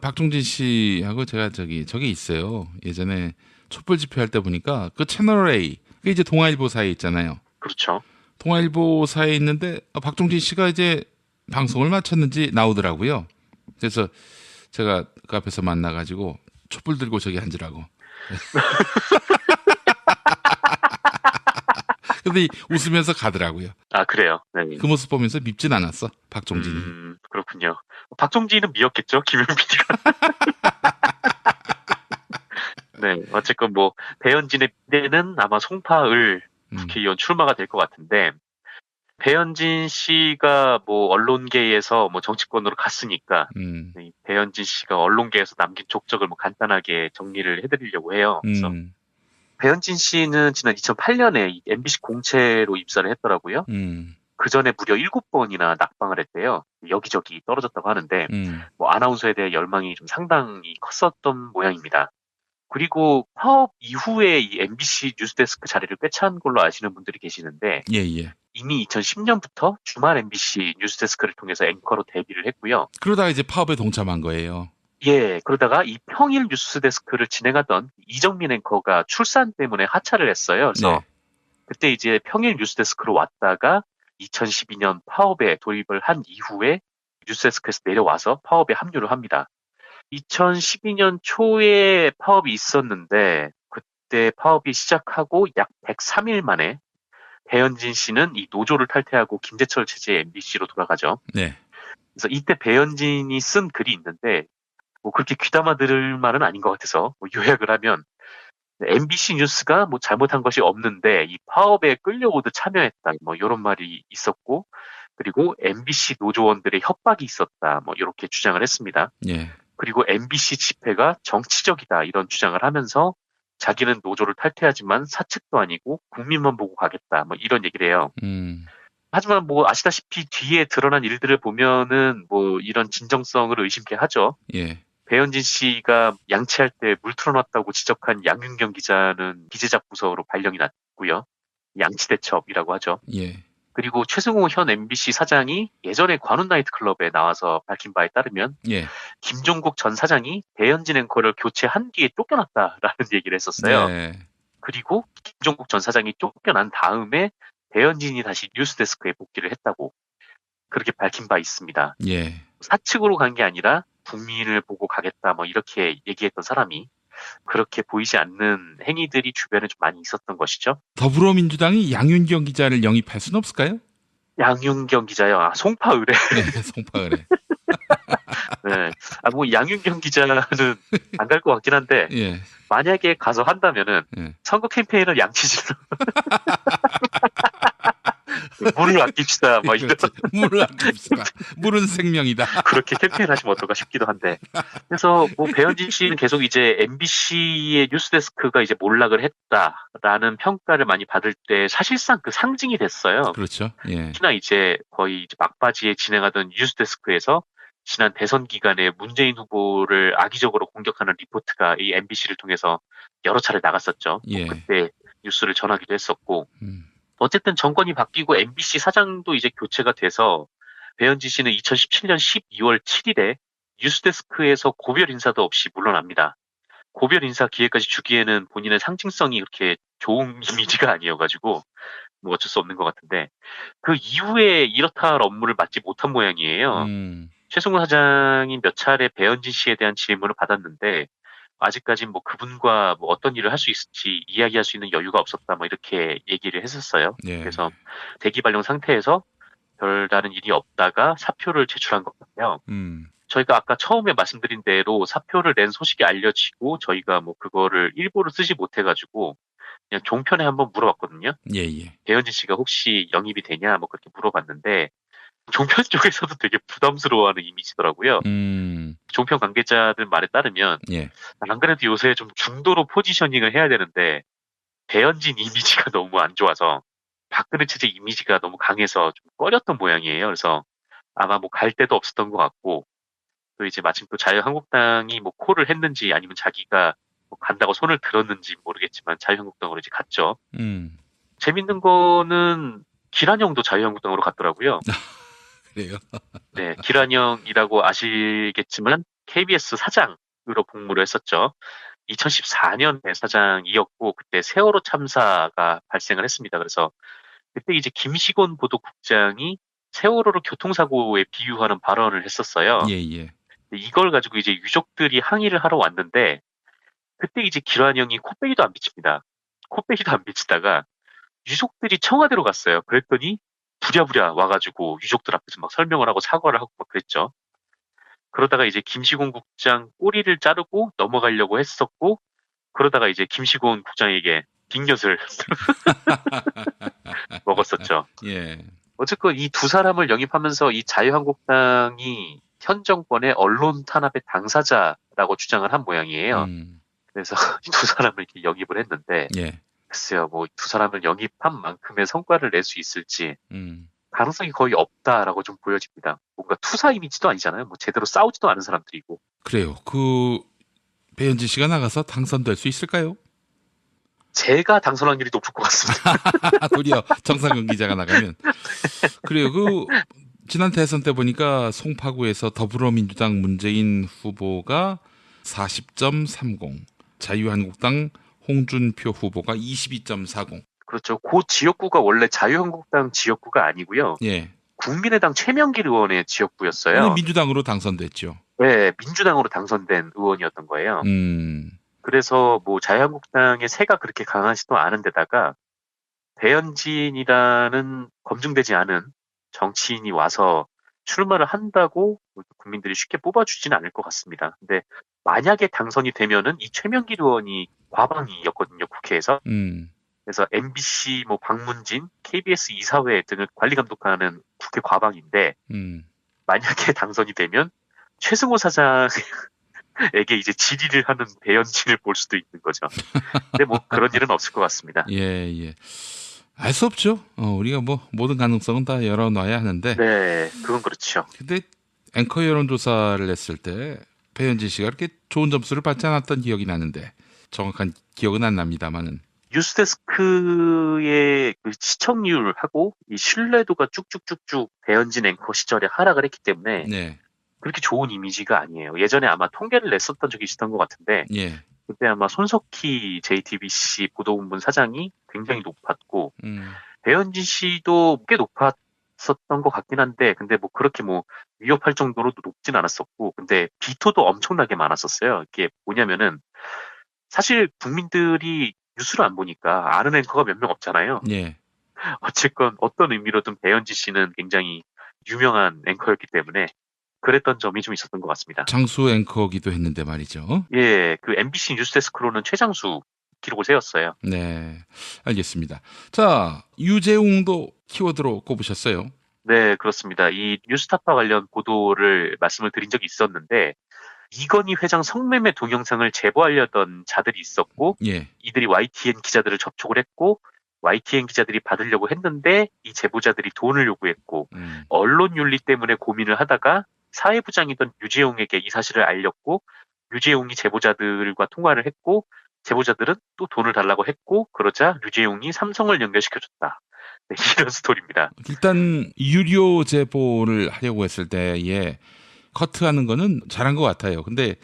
박종진 씨하고 제가 저기 있어요. 예전에 촛불 집회할 때 보니까 그 채널A 그게 이제 동아일보사에 있잖아요. 그렇죠. 동아일보사에 있는데 박종진 씨가 이제 방송을 마쳤는지 나오더라고요. 그래서 제가 그 앞에서 만나가지고 촛불 들고 저기 앉으라고. 그러더니 웃으면서 가더라고요. 아, 그래요. 네. 그 모습 보면서 밉진 않았어, 박종진이. 그렇군요. 박종진은 미웠겠죠, 김용 PD가. 네, 어쨌건 뭐 배현진의 미래는 아마 송파을 국회의원 출마가 될 것 같은데, 배현진 씨가 뭐 언론계에서 뭐 정치권으로 갔으니까 이 배현진 씨가 언론계에서 남긴 족적을 뭐 간단하게 정리를 해드리려고 해요. 그래서 배현진 씨는 지난 2008년에 MBC 공채로 입사를 했더라고요. 그 전에 무려 7번이나 낙방을 했대요. 여기저기 떨어졌다고 하는데 뭐 아나운서에 대해 열망이 좀 상당히 컸었던 모양입니다. 그리고 파업 이후에 이 MBC 뉴스데스크 자리를 꿰찬 걸로 아시는 분들이 계시는데 예. 이미 2010년부터 주말 MBC 뉴스데스크를 통해서 앵커로 데뷔를 했고요. 그러다가 이제 파업에 동참한 거예요. 예, 그러다가 이 평일 뉴스데스크를 진행하던 이정민 앵커가 출산 때문에 하차를 했어요. 그래서 그때 이제 평일 뉴스데스크로 왔다가 2012년 파업에 도입을 한 이후에 뉴스데스크에서 내려와서 파업에 합류를 합니다. 2012년 초에 파업이 있었는데 그때 파업이 시작하고 약 103일 만에 배현진 씨는 이 노조를 탈퇴하고 김재철 체제의 MBC로 돌아가죠. 네. 그래서 이때 배현진이 쓴 글이 있는데 뭐 그렇게 귀담아 들을 말은 아닌 것 같아서 뭐 요약을 하면 MBC 뉴스가 뭐 잘못한 것이 없는데 이 파업에 끌려오듯 참여했다 뭐 이런 말이 있었고 그리고 MBC 노조원들의 협박이 있었다 뭐 이렇게 주장을 했습니다. 예. 그리고 MBC 집회가 정치적이다 이런 주장을 하면서 자기는 노조를 탈퇴하지만 사측도 아니고 국민만 보고 가겠다 뭐 이런 얘기를 해요. 하지만 뭐 아시다시피 뒤에 드러난 일들을 보면은 뭐 이런 진정성을 의심케 하죠. 예. 배현진 씨가 양치할 때 물 틀어놨다고 지적한 양윤경 기자는 기재작 부서로 발령이 났고요. 양치대첩이라고 하죠. 예. 그리고 최승호 현 MBC 사장이 예전에 관훈 나이트클럽에 나와서 밝힌 바에 따르면 예. 김종국 전 사장이 배현진 앵커를 교체한 뒤에 쫓겨났다라는 얘기를 했었어요. 네. 그리고 김종국 전 사장이 쫓겨난 다음에 배현진이 다시 뉴스데스크에 복귀를 했다고 그렇게 밝힌 바 있습니다. 예. 사측으로 간 게 아니라 국민을 보고 가겠다 뭐 이렇게 얘기했던 사람이 그렇게 보이지 않는 행위들이 주변에 좀 많이 있었던 것이죠. 더불어민주당이 양윤경 기자를 영입할 수는 없을까요? 양윤경 기자요. 아, 송파의뢰. 네, 송파의뢰. 네. 아, 뭐 양윤경 기자는 안 갈 것 같긴 한데 예. 만약에 가서 한다면은 선거 캠페인을 양치질로 물을 아낍시다. 뭐 이런 물을 아낍시다. 물은 생명이다. 그렇게 캠페인 하시면 어떨까 싶기도 한데. 그래서 뭐 배현진 씨는 계속 이제 MBC의 뉴스데스크가 이제 몰락을 했다라는 평가를 많이 받을 때 사실상 그 상징이 됐어요. 그렇죠. 예. 특히나 이제 거의 이제 막바지에 진행하던 뉴스데스크에서 지난 대선 기간에 문재인 후보를 악의적으로 공격하는 리포트가 이 MBC를 통해서 여러 차례 나갔었죠. 예. 그때 뉴스를 전하기도 했었고. 어쨌든 정권이 바뀌고 MBC 사장도 이제 교체가 돼서 배현진 씨는 2017년 12월 7일에 뉴스데스크에서 고별 인사도 없이 물러납니다. 고별 인사 기회까지 주기에는 본인의 상징성이 그렇게 좋은 이미지가 아니어가지고 뭐 어쩔 수 없는 것 같은데 그 이후에 이렇다 할 업무를 맡지 못한 모양이에요. 최승호 사장이 몇 차례 배현진 씨에 대한 질문을 받았는데 아직까지 뭐 그분과 뭐 어떤 일을 할 수 있을지 이야기할 수 있는 여유가 없었다 뭐 이렇게 얘기를 했었어요. 예. 그래서 대기 발령 상태에서 별다른 일이 없다가 사표를 제출한 것 같아요. 저희가 아까 처음에 말씀드린 대로 사표를 낸 소식이 알려지고 저희가 뭐 그거를 일부러 쓰지 못해가지고 그냥 종편에 한번 물어봤거든요. 예. 배현진 씨가 혹시 영입이 되냐 뭐 그렇게 물어봤는데 종편 쪽에서도 되게 부담스러워하는 이미지더라고요. 종편 관계자들 말에 따르면 예. 안 그래도 요새 좀 중도로 포지셔닝을 해야 되는데 배현진 이미지가 너무 안 좋아서 박근혜 체제 이미지가 너무 강해서 좀 꺼렸던 모양이에요. 그래서 아마 뭐 갈 데도 없었던 것 같고 또 이제 마침 또 자유한국당이 뭐 콜을 했는지 아니면 자기가 뭐 간다고 손을 들었는지 모르겠지만 자유한국당으로 이제 갔죠. 재밌는 거는 기란형도 자유한국당으로 갔더라고요. 그래요? 네, 기란형이라고 아시겠지만 KBS 사장으로 복무를 했었죠. 2014년에 사장이었고 그때 세월호 참사가 발생을 했습니다. 그래서 그때 이제 김시곤 보도국장이 세월호를 교통사고에 비유하는 발언을 했었어요. 예. 이걸 가지고 이제 유족들이 항의를 하러 왔는데 그때 이제 기란형이 코빼기도 안 비칩니다. 코빼기도 안 비치다가 유족들이 청와대로 갔어요. 그랬더니 부랴부랴 와가지고 유족들 앞에서 막 설명을 하고 사과를 하고 막 그랬죠. 그러다가 이제 김시곤 국장 꼬리를 자르고 넘어가려고 했었고, 그러다가 이제 김시곤 국장에게 빅엿을 먹었었죠. 예. 어쨌건 이 두 사람을 영입하면서 이 자유한국당이 현 정권의 언론 탄압의 당사자라고 주장을 한 모양이에요. 그래서 이 두 사람을 이렇게 영입을 했는데, 예. 글쎄요, 뭐 두 사람을 영입한 만큼의 성과를 낼 수 있을지 가능성이 거의 없다라고 좀 보여집니다. 뭔가 투사 이미지도 아니잖아요. 뭐 제대로 싸우지도 않은 사람들이고. 그래요. 그 배현진 씨가 나가서 당선될 수 있을까요? 제가 당선 확률이 높을 것 같습니다. 도리어 정상근 기자가 나가면. 그래요. 그 지난 대선 때 보니까 송파구에서 더불어민주당 문재인 후보가 40.30, 자유한국당 홍준표 후보가 22.40. 그렇죠. 그 지역구가 원래 자유한국당 지역구가 아니고요. 예. 국민의당 최명길 의원의 지역구였어요. 오늘 민주당으로 당선됐죠. 네, 민주당으로 당선된 의원이었던 거예요. 그래서 뭐 자유한국당의 세가 그렇게 강하지도 않은데다가 배현진이라는 검증되지 않은 정치인이 와서 출마를 한다고 국민들이 쉽게 뽑아주지는 않을 것 같습니다. 근데 만약에 당선이 되면은 이 최명길 의원이 과방위였거든요, 국회에서. 그래서 MBC, 뭐 박문진, KBS 이사회 등을 관리 감독하는 국회 과방인데 만약에 당선이 되면 최승호 사장에게 이제 질의를 하는 배현진을 볼 수도 있는 거죠. 근데 뭐 그런 일은 없을 것 같습니다. 예. 알 수 없죠. 우리가 뭐 모든 가능성은 다 열어놔야 하는데. 네, 그건 그렇죠. 근데 앵커 여론조사를 했을 때 배현진 씨가 그렇게 좋은 점수를 받지 않았던 기억이 나는데 정확한 기억은 안 납니다만은. 뉴스데스크의 그 시청률하고 이 신뢰도가 쭉쭉쭉쭉 배현진 앵커 시절에 하락을 했기 때문에 네. 그렇게 좋은 이미지가 아니에요. 예전에 아마 통계를 냈었던 적이 있었던 것 같은데 예. 그때 아마 손석희 JTBC 보도본부 사장이 굉장히 높았고 배현진 씨도 꽤 높았었던 것 같긴 한데 근데 뭐 그렇게 뭐 위협할 정도로 높진 않았었고 근데 비토도 엄청나게 많았었어요. 이게 뭐냐면은 사실 국민들이 뉴스를 안 보니까 아는 앵커가 몇 명 없잖아요. 예. 어쨌건 어떤 의미로든 배현진 씨는 굉장히 유명한 앵커였기 때문에 그랬던 점이 좀 있었던 것 같습니다. 장수 앵커기도 했는데 말이죠. 예, 그 MBC 뉴스데스크로는 최장수 기록을 세웠어요. 네, 알겠습니다. 자, 유재웅도 키워드로 꼽으셨어요. 네, 그렇습니다. 이 뉴스타파 관련 보도를 말씀을 드린 적이 있었는데 이건희 회장 성매매 동영상을 제보하려던 자들이 있었고 예. 이들이 YTN 기자들을 접촉을 했고 YTN 기자들이 받으려고 했는데 이 제보자들이 돈을 요구했고 언론 윤리 때문에 고민을 하다가 사회부장이던 유재용에게 이 사실을 알렸고 유재용이 제보자들과 통화를 했고 제보자들은 또 돈을 달라고 했고 그러자 유재용이 삼성을 연결시켜줬다. 네, 이런 스토리입니다. 일단 유료 제보를 하려고 했을 때에 커트하는 거는 잘한 것 같아요. 근데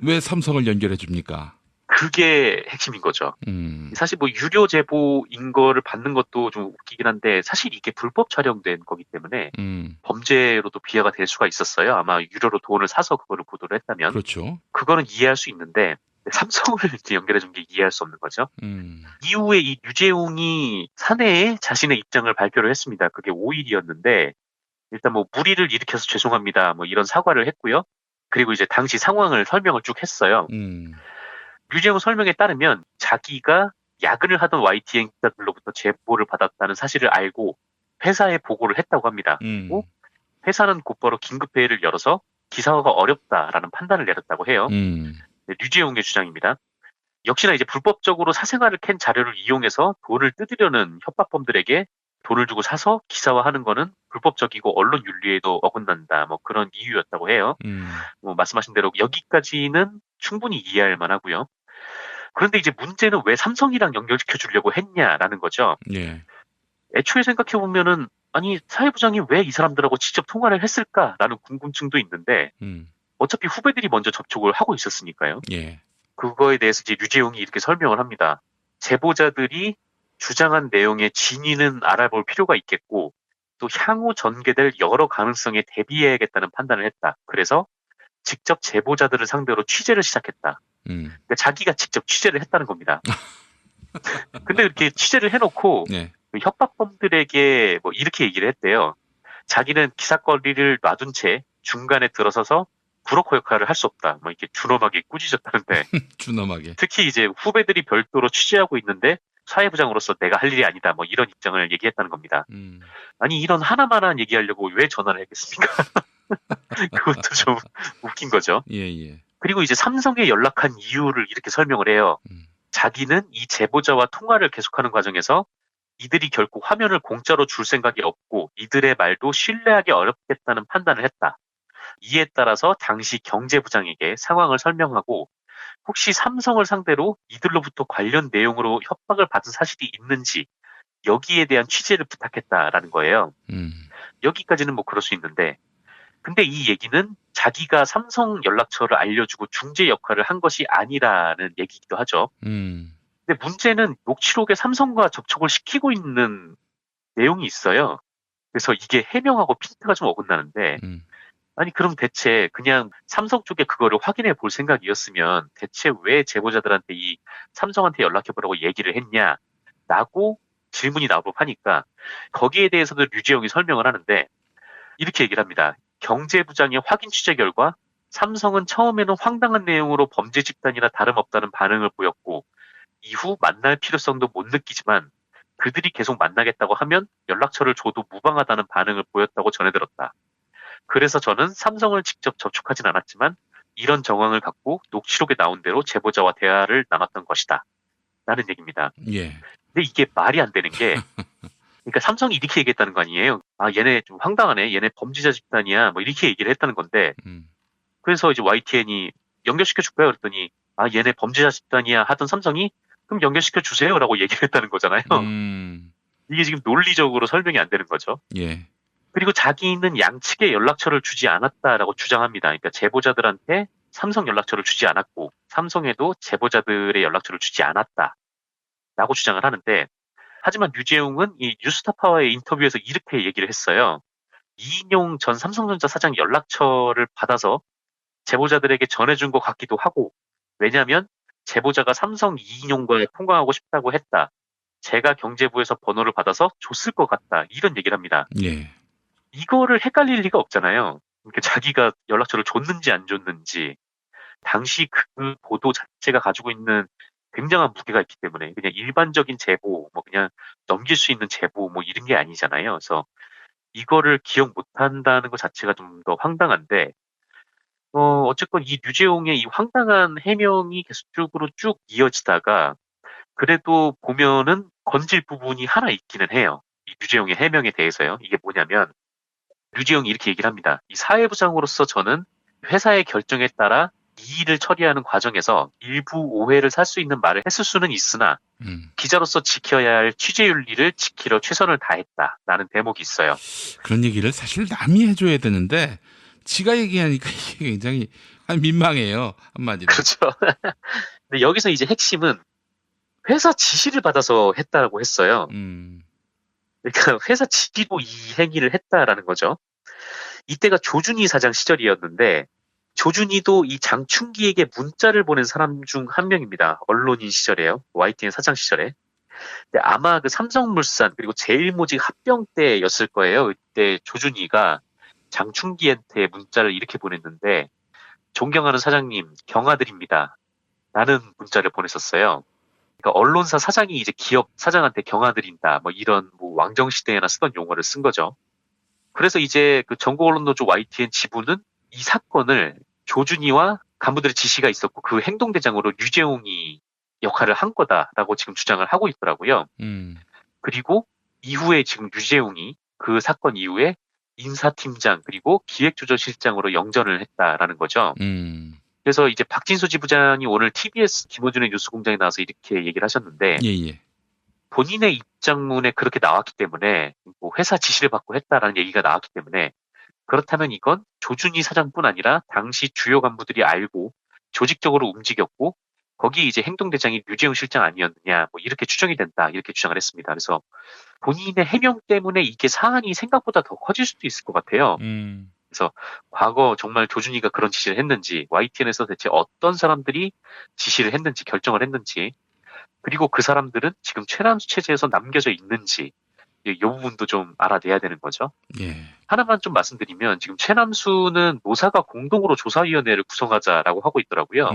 왜 삼성을 연결해 줍니까? 그게 핵심인 거죠. 사실 뭐 유료 제보인 거를 받는 것도 좀 웃기긴 한데 사실 이게 불법 촬영된 거기 때문에 범죄로도 비하가 될 수가 있었어요. 아마 유료로 돈을 사서 그거를 보도를 했다면. 그렇죠. 그거는 이해할 수 있는데 삼성을 이제 연결해 준 게 이해할 수 없는 거죠. 이후에 이 유재웅이 사내에 자신의 입장을 발표를 했습니다. 그게 5일이었는데 일단 뭐 무리를 일으켜서 죄송합니다. 뭐 이런 사과를 했고요. 그리고 이제 당시 상황을 설명을 쭉 했어요. 유재웅 설명에 따르면 자기가 야근을 하던 YTN 기자들로부터 제보를 받았다는 사실을 알고 회사에 보고를 했다고 합니다. 그리고 회사는 곧바로 긴급회의를 열어서 기사화가 어렵다라는 판단을 내렸다고 해요. 네, 유재웅의 주장입니다. 역시나 이제 불법적으로 사생활을 캔 자료를 이용해서 돈을 뜯으려는 협박범들에게 돈을 주고 사서 기사화하는 거는 불법적이고 언론 윤리에도 어긋난다. 뭐 그런 이유였다고 해요. 뭐 말씀하신 대로 여기까지는 충분히 이해할 만하고요. 그런데 이제 문제는 왜 삼성이랑 연결시켜 주려고 했냐라는 거죠. 예. 애초에 생각해 보면은 아니 사회부장이 왜 이 사람들하고 직접 통화를 했을까라는 궁금증도 있는데 어차피 후배들이 먼저 접촉을 하고 있었으니까요. 예. 그거에 대해서 이제 류재용이 이렇게 설명을 합니다. 제보자들이 주장한 내용의 진위는 알아볼 필요가 있겠고 또 향후 전개될 여러 가능성에 대비해야겠다는 판단을 했다. 그래서 직접 제보자들을 상대로 취재를 시작했다. 그러니까 자기가 직접 취재를 했다는 겁니다. 근데 이렇게 취재를 해놓고 네. 그 협박범들에게 뭐 이렇게 얘기를 했대요. 자기는 기사거리를 놔둔 채 중간에 들어서서 브로커 역할을 할 수 없다. 뭐 이렇게 준엄하게 꾸짖었다는데 준엄하게. 특히 이제 후배들이 별도로 취재하고 있는데 사회부장으로서 내가 할 일이 아니다. 뭐 이런 입장을 얘기했다는 겁니다. 아니 이런 하나만한 얘기하려고 왜 전화를 했겠습니까? 그것도 좀 웃긴 거죠. 예. 그리고 이제 삼성에 연락한 이유를 이렇게 설명을 해요. 자기는 이 제보자와 통화를 계속하는 과정에서 이들이 결국 화면을 공짜로 줄 생각이 없고 이들의 말도 신뢰하기 어렵겠다는 판단을 했다. 이에 따라서 당시 경제부장에게 상황을 설명하고 혹시 삼성을 상대로 이들로부터 관련 내용으로 협박을 받은 사실이 있는지 여기에 대한 취재를 부탁했다라는 거예요. 여기까지는 뭐 그럴 수 있는데 근데 이 얘기는 자기가 삼성 연락처를 알려주고 중재 역할을 한 것이 아니라는 얘기이기도 하죠. 근데 문제는 녹취록에 삼성과 접촉을 시키고 있는 내용이 있어요. 그래서 이게 해명하고 핀트가 좀 어긋나는데 아니 그럼 대체 그냥 삼성 쪽에 그거를 확인해 볼 생각이었으면 대체 왜 제보자들한테 이 삼성한테 연락해보라고 얘기를 했냐라고 질문이 나올 법하니까 거기에 대해서도 류재용이 설명을 하는데 이렇게 얘기를 합니다. 경제부장의 확인 취재 결과 삼성은 처음에는 황당한 내용으로 범죄 집단이나 다름없다는 반응을 보였고 이후 만날 필요성도 못 느끼지만 그들이 계속 만나겠다고 하면 연락처를 줘도 무방하다는 반응을 보였다고 전해들었다. 그래서 저는 삼성을 직접 접촉하진 않았지만 이런 정황을 갖고 녹취록에 나온 대로 제보자와 대화를 나눴던 것이다. 라는 얘기입니다. 예. 근데 이게 말이 안 되는 게 그러니까 삼성이 이렇게 얘기했다는 거 아니에요. 아 얘네 좀 황당하네. 얘네 범죄자 집단이야. 뭐 이렇게 얘기를 했다는 건데 그래서 이제 YTN이 연결시켜 줄까요? 그랬더니 아 얘네 범죄자 집단이야 하던 삼성이 그럼 연결시켜 주세요 라고 얘기를 했다는 거잖아요. 이게 지금 논리적으로 설명이 안 되는 거죠. 예. 그리고 자기는 양측의 연락처를 주지 않았다라고 주장합니다. 그러니까 제보자들한테 삼성 연락처를 주지 않았고 삼성에도 제보자들의 연락처를 주지 않았다라고 주장을 하는데 하지만 류재용은 이 뉴스타파와의 인터뷰에서 이렇게 얘기를 했어요. 이인용 전 삼성전자 사장 연락처를 받아서 제보자들에게 전해준 것 같기도 하고 왜냐하면 제보자가 삼성 이인용과 통화하고 싶다고 했다. 제가 경제부에서 번호를 받아서 줬을 것 같다. 이런 얘기를 합니다. 예. 이거를 헷갈릴 리가 없잖아요. 그러니까 자기가 연락처를 줬는지 안 줬는지 당시 그 보도 자체가 가지고 있는 굉장한 무게가 있기 때문에 그냥 일반적인 제보, 뭐 그냥 넘길 수 있는 제보 뭐 이런 게 아니잖아요. 그래서 이거를 기억 못한다는 것 자체가 좀 더 황당한데 어쨌건 이 류재용의 이 황당한 해명이 계속적으로 쭉 이어지다가 그래도 보면은 건질 부분이 하나 있기는 해요. 이 류재용의 해명에 대해서요. 이게 뭐냐면 류재용이 이렇게 얘기를 합니다. 이 사회부장으로서 저는 회사의 결정에 따라 이 일을 처리하는 과정에서 일부 오해를 살 수 있는 말을 했을 수는 있으나 기자로서 지켜야 할 취재윤리를 지키려 최선을 다했다. 라는 대목이 있어요. 그런 얘기를 사실 남이 해줘야 되는데 지가 얘기하니까 이게 굉장히 민망해요. 한마디로. 그렇죠. 근데 여기서 이제 핵심은 회사 지시를 받아서 했다고 했어요. 그러니까 회사 지시로 이 행위를 했다라는 거죠. 이때가 조준희 사장 시절이었는데 조준희도 이 장충기에게 문자를 보낸 사람 중 한 명입니다. 언론인 시절에요. YTN 사장 시절에. 근데 아마 그 삼성물산 그리고 제일모직 합병 때였을 거예요. 그때 조준희가 장충기한테 문자를 이렇게 보냈는데 존경하는 사장님 경아드립니다. 라는 문자를 보냈었어요. 그러니까 언론사 사장이 이제 기업 사장한테 경아드린다. 뭐 이런 뭐 왕정시대에나 쓰던 용어를 쓴 거죠. 그래서 이제 그 전국언론노조 YTN 지부는 이 사건을 조준희와 간부들의 지시가 있었고 그 행동대장으로 류재용이 역할을 한 거다라고 지금 주장을 하고 있더라고요. 그리고 이후에 지금 류재용이 그 사건 이후에 인사팀장 그리고 기획조절실장으로 영전을 했다라는 거죠. 그래서 이제 박진수 지부장이 오늘 TBS 김어준의 뉴스공장에 나와서 이렇게 얘기를 하셨는데 예. 본인의 입장문에 그렇게 나왔기 때문에 뭐 회사 지시를 받고 했다라는 얘기가 나왔기 때문에 그렇다면 이건 조준희 사장뿐 아니라 당시 주요 간부들이 알고 조직적으로 움직였고 거기에 이제 행동대장이 류재용 실장 아니었느냐 뭐 이렇게 추정이 된다 이렇게 주장을 했습니다. 그래서 본인의 해명 때문에 이게 사안이 생각보다 더 커질 수도 있을 것 같아요. 그래서 과거 정말 조준희가 그런 지시를 했는지 YTN에서 대체 어떤 사람들이 지시를 했는지 결정을 했는지 그리고 그 사람들은 지금 최남수 체제에서 남겨져 있는지 이 부분도 좀 알아내야 되는 거죠. 예. 하나만 좀 말씀드리면 지금 최남수는 노사가 공동으로 조사위원회를 구성하자라고 하고 있더라고요.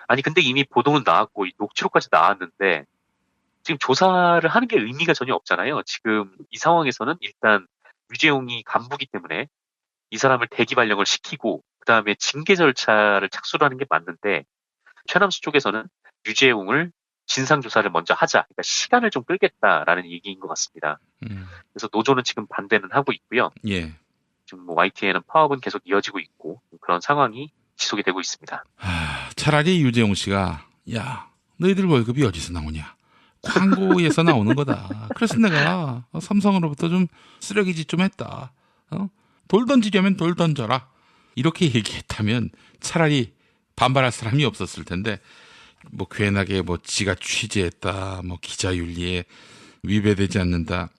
아니 근데 이미 보도는 나왔고 녹취록까지 나왔는데 지금 조사를 하는 게 의미가 전혀 없잖아요. 지금 이 상황에서는 일단 유재용이 간부기 때문에 이 사람을 대기 발령을 시키고 그다음에 징계 절차를 착수를 하는 게 맞는데 최남수 쪽에서는 유재용을 진상조사를 먼저 하자. 그러니까 시간을 좀 끌겠다라는 얘기인 것 같습니다. 그래서 노조는 지금 반대는 하고 있고요. 예. 지금 뭐 YTN은 파업은 계속 이어지고 있고 그런 상황이 지속이 되고 있습니다. 차라리 유재용 씨가 야 너희들 월급이 어디서 나오냐? 광고에서 나오는 거다. 그래서 내가 삼성으로부터 좀 쓰레기짓 좀 했다. 돌 던지려면 돌 던져라. 이렇게 얘기했다면 차라리 반발할 사람이 없었을 텐데 뭐 괜하게 뭐 지가 취재했다, 뭐 기자윤리에 위배되지 않는다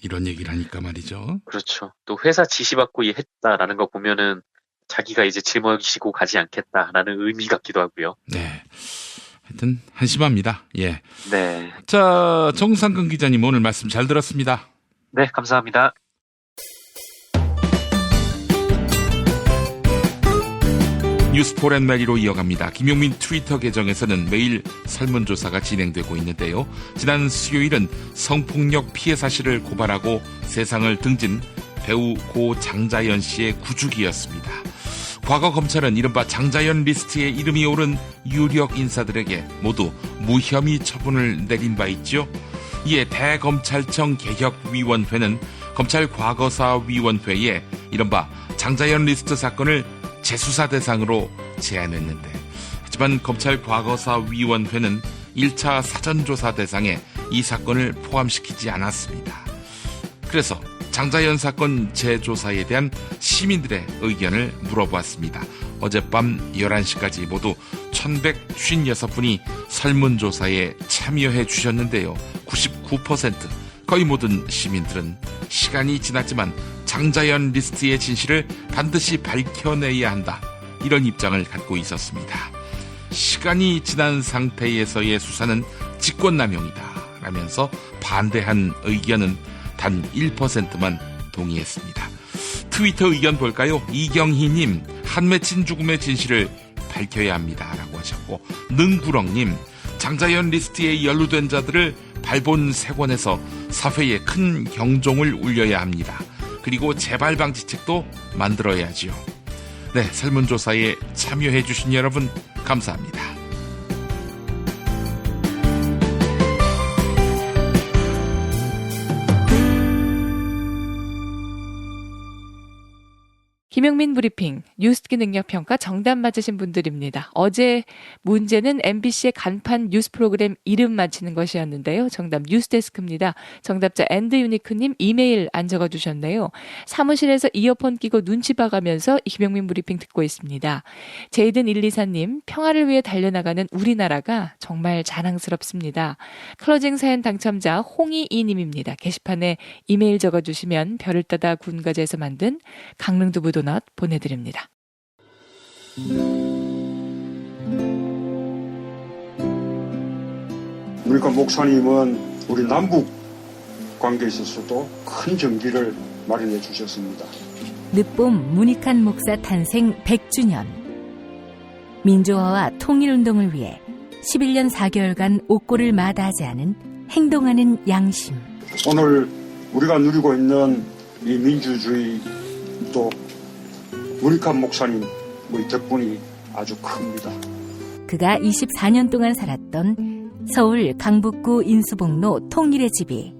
이런 얘기를 하니까 말이죠. 그렇죠. 또 회사 지시받고 했다라는 거 보면은 자기가 이제 짊어지고 가지 않겠다라는 의미 같기도 하고요. 네. 하여튼 한심합니다. 예. 네. 자, 정상근 기자님 오늘 말씀 잘 들었습니다. 네, 감사합니다. 뉴스 포렌메리로 이어갑니다. 김용민 트위터 계정에서는 매일 설문조사가 진행되고 있는데요. 지난 수요일은 성폭력 피해 사실을 고발하고 세상을 등진 배우 고 장자연 씨의 구주기였습니다. 과거 검찰은 이른바 장자연 리스트에 이름이 오른 유력 인사들에게 모두 무혐의 처분을 내린 바 있죠. 이에 대검찰청 개혁위원회는 검찰과거사위원회에 이른바 장자연 리스트 사건을 재수사 대상으로 제안했는데 하지만 검찰과거사위원회는 1차 사전조사 대상에 이 사건을 포함시키지 않았습니다. 그래서 장자연 사건 재조사에 대한 시민들의 의견을 물어보았습니다. 어젯밤 11시까지 모두 1156분이 설문조사에 참여해 주셨는데요. 99% 거의 모든 시민들은 시간이 지났지만 장자연 리스트의 진실을 반드시 밝혀내야 한다. 이런 입장을 갖고 있었습니다. 시간이 지난 상태에서의 수사는 직권남용이다. 라면서 반대한 의견은 단 1%만 동의했습니다. 트위터 의견 볼까요? 이경희님, 한 맺힌 죽음의 진실을 밝혀야 합니다. 라고 하셨고, 능구렁님, 장자연 리스트에 연루된 자들을 발본 세권에서 사회에 큰 경종을 울려야 합니다. 그리고 재발 방지책도 만들어야지요. 네, 설문조사에 참여해 주신 여러분 감사합니다. 김용민 브리핑, 뉴스기 능력평가 정답 맞으신 분들입니다. 어제 문제는 MBC의 간판 뉴스 프로그램 이름 맞히는 것이었는데요. 정답 뉴스데스크입니다. 정답자 엔드유니크님 이메일 안 적어주셨네요. 사무실에서 이어폰 끼고 눈치 봐가면서 김용민 브리핑 듣고 있습니다. 제이든124님, 평화를 위해 달려나가는 우리나라가 정말 자랑스럽습니다. 클로징 사연 당첨자 홍이이님입니다. 게시판에 이메일 적어주시면 별을 따다 군과제에서 만든 강릉두부 도넛 보내드립니다. 그러니까 목사님은 우리 남북 관계에 있어서도 큰 정기를 마련해 주셨습니다. 늦봄 문익환 목사 탄생 100주년. 민주화와 통일운동을 위해 11년 4개월간 옥고를 마다하지 않은 행동하는 양심. 오늘 우리가 누리고 있는 이 민주주의 또 문익환 목사님 덕분이 아주 큽니다. 그가 24년 동안 살았던 서울 강북구 인수봉로 통일의 집이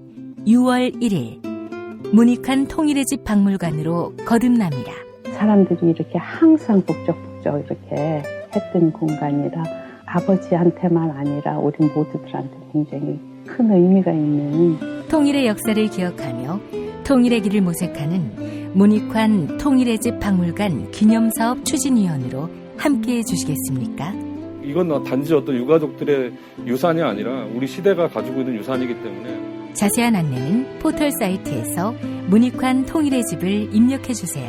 6월 1일 문익환 통일의 집 박물관으로 거듭납니다. 사람들이 이렇게 항상 북적북적 이렇게 했던 공간이라 아버지한테만 아니라 우리 모두들한테 굉장히 큰 의미가 있는 통일의 역사를 기억하며 통일의 길을 모색하는 문익환 통일의 집 박물관 기념사업 추진위원으로 함께해 주시겠습니까? 이건 단지 어떤 유가족들의 유산이 아니라 우리 시대가 가지고 있는 유산이기 때문에 자세한 안내는 포털 사이트에서 문익환 통일의 집을 입력해 주세요.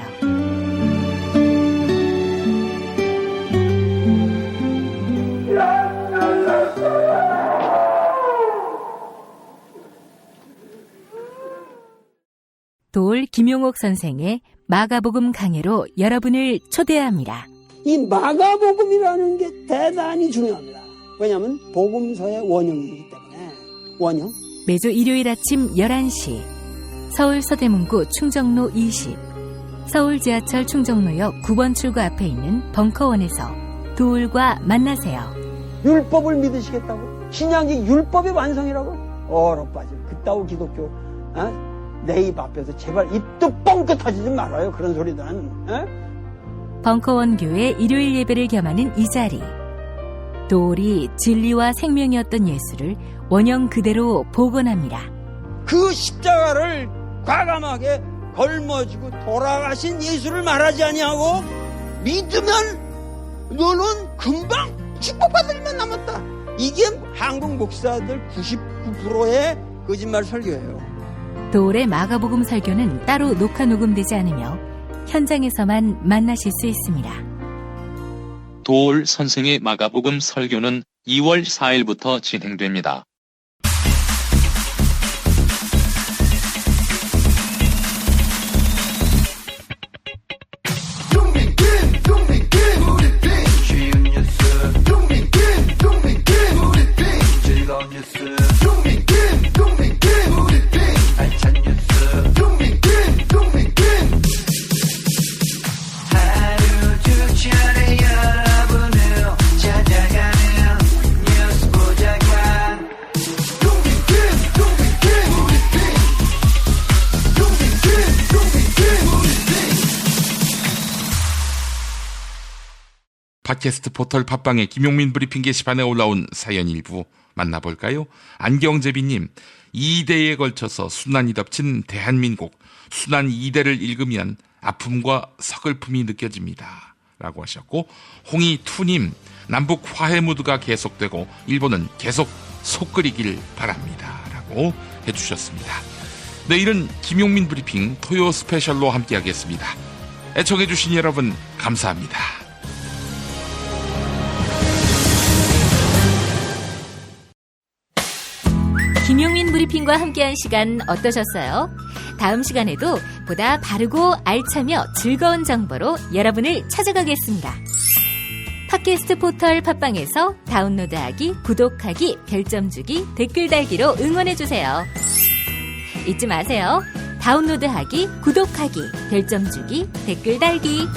도올 김용옥 선생의 마가복음 강해로 여러분을 초대합니다. 이 마가복음이라는 게 대단히 중요합니다. 왜냐하면 복음서의 원형이기 때문에. 원형. 매주 일요일 아침 11시 서울 서대문구 충정로 20 서울 지하철 충정로역 9번 출구 앞에 있는 벙커원에서 도울과 만나세요. 율법을 믿으시겠다고? 신약이 율법의 완성이라고? 얼어빠질 그따위 기독교 내 입 앞에서 제발 입도 뻥끗 터지지 말아요. 그런 소리들은. 벙커원 교회 일요일 예배를 겸하는 이 자리. 도울이 진리와 생명이었던 예수를 원형 그대로 복원합니다. 그 십자가를 과감하게 걸머지고 돌아가신 예수를 말하지 아니하고 믿으면 너는 금방 축복받을 일만 남았다. 이게 한국 목사들 99%의 거짓말 설교예요. 도울의 마가복음 설교는 따로 녹화 녹음되지 않으며 현장에서만 만나실 수 있습니다. 도울 선생의 마가복음 설교는 2월 4일부터 진행됩니다. 팟캐스트 포털 팟빵의 김용민 브리핑 게시판에 올라온 사연 일부 만나볼까요? 안경제비님, 2대에 걸쳐서 순환이 덮친 대한민국 순환 2대를 읽으면 아픔과 서글픔이 느껴집니다. 라고 하셨고, 홍이투님, 남북 화해 무드가 계속되고 일본은 계속 속 끓이길 바랍니다. 라고 해주셨습니다. 내일은 김용민 브리핑 토요 스페셜로 함께하겠습니다. 애청해주신 여러분 감사합니다. 김용민 브리핑과 함께한 시간 어떠셨어요? 다음 시간에도 보다 바르고 알차며 즐거운 정보로 여러분을 찾아가겠습니다. 팟캐스트 포털 팟빵에서 다운로드하기, 구독하기, 별점 주기, 댓글 달기로 응원해주세요. 잊지 마세요. 다운로드하기, 구독하기, 별점 주기, 댓글 달기.